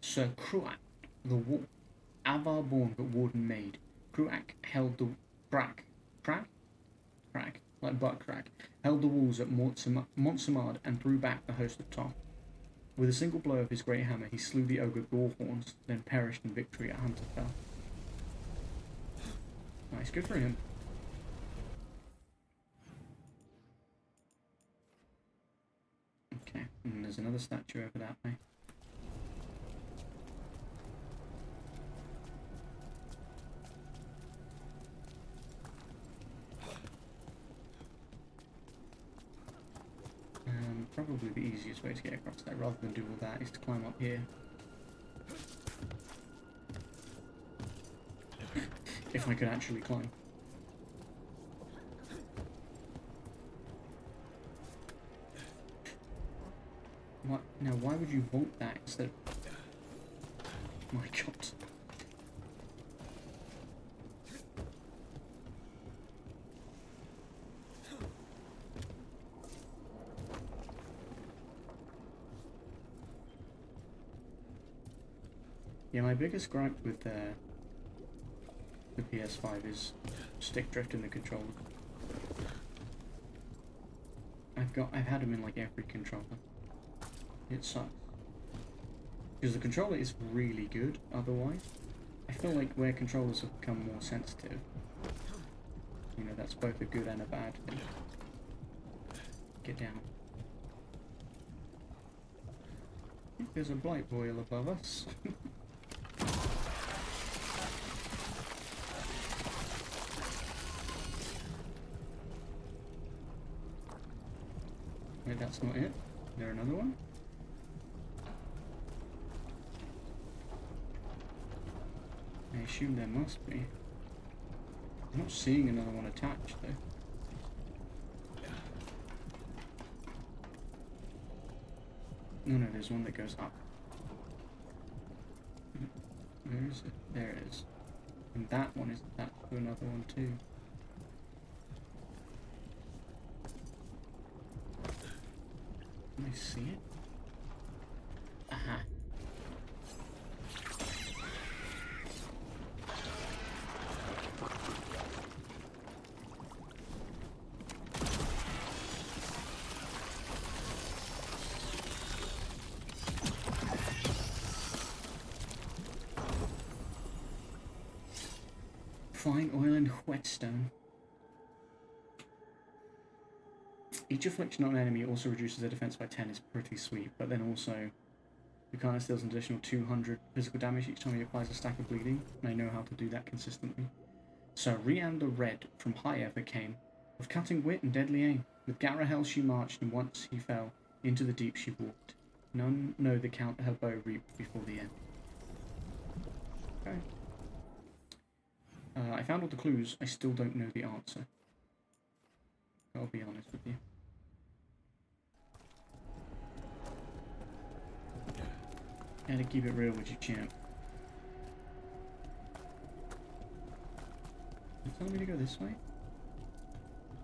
Sir Cruac, the Avar born but Warden made. Cruac held the crack, like butt crack, held the walls at Montsamard and threw back the host of Toth. With a single blow of his great hammer, he slew the ogre Gorehorns, then perished in victory at Hunterfell. Nice, good for him. Okay, and there's another statue over that way. Probably the easiest way to get across there, rather than do all that, is to climb up here. If I could actually climb. What? Now, why would you vault that instead of... My god. Yeah, my biggest gripe with the PS5 is stick drift in the controller. I've had them in like every controller. It sucks. Because the controller is really good otherwise. I feel like where controllers have become more sensitive, you know, that's both a good and a bad thing. Get down. I think there's a blight boil above us. Wait, that's not it. Is there another one? I assume there must be. I'm not seeing another one attached though. No, there's one that goes up. Where is it? There it is. And that one is attached to another one too. Can I see it? Aha. Fine oil and whetstone. Each affliction on an enemy also reduces their defense by 10 is pretty sweet, but then also Lucana deals an additional 200 physical damage each time he applies a stack of bleeding, and I know how to do that consistently. So Rian the Red from High ever came, of cutting wit and deadly aim. With Garahel she marched, and once he fell, into the deep she walked. None know the count her bow reaped before the end. Okay. I found all the clues, I still don't know the answer. I'll be honest with you. Gotta keep it real with you, champ. Is it telling me to go this way?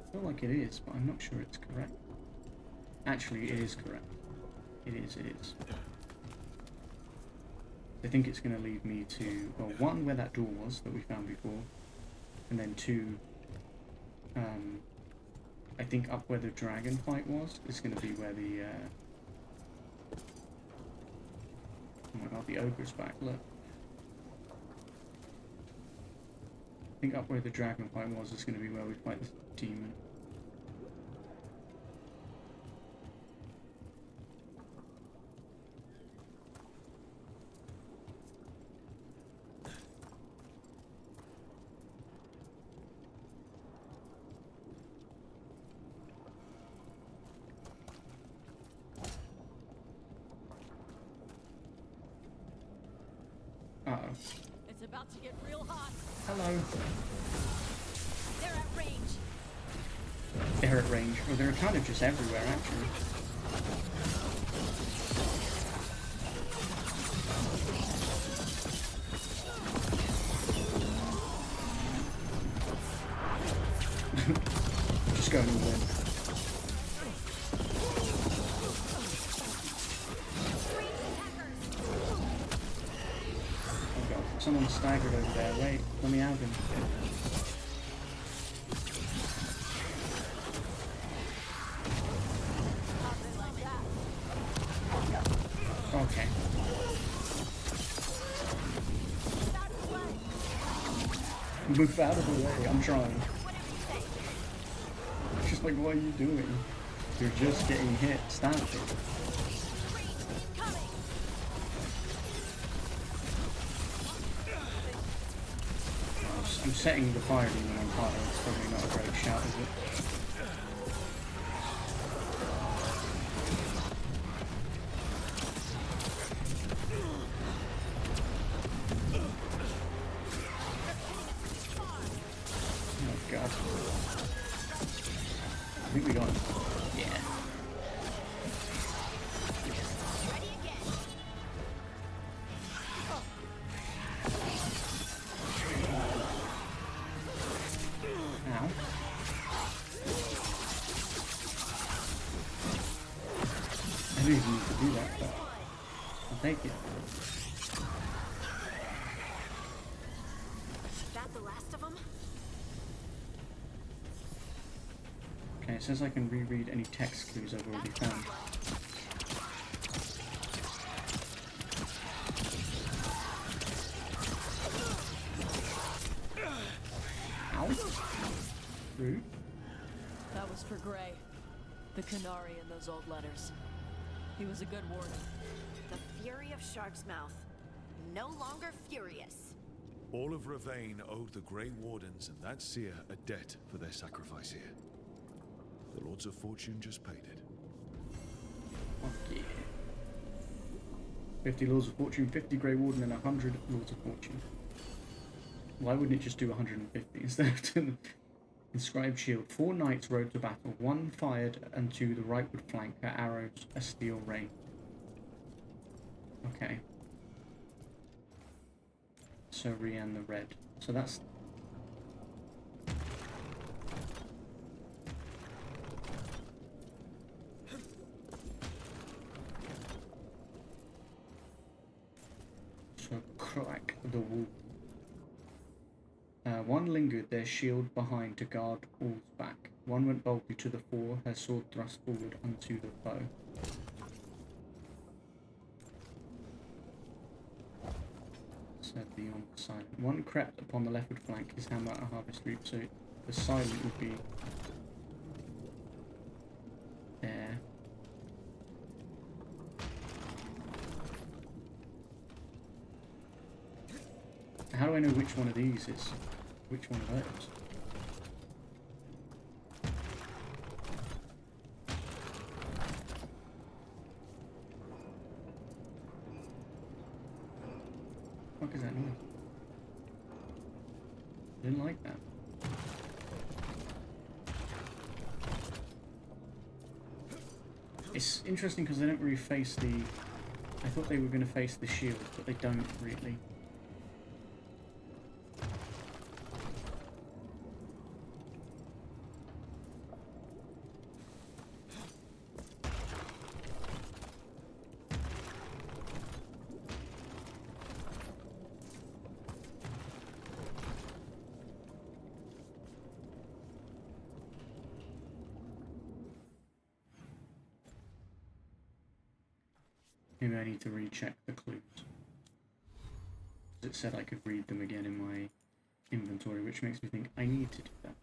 I feel like it is, but I'm not sure it's correct. Actually, it is correct. It is. I think it's going to lead me to, well, one, where that door was that we found before, and then two, I think up where the dragon fight was, is going to be where the, oh my god, the ogre's back, look. I think up where the dragon fight was is going to be where we fight this demon. Uh-oh. It's about to get real hot. Hello. They're at range. They're at range. Well, they're kind of just everywhere, actually. Just going all in. Oh god, someone staggered over there. Wait, let me have him. Okay. Move out of the way, I'm trying. Just like, what are you doing? You're just getting hit. Stop it. I'm setting the fire demon on fire. It's probably not a great shout, is it? I think we got him. Yeah. Ow. I didn't even need to do that, but I'll take it. That the last of them? Okay, it says I can reread any text clues I've already found. Ow. Rude. That was for Gray. The Canary in those old letters. He was a good warden. The fury of Shark's Mouth. No longer furious. All of Ravane owed the Grey Wardens and that seer a debt for their sacrifice here. The Lords of Fortune just paid it. Fuck yeah. 50 Lords of Fortune, 50 Grey Warden, and 100 Lords of Fortune. Why wouldn't it just do 150 instead of the inscribed shield? 4 knights rode to battle. 1 fired, and 2 the rightward flank. Her arrows, a steel rain. Okay. So Rian the Red. So that's... So crack the wall. 1 lingered, their shield behind to guard all's back. 1 went boldly to the fore, her sword thrust forward unto the foe. Said beyond the silent. 1 crept upon the leftward flank, his hammer a harvest reap, so the silent would be there. How do I know which one of these is Which one of those? What is that noise? Didn't like that. It's interesting because they don't really face the... I thought they were going to face the shield, but they don't really. Maybe I need to recheck the clues. It said I could read them again in my inventory, which makes me think I need to do that.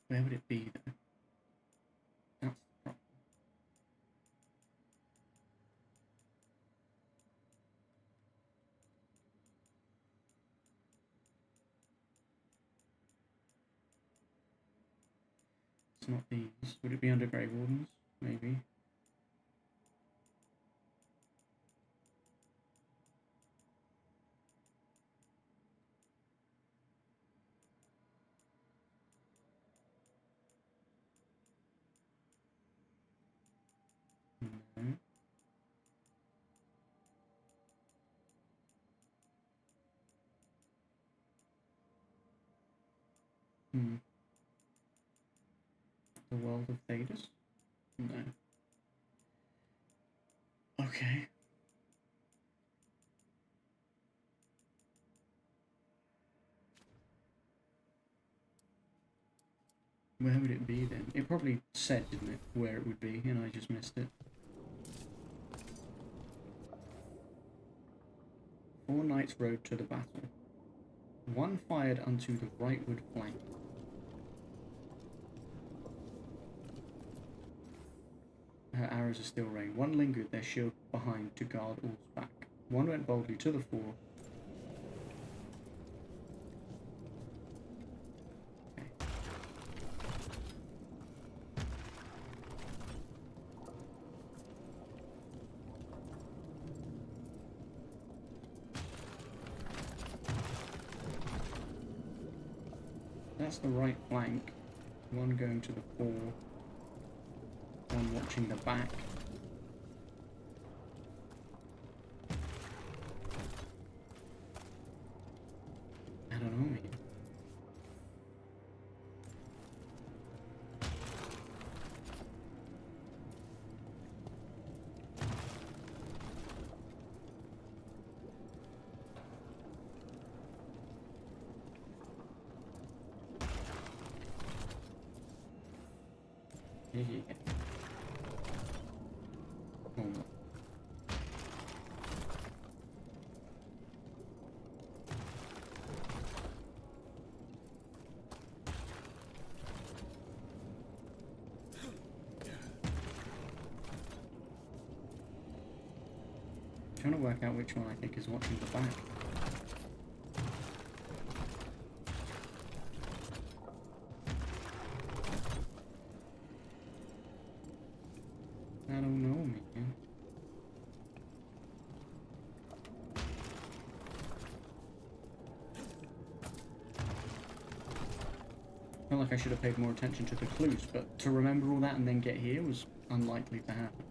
Where would it be though? That's the problem. It's not these. Would it be under Grey Wardens? Maybe. No. The World of Thedas? No. Okay. Where would it be then? It probably said, didn't it, where it would be, and I just missed it. 4 knights rode to the battle. 1 fired unto the rightward flank. Her arrows are still rain. 1 lingered, their shield behind to guard all's back. 1 went boldly to the fore. Okay. That's the right flank. 1 going to the fore. 1 watching the back. I don't know, man. Yeah. Hold on. Trying to work out which one I think is watching the back. I don't know, man. I feel like I should have paid more attention to the clues, but to remember all that and then get here was unlikely to happen.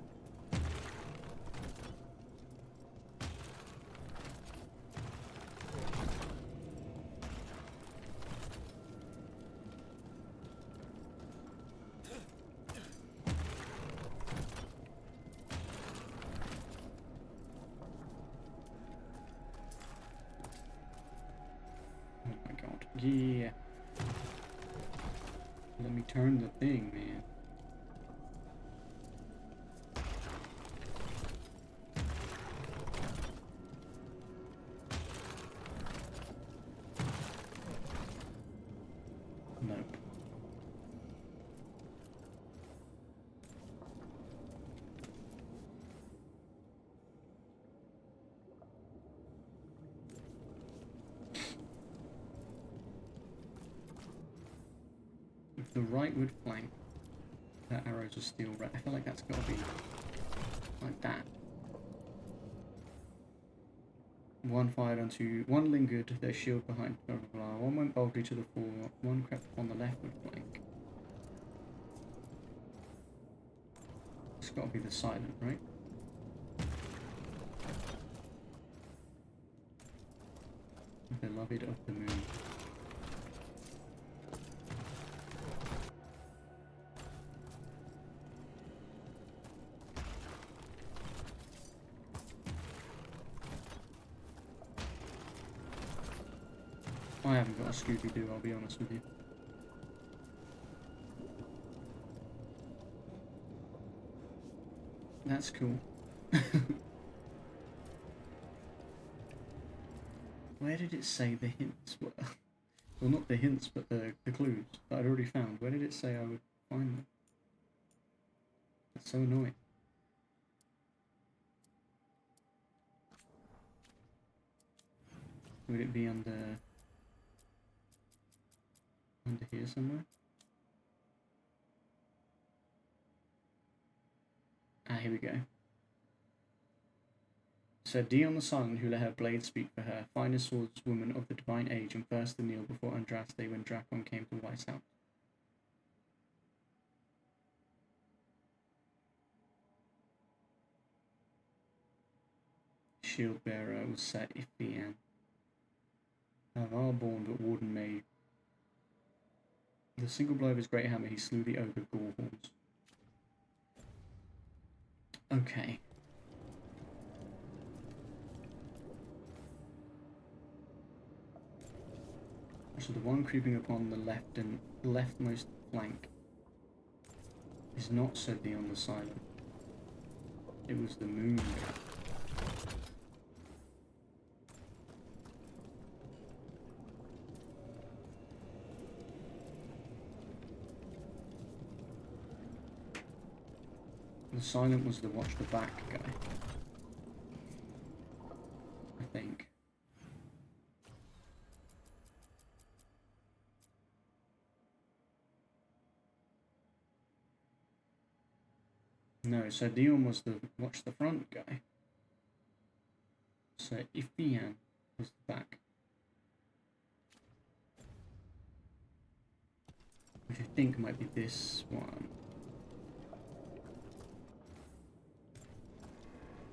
Oh my god. Yeah. Let me turn the thing, man. the rightward flank. Her arrows are steel red. I feel like that's got to be like that. One fired onto, one lingered, their shield behind, blah blah blah. One went boldly to the fore, one crept on the leftward flank. It's got to be the silent, right? Beloved of the moon. I haven't got a Scooby-Doo, I'll be honest with you. That's cool. Where did it say the hints were? Well, not the hints, but the clues that I'd already found. Where did it say I would find them? That's so annoying. Would it be under here somewhere? Ah, here we go. So Dion the Silent, who let her blade speak for her, finest swordswoman of the divine age, and first to kneel before Andraste when Drakon came to White House. Shield bearer was set Ithian. Avar born but Warden made. The single blow of his great hammer he slew the ogre Gorehorns. Okay. So the one creeping upon the left and leftmost flank is not Sir Dion the Silent. It was the moon guy. The Silent was the watch the back guy, I think. No, so Dion was the watch the front guy. So Ithian was the back. Which I think might be this one.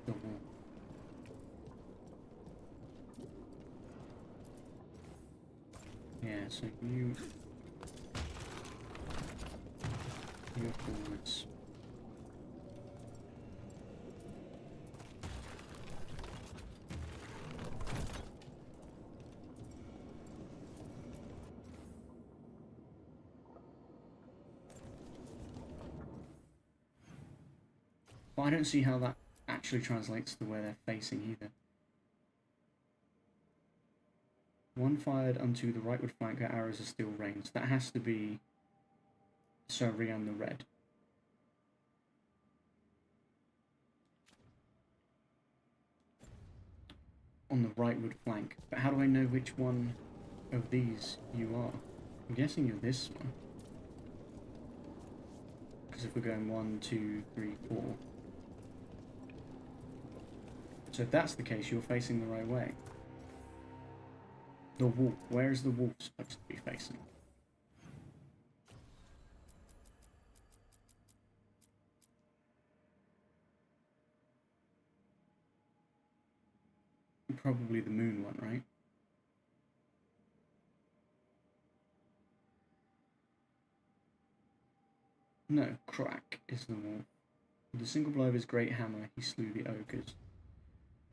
The wall. Yeah, so you're forwards. But I don't see how that actually translates to where they're facing either. One fired unto the rightward flank, her arrows are still ranged. So that has to be Sir Rian the Red. On the rightward flank. But how do I know which one of these you are? I'm guessing you're this one. Because if we're going 1, 2, 3, 4. So if that's the case, you're facing the right way. The wolf. Where is the wolf supposed to be facing? Probably the moon one, right? No, Crack is the wolf. With a single blow of his great hammer, he slew the ogres.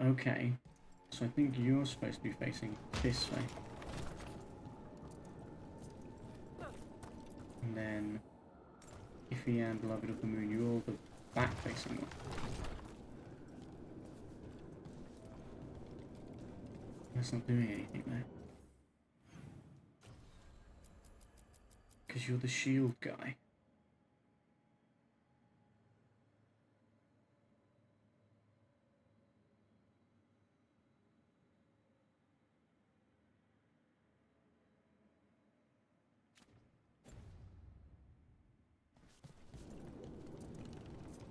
Okay, so I think you're supposed to be facing this way. And then, Ithian, beloved of the moon, you're the back-facing one. That's not doing anything there. Because you're the shield guy.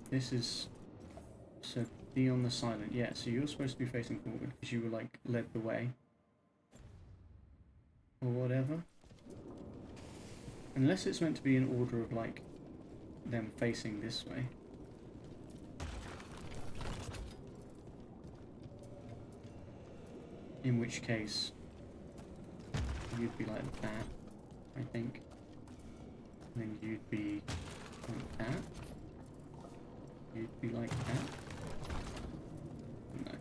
This is... So, Dion the Silent. Yeah, so you're supposed to be facing forward because you were, like, led the way. Or whatever. Unless it's meant to be in order of, like, them facing this way. In which case, you'd be like that, I think. And then you'd be like that. You'd be like that. No.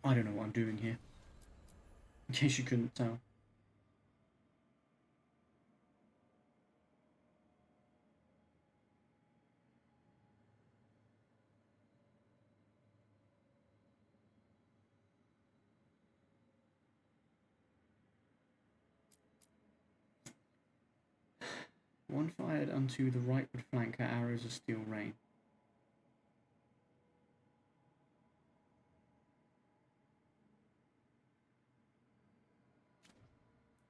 I don't know what I'm doing here. In case you couldn't tell. One fired unto the rightward flank her arrows of steel rain.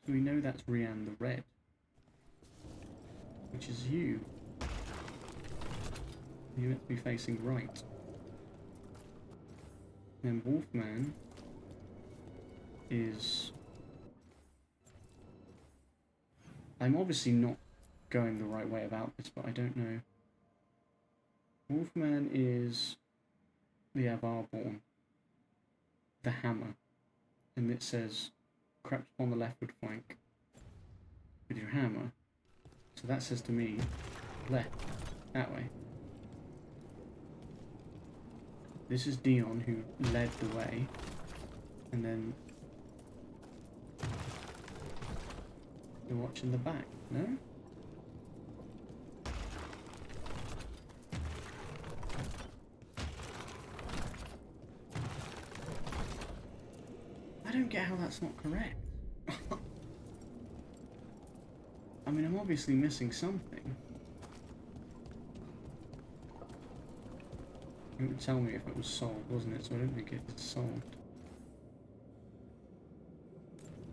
So we know that's Rian the Red, which is you. You're meant to be facing right. Then Wolfman is... I'm obviously not going the right way about this, but I don't know. Wolfman is the Avarborn, the hammer, and it says crept upon the leftward flank with your hammer. So that says to me left, that way. This is Dion who led the way, and then you're watching the back, no? I don't get how that's not correct. I mean, I'm obviously missing something. It would tell me if it was solved, wasn't it? So I don't think it's solved.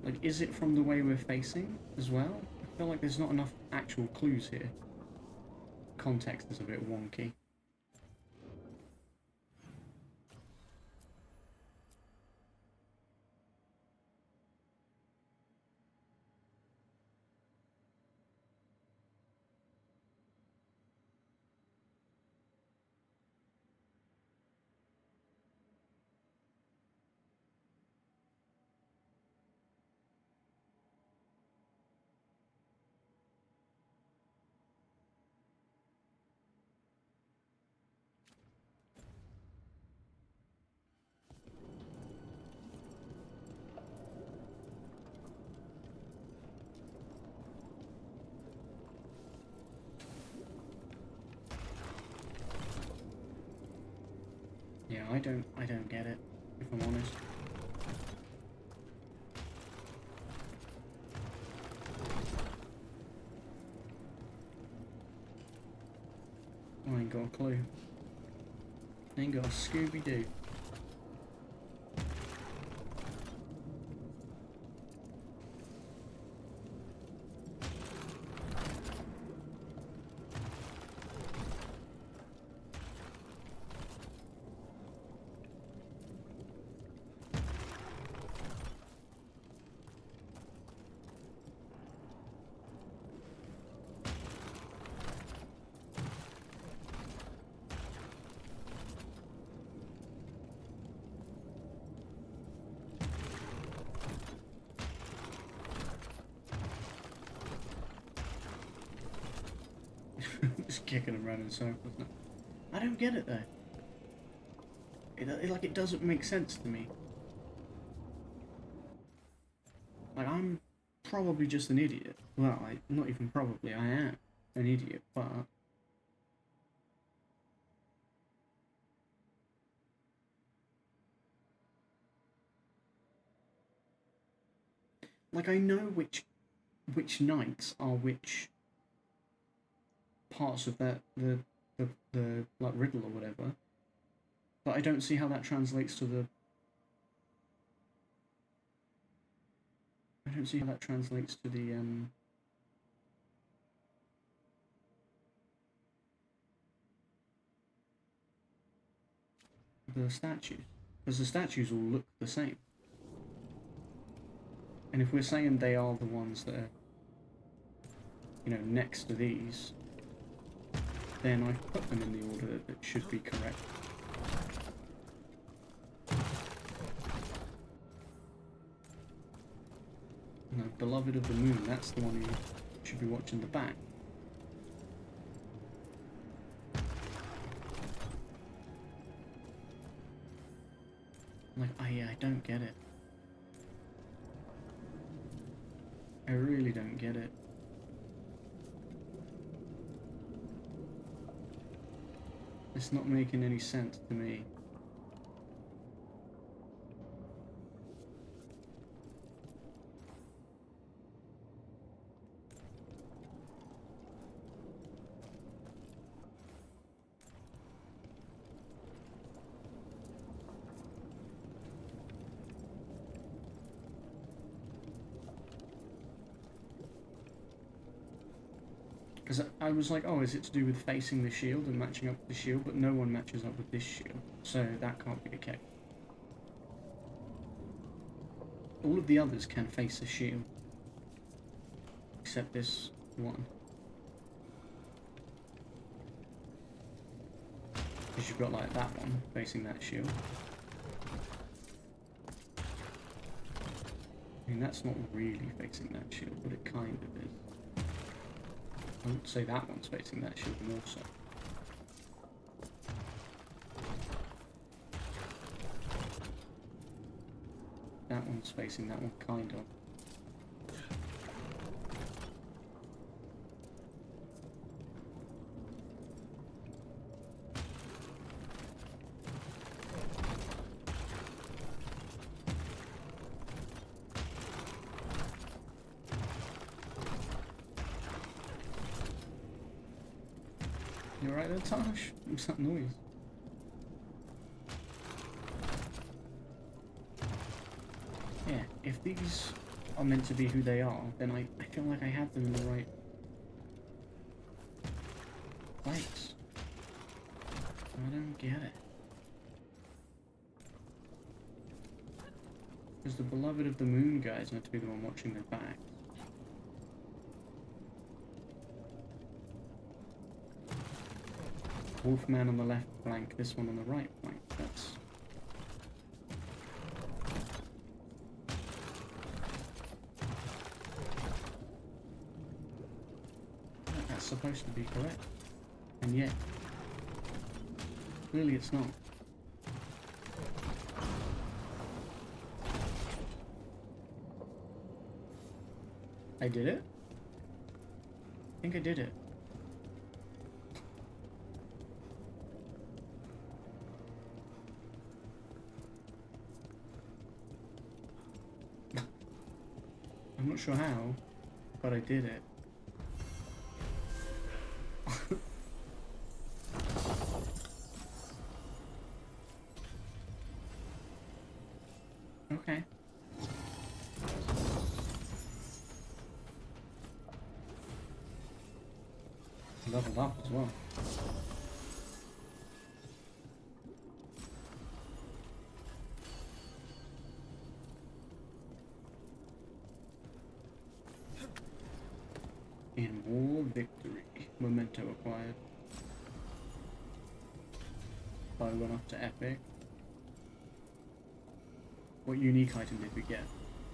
Like, is it from the way we're facing as well? I feel like there's not enough actual clues here. Context is a bit wonky. Yeah, I don't get it, if I'm honest. I ain't got a clue. Ain't got a Scooby-Doo. Just kicking around in circles now. I don't get it though. It doesn't make sense to me. Like, I'm probably just an idiot. Well, not even probably, I am an idiot, but... Like, I know which knights are which parts of the like riddle or whatever, But I don't see how that translates to the... I don't see how that translates to the statues. Because the statues all look the same. And if we're saying they are the ones that are, you know, next to these, then I've put them in the order that should be correct. No, Beloved of the Moon, that's the one you should be watching the back. Like, I don't get it. I really don't get it. It's not making any sense to me. Because I was like, oh, is it to do with facing the shield and matching up with the shield? But no one matches up with this shield, so that can't be the case. All of the others can face a shield, except this one. Because you've got like that one facing that shield. I mean, that's not really facing that shield, but it kind of is. I would say that one's facing that shield more so. That one's facing that one, kind of. You alright there, Tosh? What's that noise? Yeah, if these are meant to be who they are, then I feel like I have them in the right place. I don't get it. Because the Beloved of the Moon guys meant to be the one watching their back. Wolfman on the left flank, this one on the right flank. That's supposed to be correct. And yet, clearly it's not. I did it? I think I did it. I'm not sure how, but I did it. Okay. Leveled up as well. In war victory, memento acquired. I went up to epic. What unique item did we get?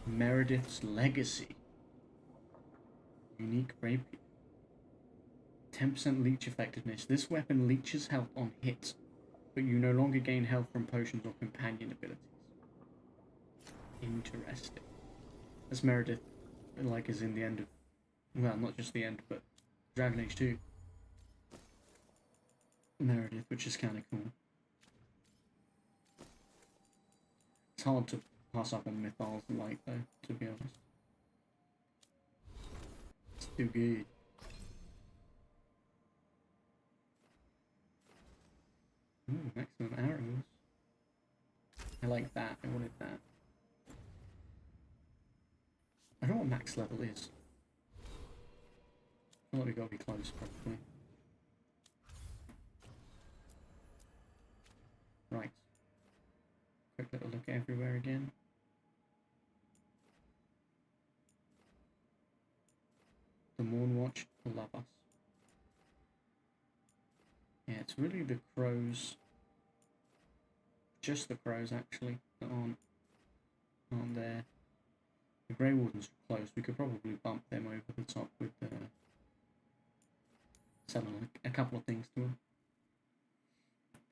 Meredith's Legacy. Unique rapier. 10% leech effectiveness. This weapon leeches health on hit, but you no longer gain health from potions or companion abilities. Interesting. As Meredith, like, is in the end of, well, not just the end, but Dragon Age 2. Meredith, which is kind of cool. It's hard to pass up on Mythal's Light, though, to be honest. It's too good. Ooh, maximum arrows. I like that. I wanted that. I don't know what max level is. I feel like we gotta be close, probably. Right. Quick little look everywhere again. The Moonwatch love us. Yeah, it's really the crows. Just the crows, actually, that aren't there. The Grey Wardens are close. We could probably bump them over the top with selling a couple of things to them.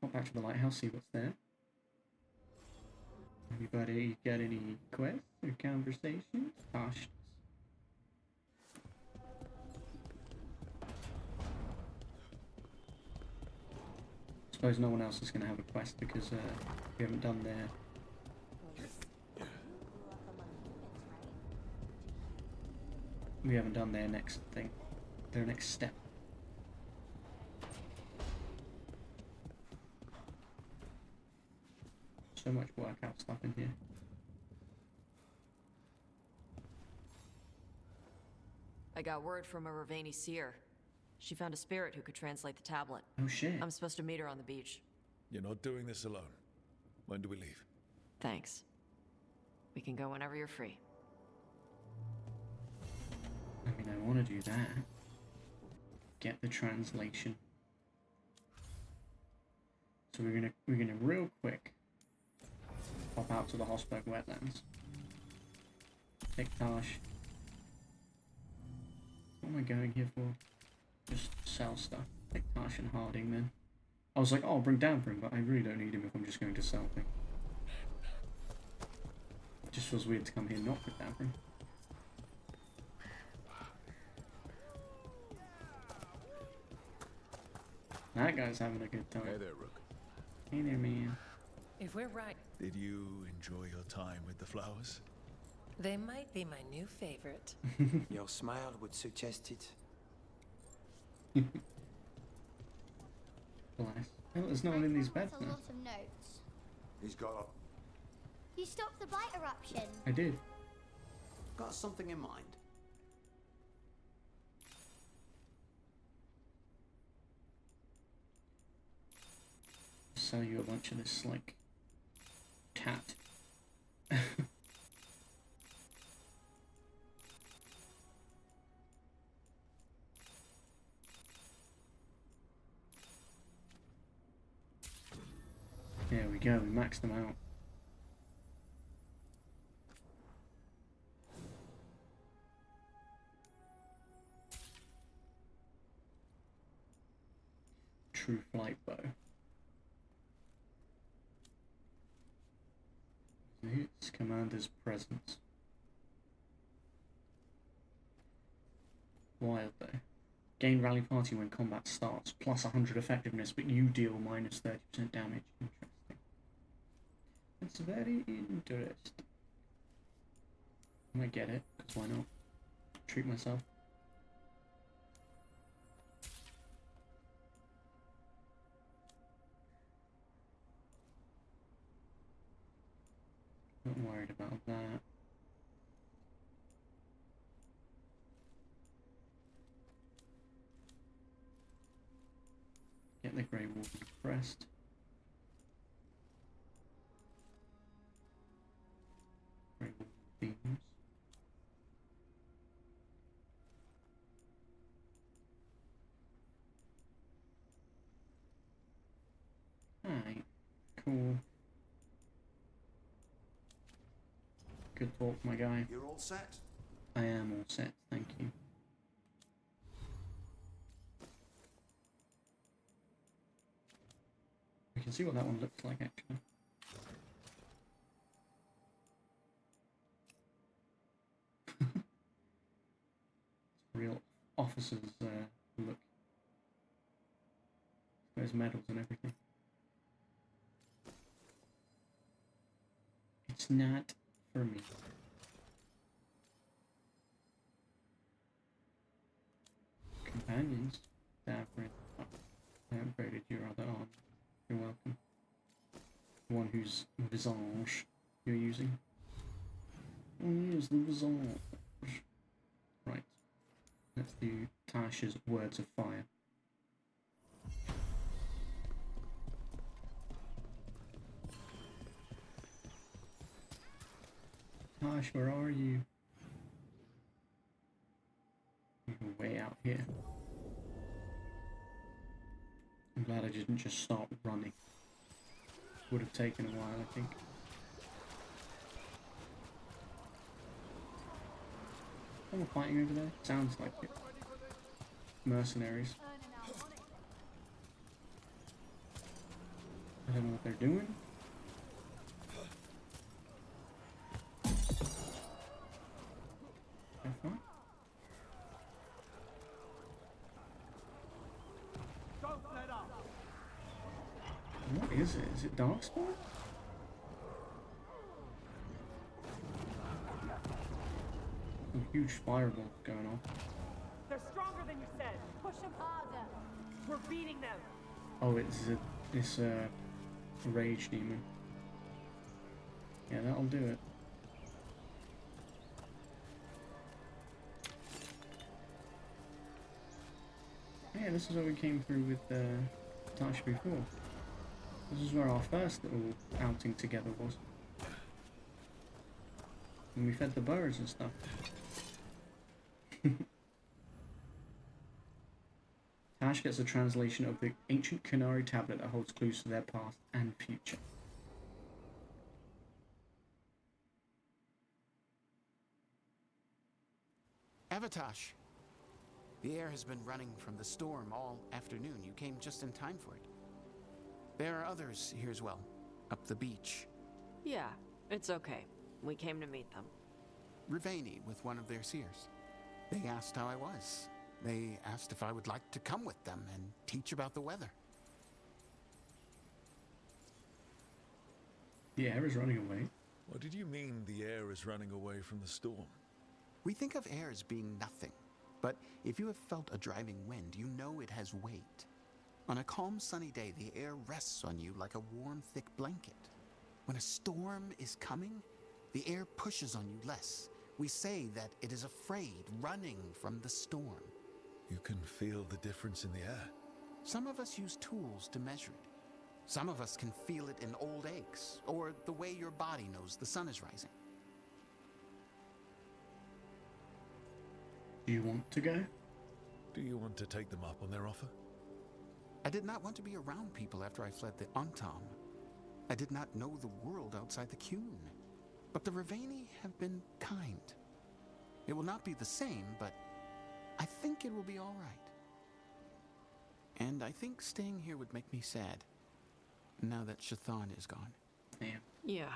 Pop back to the lighthouse, see what's there. Anybody got any quests or conversations? Gosh. Suppose no one else is going to have a quest because we haven't done their... We haven't done their next thing. Their next step. So much workout stuff in here. I got word from a Raveni seer. She found a spirit who could translate the tablet. Oh shit. I'm supposed to meet her on the beach. You're not doing this alone. When do we leave? Thanks. We can go whenever you're free. I mean, I want to do that. Get the translation. So we're gonna real quick pop out to the Hosberg wetlands. Take Tosh. What am I going here for? Just sell stuff. Take Tosh and Harding then. I was like, oh, I'll bring Dampering, but I really don't need him if I'm just going to sell things. It just feels weird to come here not with Dampering. That guy's having a good time. Hey there, Rook. Hey there, man. If we're right, Did you enjoy your time with the flowers? they might be my new favorite. Your smile would suggest it. Bless. Oh, there's no one in these beds That's a now. lot of notes. He's got You stopped the blight eruption. I did. something in mind. Sell you a bunch of this, like, cat. There we go, we maxed them out. True flight bow. It's commander's presence. Wild though. Gain rally party when combat starts, plus 100 effectiveness, but you deal minus 30% damage. Interesting. It's very interesting. I might get it, because why not? Treat myself. Not worried about that. Get the Grey Warden crest. Grey Warden themes. Alright, cool. Good talk, my guy. You're all set? I am all set, thank you. We can see what that one looks like, actually. Real officer's look. There's medals and everything. It's not for me. Companions. I upgraded your other arm. You're welcome. The one whose visage you're using. Oh yes, the visage. Right. Let's do Tasha's words of fire. Tash, where are you? You're way out here. I'm glad I didn't just start running. Would have taken a while, I think. Someone fighting over there? Sounds like it. Mercenaries. I don't know what they're doing. Have fun. What is it? Is it Darkspawn? Some huge fireball going on. They're stronger than you said. Push them harder. We're beating them. Oh, it's this rage demon. Yeah, that'll do it. Yeah, this is what we came through with Tasha before. This is where our first little outing together was. And we fed the birds and stuff. Tash gets a translation of the ancient Kunari tablet that holds clues to their past and future. Avatash. The air has been running from the storm all afternoon. You came just in time for it. There are others here as well, up the beach. Yeah, it's okay. We came to meet them. Riveni with one of their seers. They asked how I was. They asked if I would like to come with them and teach about the weather. The air is running away. What did you mean the air is running away from the storm? We think of air as being nothing, but if you have felt a driving wind, you know it has weight. On a calm, sunny day, the air rests on you like a warm, thick blanket. When a storm is coming, the air pushes on you less. We say that it is afraid, running from the storm. You can feel the difference in the air. Some of us use tools to measure it. Some of us can feel it in old aches, or the way your body knows the sun is rising. Do you want to go? Do you want to take them up on their offer? I did not want to be around people after I fled the Antam. I did not know the world outside the Qun. But the Riveni have been kind. It will not be the same, but I think it will be all right. And I think staying here would make me sad, now that Shathan is gone. Yeah.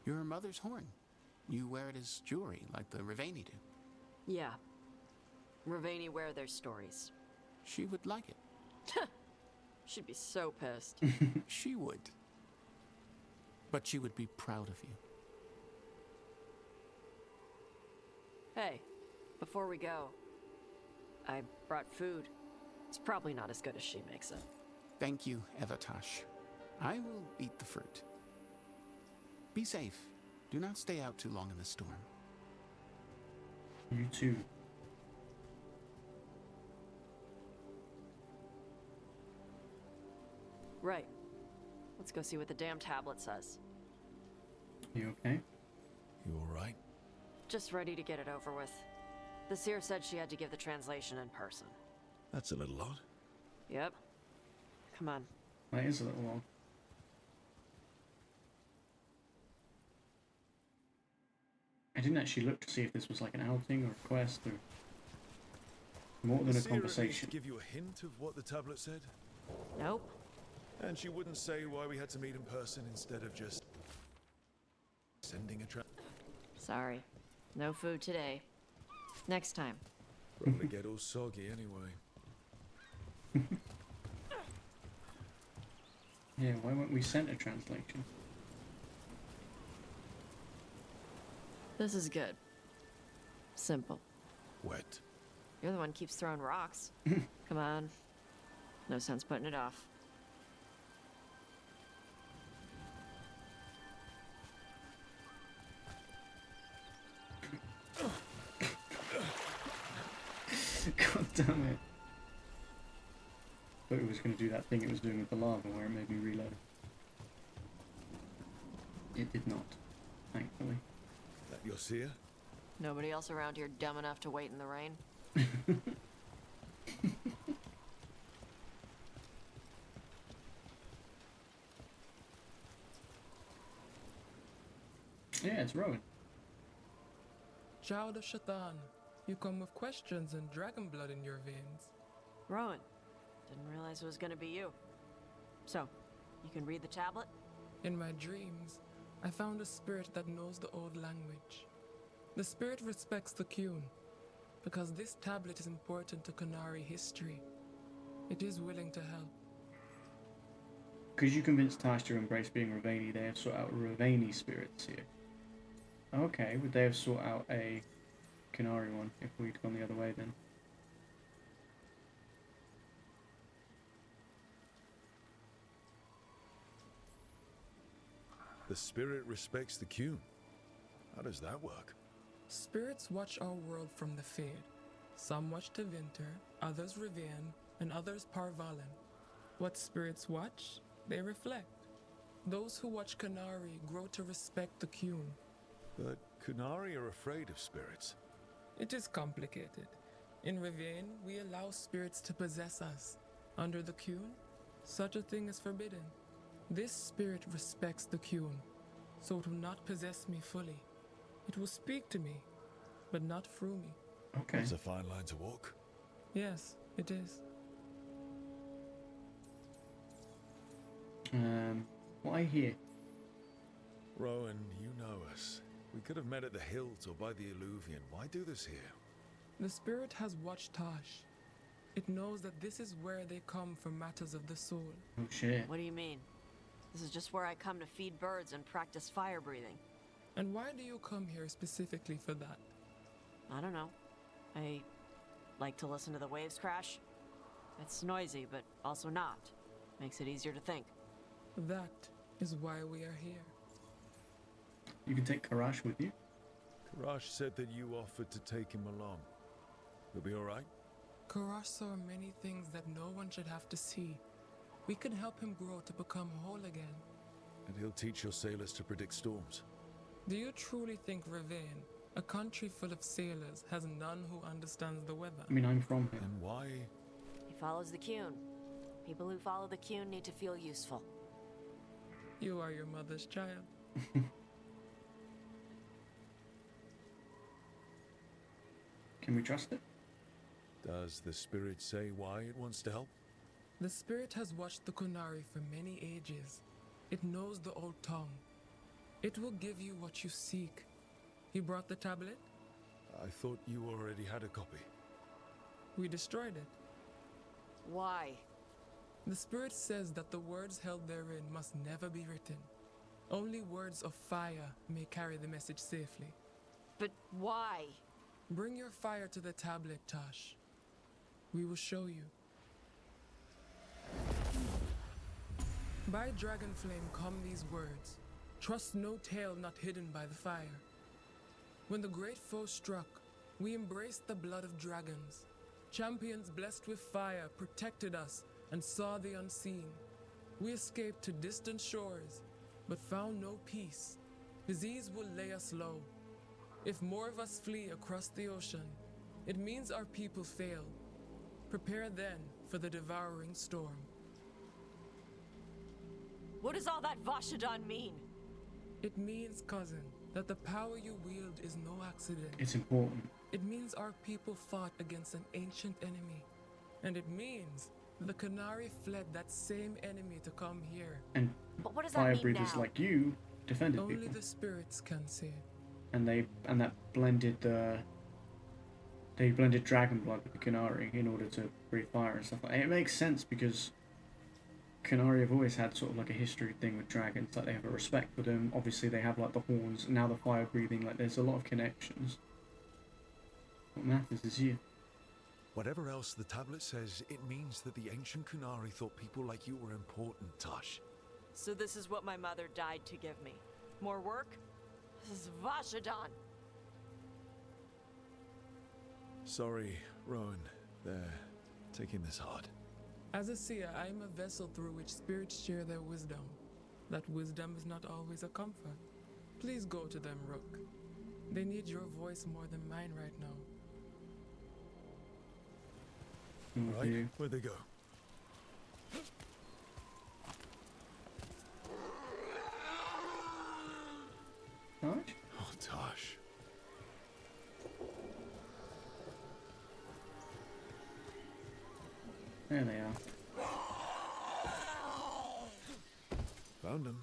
You're her mother's horn. You wear it as jewelry, like the Riveni do. Yeah. Riveni wear their stories. She would like it. She'd be so pissed. She would. But she would be proud of you. Hey, before we go, I brought food. It's probably not as good as she makes it. Thank you, Avatash. I will eat the fruit. Be safe. Do not stay out too long in the storm. You too. Right. Let's go see what the damn tablet says. You okay? You alright? Just ready to get it over with. The seer said she had to give the translation in person. That's a little odd. Yep. Come on. That is a little odd. I didn't actually look to see if this was like an outing or a quest or more than a Seer at least conversation. give you a hint of what the tablet said? Nope. And she wouldn't say why we had to meet in person instead of just sending a Sorry. No food today. Next time. Probably get all soggy anyway. Yeah, why weren't we sent a translation? This is good. Simple. Wet. You're the one who keeps throwing rocks. Come on. No sense putting it off. Damn it. Thought it was going to do that thing it was doing with the lava where it made me reload. It did not, thankfully. That your seer? Nobody else around here dumb enough to wait in the rain? Yeah, it's Rowan. Child of Shaitan, you come with questions and dragon blood in your veins. Rowan, didn't realize it was gonna be you. So, you can read the tablet? In my dreams, I found a spirit that knows the old language. The spirit respects the Qun, because this tablet is important to Qunari history. It is willing to help. Could you convince Tash to embrace being Ravani? They have sought out Ravani spirits here. Okay, would they have sought out a Qunari one if we'd gone the other way then? The spirit respects the Qun. How does that work? Spirits watch our world from the Fade. Some watch to Winter, others Rivian, and others Parvalen. What spirits watch, they reflect. Those who watch Qunari grow to respect the Qun. But Qunari are afraid of spirits. It is complicated. In Rivian, we allow spirits to possess us. Under the Qun, such a thing is forbidden. This spirit respects the Qun, so it will not possess me fully. It will speak to me, but not through me. Okay. That's a fine line to walk. Yes, it is. What I hear? Rowan, you know us. We could have met at the hills or by the Alluvian. Why do this here? The spirit has watched Tosh. It knows that this is where they come for matters of the soul. Oh shit. What do you mean? This is just where I come to feed birds and practice fire breathing. And why do you come here specifically for that? I don't know. I like to listen to the waves crash. It's noisy, but also not. Makes it easier to think. That is why we are here. You can take Karash with you? Karash said that you offered to take him along. He'll be alright? Karash saw many things that no one should have to see. We can help him grow to become whole again. And he'll teach your sailors to predict storms. Do you truly think Ravane, a country full of sailors, has none who understands the weather? I mean, I'm from here. And why? He follows the Qun. People who follow the Qun need to feel useful. You are your mother's child. Can we trust it? Does the spirit say why it wants to help? The spirit has watched the Qunari for many ages. It knows the old tongue. It will give you what you seek. He brought the tablet? I thought you already had a copy. We destroyed it. Why? The spirit says that the words held therein must never be written. Only words of fire may carry the message safely. But why? Bring your fire to the tablet, Tosh. We will show you. By dragon flame come these words. Trust no tale not hidden by the fire. When the great foe struck, we embraced the blood of dragons. Champions blessed with fire protected us and saw the unseen. We escaped to distant shores, but found no peace. Disease will lay us low. If more of us flee across the ocean, it means our people fail. Prepare then for the devouring storm. What does all that Vashadan mean? It means, cousin, that the power you wield is no accident. It's important. It means our people fought against an ancient enemy. And it means the Qunari fled that same enemy to come here. And but what does fire that mean breathers now? like you defended Only people. the spirits can say. And that blended they blended dragon blood with the Qunari in order to breathe fire and stuff like that. It makes sense because Qunari have always had sort of like a history thing with dragons, like they have a respect for them. Obviously they have like the horns, and now the fire breathing, like there's a lot of connections. What matters is you. Whatever else the tablet says, it means that the ancient Qunari thought people like you were important, Tosh. So this is what my mother died to give me. More work? This is Vashadan. Sorry, Rowan. They're taking this hard. As a seer, I am a vessel through which spirits share their wisdom. That wisdom is not always a comfort. Please go to them, Rook. They need your voice more than mine right now. Right, where'd they go? Tosh? Oh, Tosh. There they are. Found them.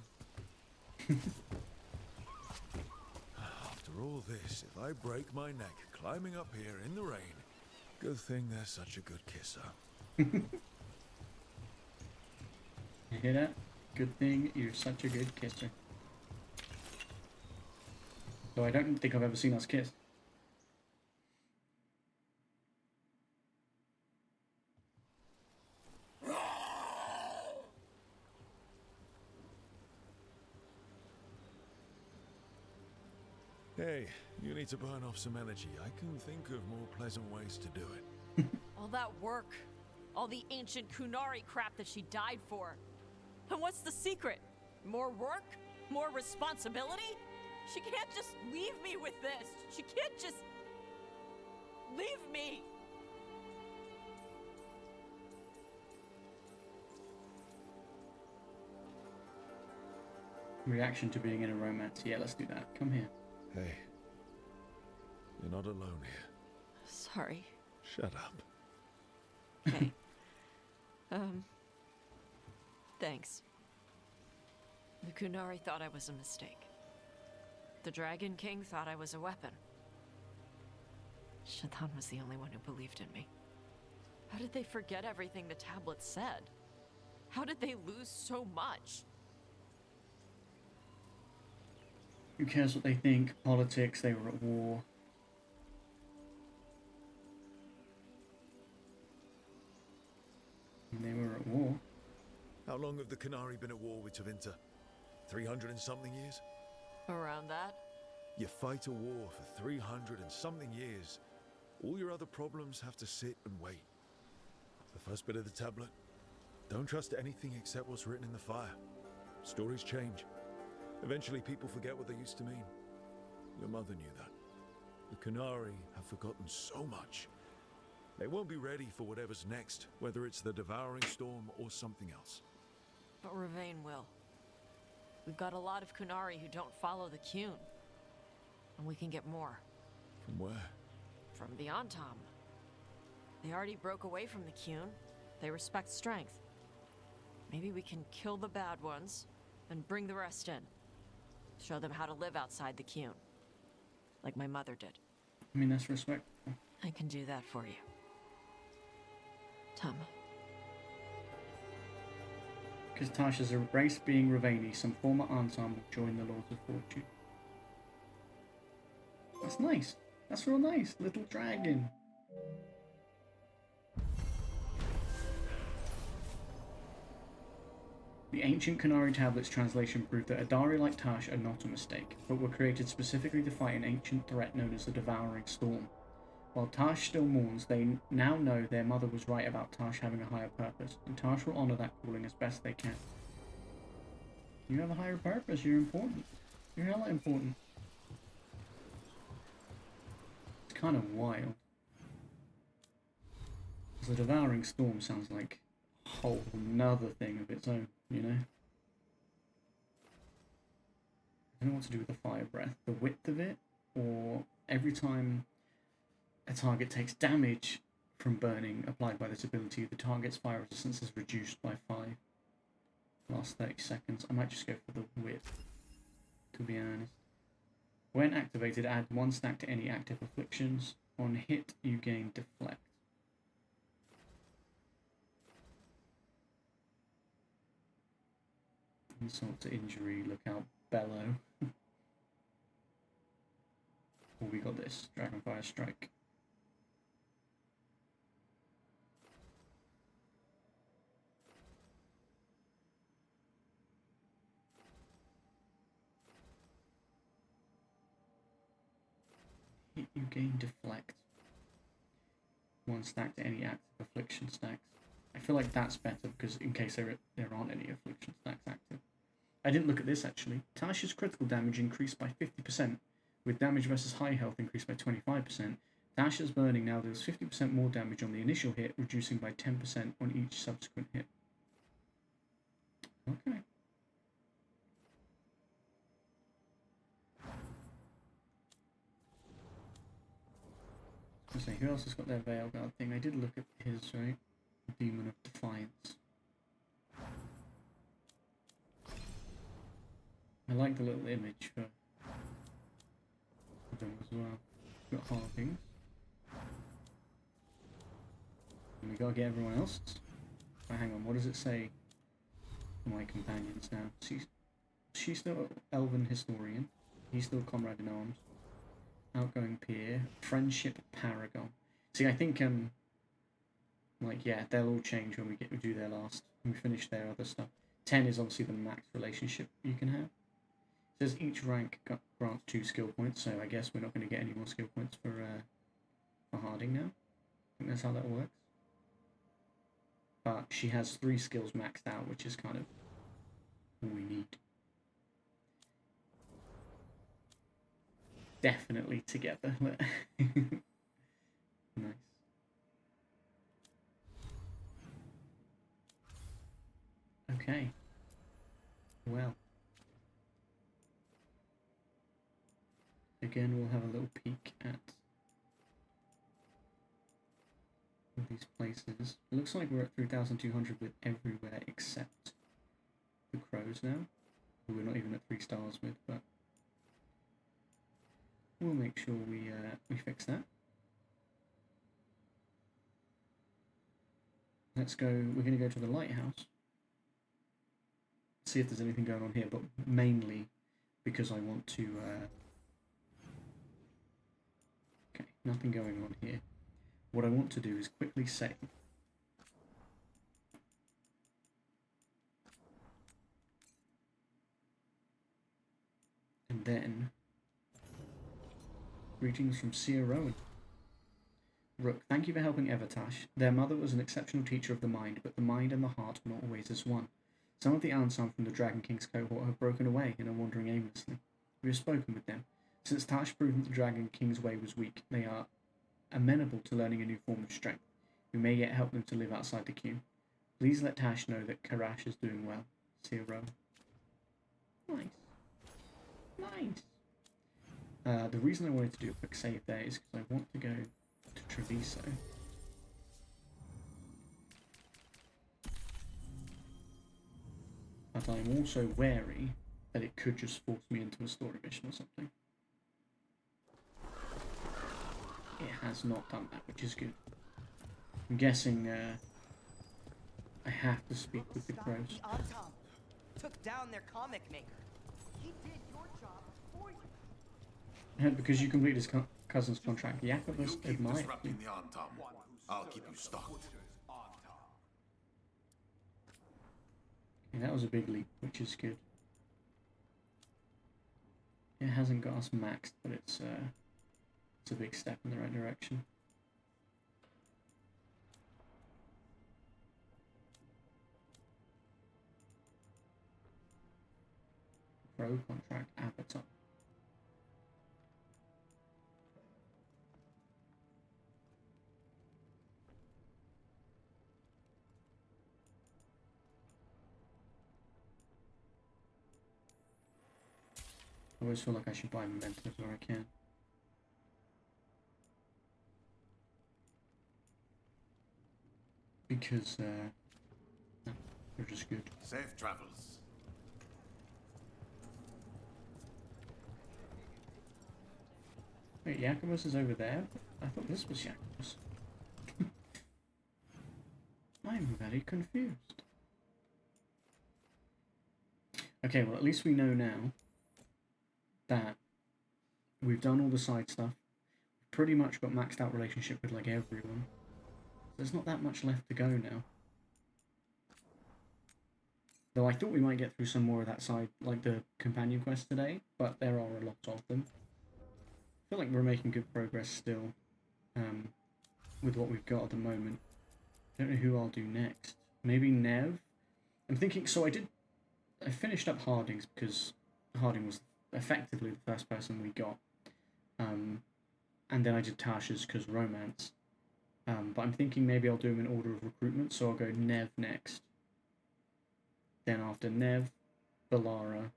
After all this, if I break my neck climbing up here in the rain, good thing they're such a good kisser. You hear that? Good thing you're such a good kisser. Though I don't think I've ever seen us kiss. Hey, you need to burn off some energy. I can think of more pleasant ways to do it. All that work, all the ancient Kunari crap that she died for. And what's the secret? More work? More responsibility? She can't just leave me with this. She can't just leave me. Reaction to being in a romance. Yeah, let's do that. Come here. Hey, you're not alone here. Sorry. Shut up. Okay. Thanks. The Kunari thought I was a mistake. The Dragon King thought I was a weapon. Shathan was the only one who believed in me. How did they forget everything the tablets said? How did they lose so much? Who cares what they think? Politics, they were at war. And they were at war. How long have the Kunari been at war with Tevinter? 300 and something years? Around that? You fight a war for 300 and something years. All your other problems have to sit and wait. The first bit of the tablet. Don't trust anything except what's written in the fire. Stories change. Eventually people forget what they used to mean. Your mother knew that. The Kunari have forgotten so much. They won't be ready for whatever's next, whether it's the Devouring Storm or something else. But Ravain will. We've got a lot of Kunari who don't follow the Qun. And we can get more. From where? From the Antam. They already broke away from the Qun. They respect strength. Maybe we can kill the bad ones, and bring the rest in. Show them how to live outside the Qun. Like my mother did. I mean, that's respectful. I can do that for you. Tama. Because Tasha's embraced being Ravani, some former Antam will join the Lords of Fortune. That's nice. That's real nice. Little dragon. The ancient Kunari tablets translation proved that Adari like Tash are not a mistake, but were created specifically to fight an ancient threat known as the Devouring Storm. While Tash still mourns, they now know their mother was right about Tash having a higher purpose, and Tash will honor that calling as best they can. You have a higher purpose, you're important. You're hella important. It's kind of wild. The Devouring Storm sounds like a whole nother thing of its own, you know? I don't know what to do with the fire breath. The width of it, or every time a target takes damage from burning applied by this ability, the target's fire resistance is reduced by 5. Last 30 seconds. I might just go for the width, to be honest. When activated, add 1 stack to any active afflictions. On hit, you gain deflect. Insult to injury, look out, bellow. Oh, we got this. Dragonfire Strike. Hit, you gain deflect. 1 stack to any active affliction stacks. I feel like that's better because in case there aren't any affliction stacks active. I didn't look at this actually. Tasha's critical damage increased by 50%, with damage versus high health increased by 25%. Tasha's burning now does 50% more damage on the initial hit, reducing by 10% on each subsequent hit. Okay. Let's see, who else has got their VEILGUARD thing? I did look at his, right? Demon of Defiance. I like the little image for them as well. We've got Harpings. And we gotta get everyone else. Oh, hang on, what does it say for my companions now? She's still Elven Historian. He's still Comrade in Arms. Outgoing Peer. Friendship Paragon. See, I think, like, yeah, they'll all change when we do their last, when we finish their other stuff. 10 is obviously the max relationship you can have. It says each rank grants 2 skill points, so I guess we're not going to get any more skill points for Harding now. I think that's how that works. But she has 3 skills maxed out, which is kind of all we need. Definitely together. Nice. Okay. Well. Again, we'll have a little peek at all these places. It looks like we're at 3,200 with everywhere except the crows now, who we're not even at 3 stars with, but we'll make sure we fix that. Let's go. We're going to go to the lighthouse. See if there's anything going on here, but mainly because I want to. Okay, nothing going on here. What I want to do is quickly save. And then. Greetings from Seer Rowan. Rook, thank you for helping Evertash. Their mother was an exceptional teacher of the mind, but the mind and the heart are not always as one. Some of the Ansam from the Dragon King's cohort have broken away and are wandering aimlessly. We have spoken with them. Since Tash proved that the Dragon King's way was weak, they are amenable to learning a new form of strength. We may yet help them to live outside the Qun. Please let Tash know that Karash is doing well. Seer Rowan. Nice. Nice. The reason I wanted to do a quick save there is because I want to go to Treviso. But I'm also wary that it could just force me into a story mission or something. It has not done that, which is good. I'm guessing I have to speak with the crows. Antam took down their comic maker. He did your job for you. Because you complete his cousin's contract, Jacobus admired you. The Antam. I'll keep you stocked. Okay, that was a big leap, which is good. It hasn't got us maxed, but it's a big step in the right direction. Pro contract avatar. I always feel like I should buy mementos where I can. Because, no, they're just good. Safe travels. Wait, Jacobus is over there? I thought this was Jacobus. I'm very confused. Okay, well at least we know now that we've done all the side stuff. We've pretty much got maxed out relationship with like everyone. There's not that much left to go now. Though I thought we might get through some more of that side, like the companion quest today, but there are a lot of them. I feel like we're making good progress still. with what we've got at the moment. I don't know who I'll do next. Maybe Nev? I'm thinking, so I finished up Harding's because Harding was effectively the first person we got. And then I did Tasha's because romance. But I'm thinking maybe I'll do them in order of recruitment, so I'll go Nev next. Then after Nev, Balara,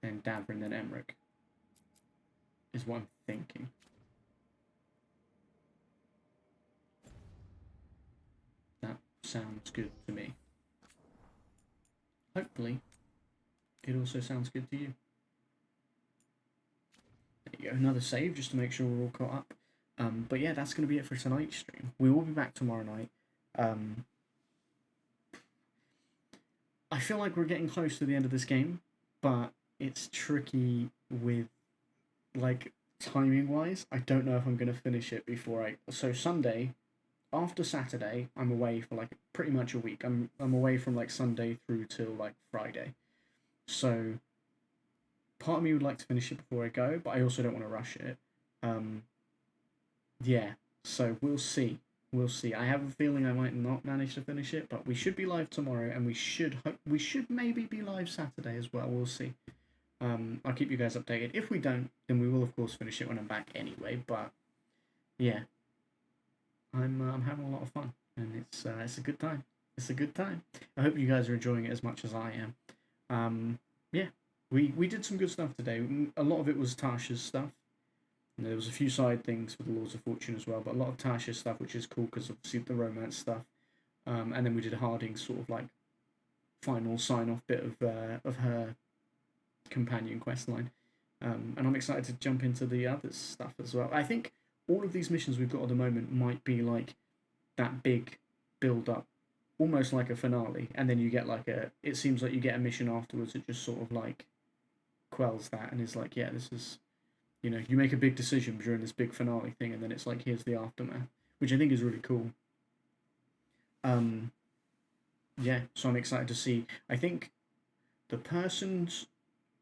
then Davrin, then Emmerich. Is what I'm thinking. That sounds good to me. Hopefully, it also sounds good to you. There you go, another save just to make sure we're all caught up. But yeah, that's going to be it for tonight's stream. We will be back tomorrow night. I feel like we're getting close to the end of this game, but it's tricky with, like, timing-wise. I don't know if I'm going to finish it before So Sunday, after Saturday, I'm away for, like, pretty much a week. I'm away from, like, Sunday through till, like, Friday. So part of me would like to finish it before I go, but I also don't want to rush it. Yeah, so we'll see. We'll see. I have a feeling I might not manage to finish it, but we should be live tomorrow, and we should maybe be live Saturday as well. We'll see. I'll keep you guys updated. If we don't, then we will of course finish it when I'm back anyway. But yeah, I'm having a lot of fun, and it's a good time. It's a good time. I hope you guys are enjoying it as much as I am. Yeah, we did some good stuff today. A lot of it was Tasha's stuff. And there was a few side things for the Lords of Fortune as well, but a lot of Tasha's stuff, which is cool because obviously the romance stuff. And then we did Harding's sort of like final sign-off bit of her companion quest line. And I'm excited to jump into the other stuff as well. I think all of these missions we've got at the moment might be like that big build-up, almost like a finale, and then you get like it seems like you get a mission afterwards that just sort of like quells that and is like, yeah, this is... You know, you make a big decision during this big finale thing, and then it's like, here's the aftermath, which I think is really cool. Yeah, so I'm excited to see. I think the person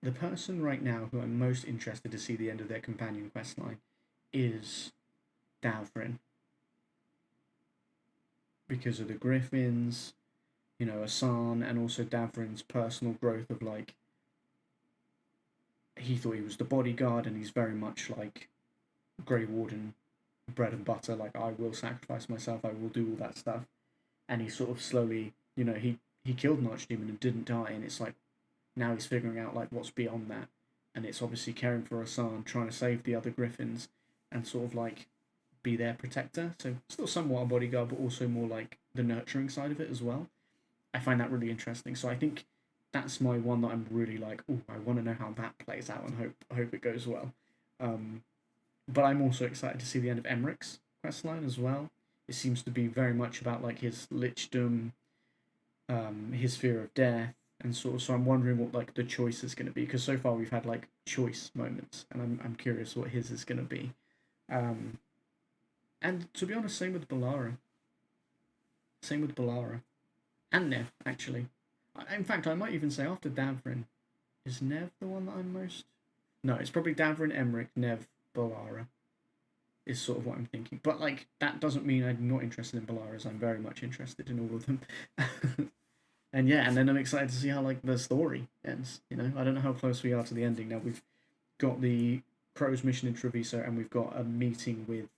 right now who I'm most interested to see the end of their companion quest line is Davrin. Because of the Griffins, you know, Asan, and also Davrin's personal growth of like, he thought he was the bodyguard, and he's very much like Grey Warden, bread and butter, like I will sacrifice myself, I will do all that stuff. And he sort of slowly, you know, he killed an Archdemon and didn't die, and it's like, now he's figuring out like what's beyond that. And it's obviously caring for Asan, trying to save the other Griffins, and sort of like be their protector. So still somewhat a bodyguard, but also more like the nurturing side of it as well. I find that really interesting. So I think that's my one that I'm really like, oh, I want to know how that plays out, and hope it goes well. But I'm also excited to see the end of Emmerich's questline as well. It seems to be very much about like his lichdom, his fear of death, and sort of. So I'm wondering what like the choice is going to be, because so far we've had like choice moments, and I'm curious what his is going to be. And to be honest, same with Balara. And Nev, actually. In fact, I might even say after Davrin, is Nev the one that I'm most... No, it's probably Davrin, Emmerich, Nev, Balara is sort of what I'm thinking. But, like, that doesn't mean I'm not interested in Balara's. I'm very much interested in all of them. And yeah, and then I'm excited to see how, like, the story ends, you know? I don't know how close we are to the ending. Now, we've got the Crow's mission in Treviso, and we've got a meeting with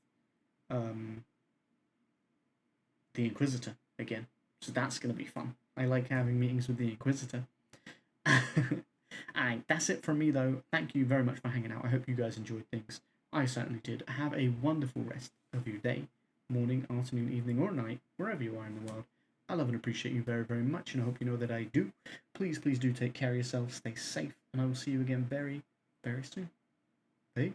the Inquisitor again. So that's going to be fun. I like having meetings with the Inquisitor. Alright, that's it from me though. Thank you very much for hanging out. I hope you guys enjoyed things. I certainly did. Have a wonderful rest of your day, morning, afternoon, evening, or night, wherever you are in the world. I love and appreciate you very, very much, and I hope you know that I do. Please do take care of yourself, stay safe, and I will see you again very, very soon. Peace.